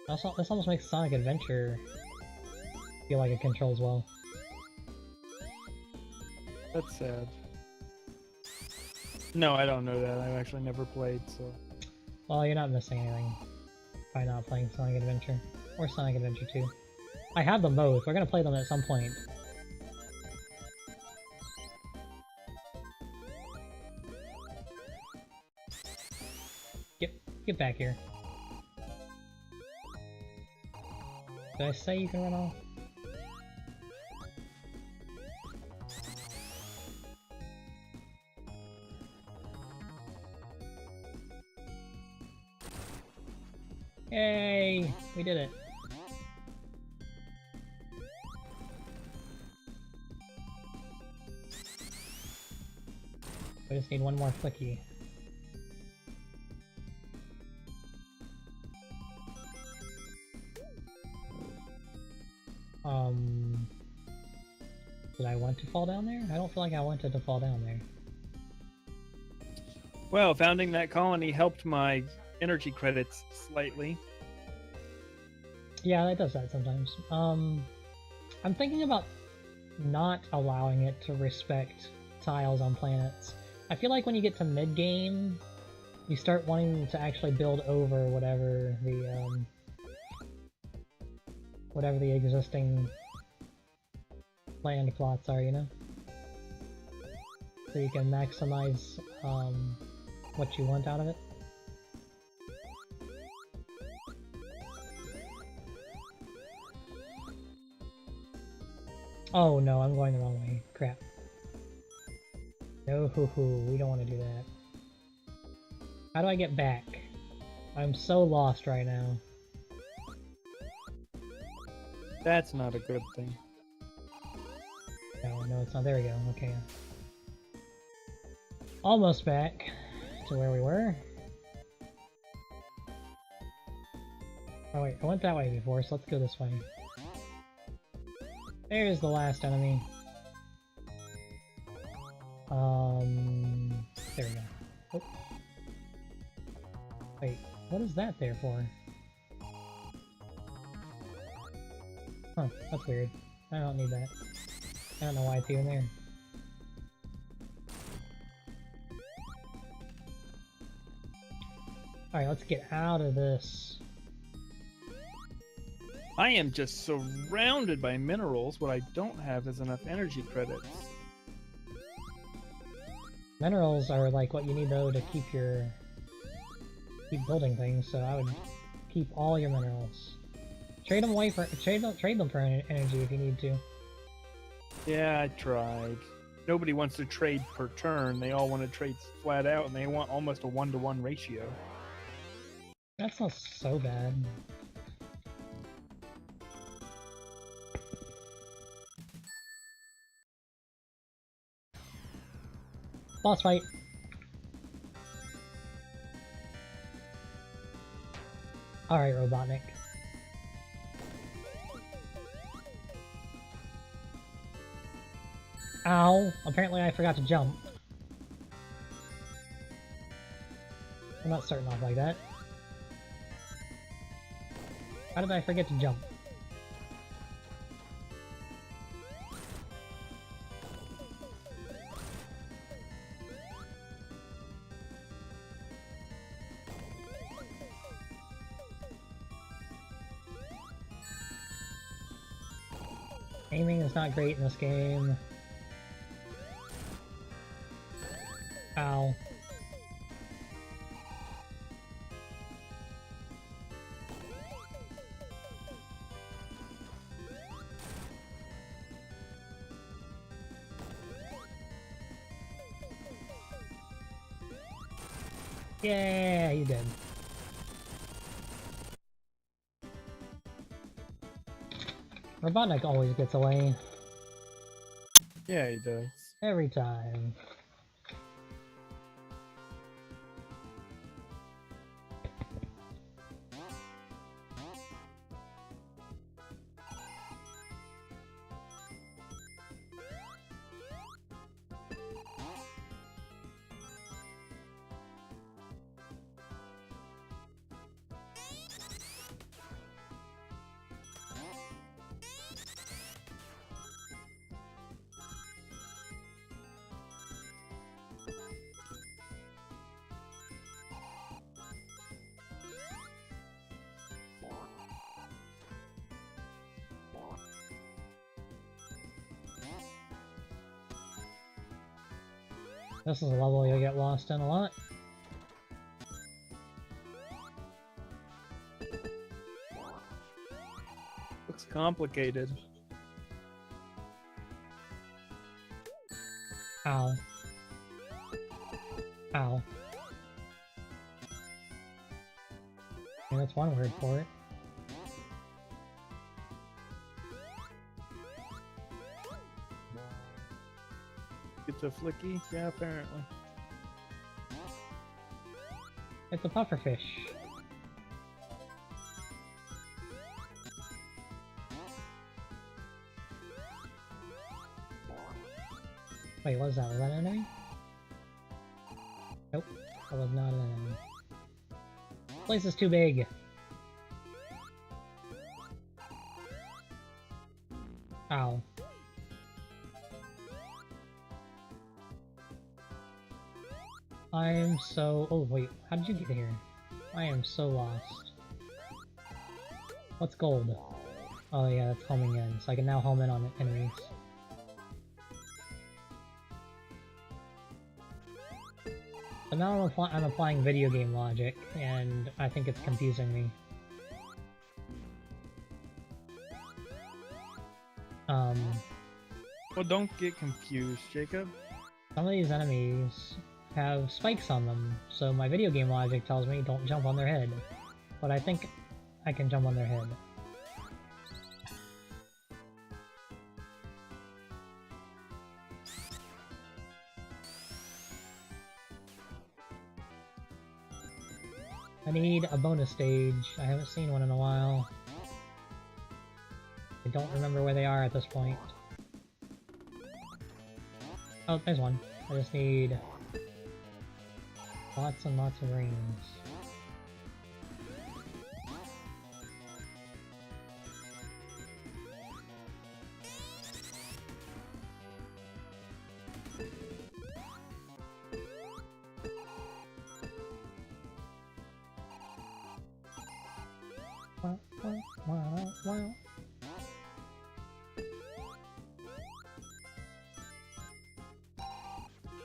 almost makes Sonic Adventure feel like it controls well. That's sad. No, I don't know that. I've actually never played, so... Well, you're not missing anything by not playing Sonic Adventure. Or Sonic Adventure 2. I have them both. We're gonna play them at some point. Get back here. Did I say you can run off? Yay! We did it. We just need one more flicky. Did I want to fall down there? I don't feel like I wanted to fall down there. Well, founding that colony helped my energy credits slightly. Yeah, it does that sometimes. I'm thinking about not allowing it to respect tiles on planets. I feel like when you get to mid-game, you start wanting to actually build over whatever the existing land plots are, you know? So you can maximize what you want out of it. Oh no, I'm going the wrong way. Crap. No, we don't want to do that. How do I get back? I'm so lost right now. That's not a good thing. No, it's not. There we go. Okay. Almost back to where we were. Oh wait, I went that way before, so let's go this way. There's the last enemy. There we go. Oh. Wait, what is that there for? Huh, that's weird. I don't need that. I don't know why it's even there. Alright, let's get out of this. I am just surrounded by minerals. What I don't have is enough energy credits. Minerals are like what you need though to keep building things, so I would keep all your minerals. Trade them for energy if you need to. Yeah, I tried. Nobody wants to trade per turn. They all want to trade flat out, and they want almost a 1-to-1 ratio. That's not so bad. Boss fight. Alright, Robotnik. Ow! Apparently I forgot to jump. I'm not starting off like that. How did I forget to jump? Aiming is not great in this game. Ow. Yeah, you did. Robotnik always gets away. Yeah, he does. Every time. This is a level you'll get lost in a lot. Looks complicated. Ow. Ow. Yeah, that's one word for it. It's a flicky? Yeah, apparently. It's a pufferfish. Wait, what was that? Was that an enemy? Nope, that was not an enemy. This place is too big. Ow. I'm so... Oh, wait. How did you get here? I am so lost. What's gold? Oh yeah, that's homing in. So I can now home in on enemies. But now I'm applying video game logic, and I think it's confusing me. Well, don't get confused, Jacob. Some of these enemies have spikes on them, so my video game logic tells me don't jump on their head. But I think I can jump on their head. I need a bonus stage. I haven't seen one in a while. I don't remember where they are at this point. Oh, there's one. I just need lots and lots of rings. Wow.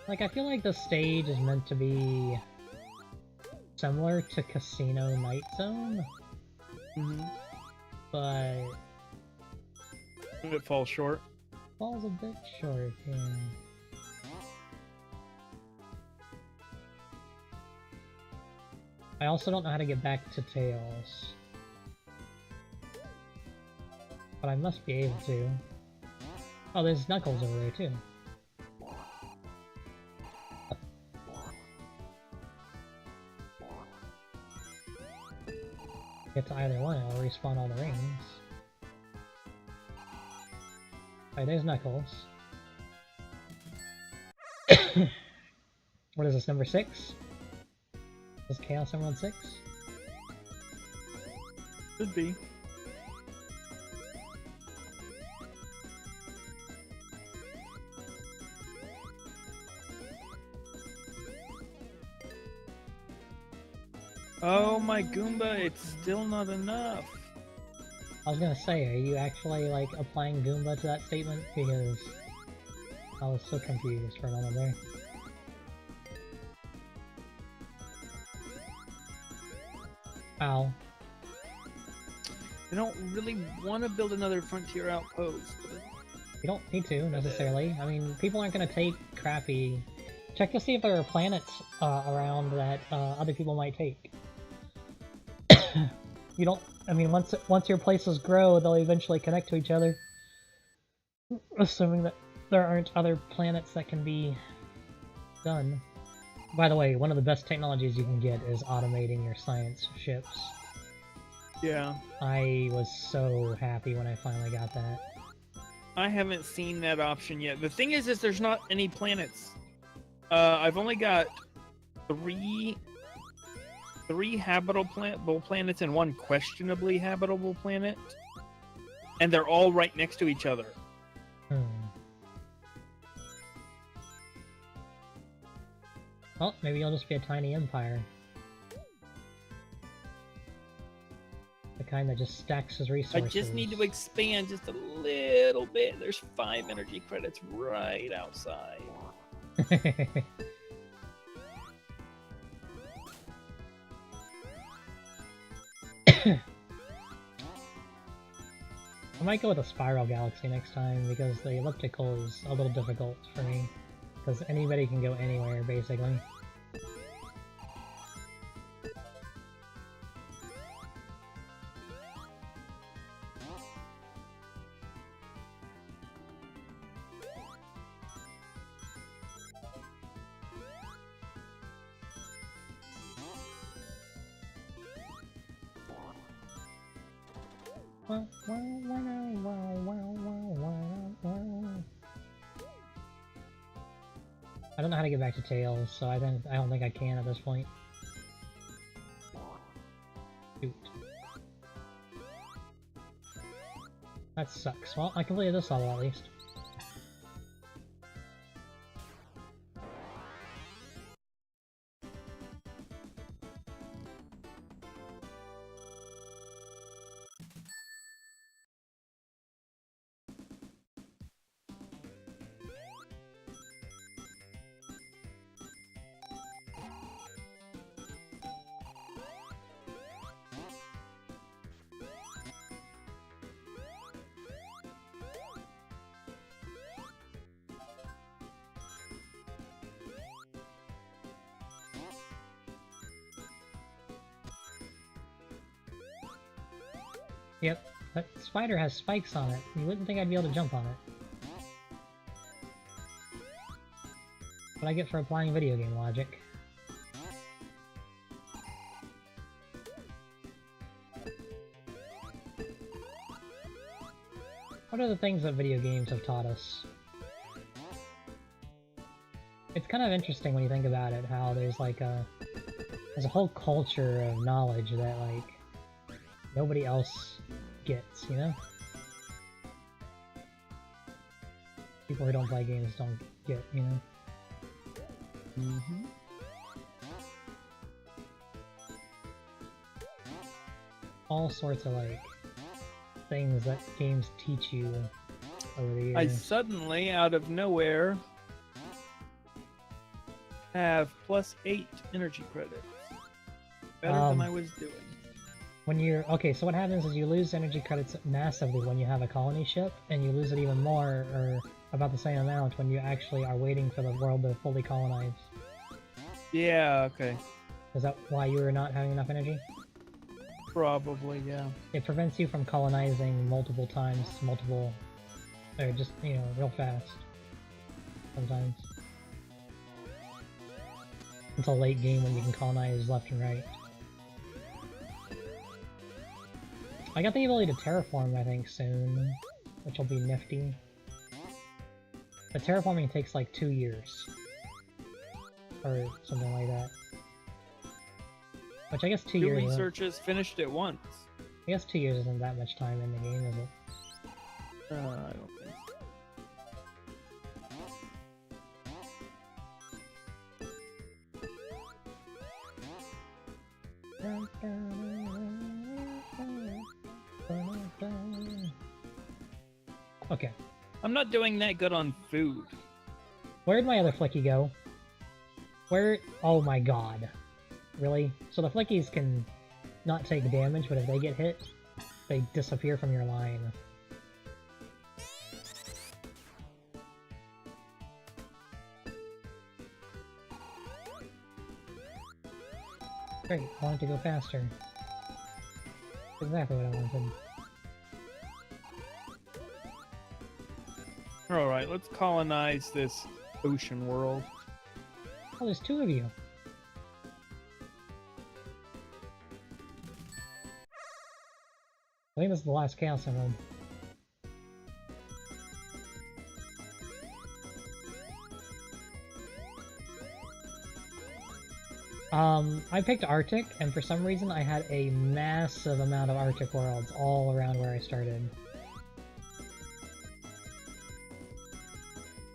Like, I feel like the stage is meant to be similar to Casino Night Zone. But it falls short. Falls a bit short, yeah. I also don't know how to get back to Tails. But I must be able to. Oh, there's Knuckles over there too. Get to either one, I'll respawn all the rings. Alright, there's Knuckles. What is this, number 6? Is Chaos Emerald 6? Could be. Oh my Goomba, it's still not enough. I was gonna say, are you actually, like, applying Goomba to that statement? Because I was so confused for a moment there. Ow. I don't really want to build another frontier outpost. You don't need to, necessarily. I mean, people aren't gonna take crappy... Check to see if there are planets around that other people might take. You don't... I mean, once your places grow, they'll eventually connect to each other. Assuming that there aren't other planets that can be done. By the way, one of the best technologies you can get is automating your science ships. Yeah. I was so happy when I finally got that. I haven't seen that option yet. The thing is there's not any planets. I've only got three habitable planets and one questionably habitable planet. And they're all right next to each other. Well, maybe you'll just be a tiny empire. The kind that just stacks his resources. I just need to expand just a little bit. There's 5 energy credits right outside. I might go with a Spiral Galaxy next time, because the elliptical is a little difficult for me. Because anybody can go anywhere, basically. I don't know how to get back to Tails, so I don't think I can at this point. Shoot. That sucks. Well, I completed this level at least. Yep, that spider has spikes on it. You wouldn't think I'd be able to jump on it. What I get for applying video game logic. What are the things that video games have taught us? It's kind of interesting when you think about it, how there's like there's a whole culture of knowledge that like nobody else gets, you know? People who don't play games don't get, you know? Mm-hmm. All sorts of like things that games teach you over the years. I suddenly, out of nowhere, have +8 energy credits. Better than I was doing. When you're okay, so what happens is you lose energy credits massively when you have a colony ship, and you lose it even more, or about the same amount, when you actually are waiting for the world to fully colonize. Yeah, okay. Is that why you were not having enough energy? Probably, yeah. It prevents you from colonizing multiple times, or just, you know, real fast. Sometimes. Until late game when you can colonize left and right. I got the ability to terraform, I think, soon, which will be nifty. But terraforming takes like 2 years. Or something like that. Which I guess 2 years... Your researches finished at once. I guess 2 years isn't that much time in the game, is it? I don't think so. Okay. I'm not doing that good on food. Where'd my other flicky go? Where? Oh my god. Really? So the flickies can not take damage, but if they get hit, they disappear from your line. Great, I want it to go faster. That's exactly what I wanted. Alright, let's colonize this ocean world. Oh, there's 2 of you. I think this is the last Chaos Emerald. I picked Arctic, and for some reason I had a massive amount of Arctic worlds all around where I started.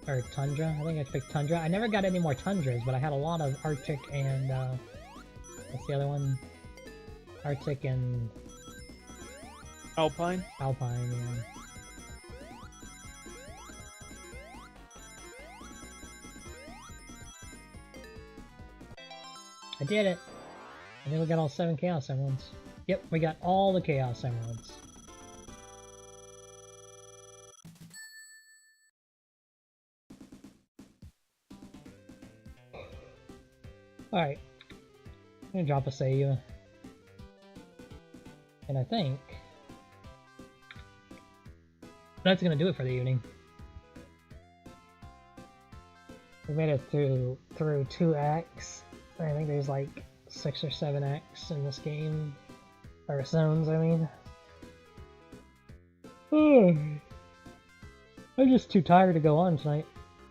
Or Tundra? I think I picked Tundra. I never got any more Tundras, but I had a lot of Arctic and, what's the other one? Arctic and... Alpine? Alpine, yeah. I did it! I think we got all 7 Chaos Emeralds. Yep, we got all the Chaos Emeralds. Alright. I'm gonna drop a save. And I think that's gonna do it for the evening. We made it through 2 acts. I think there's like 6 or 7 acts in this game. Or zones, I mean. I'm just too tired to go on tonight.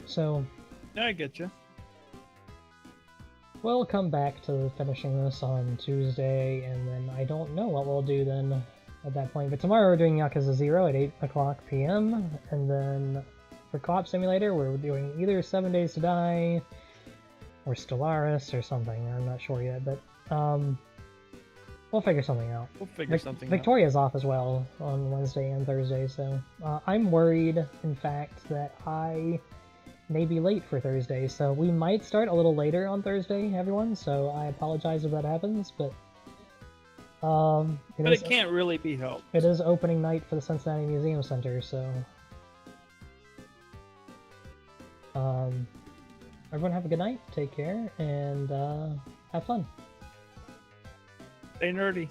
So Yeah, I get you. we'll come back to finishing this on Tuesday, and then I don't know what we'll do then at that point. But tomorrow we're doing Yakuza 0 at 8 o'clock p.m. And then for Co-op Simulator, we're doing either 7 Days to Die or Stellaris or something. I'm not sure yet, but we'll figure something out. We'll figure something out. Victoria's off as well on Wednesday and Thursday, so I'm worried, in fact, that I may be late for Thursday, so we might start a little later on Thursday, everyone, so I apologize if that happens, but it can't really be helped. It is opening night for the Cincinnati Museum Center, so everyone have a good night, take care, and have fun. Stay nerdy.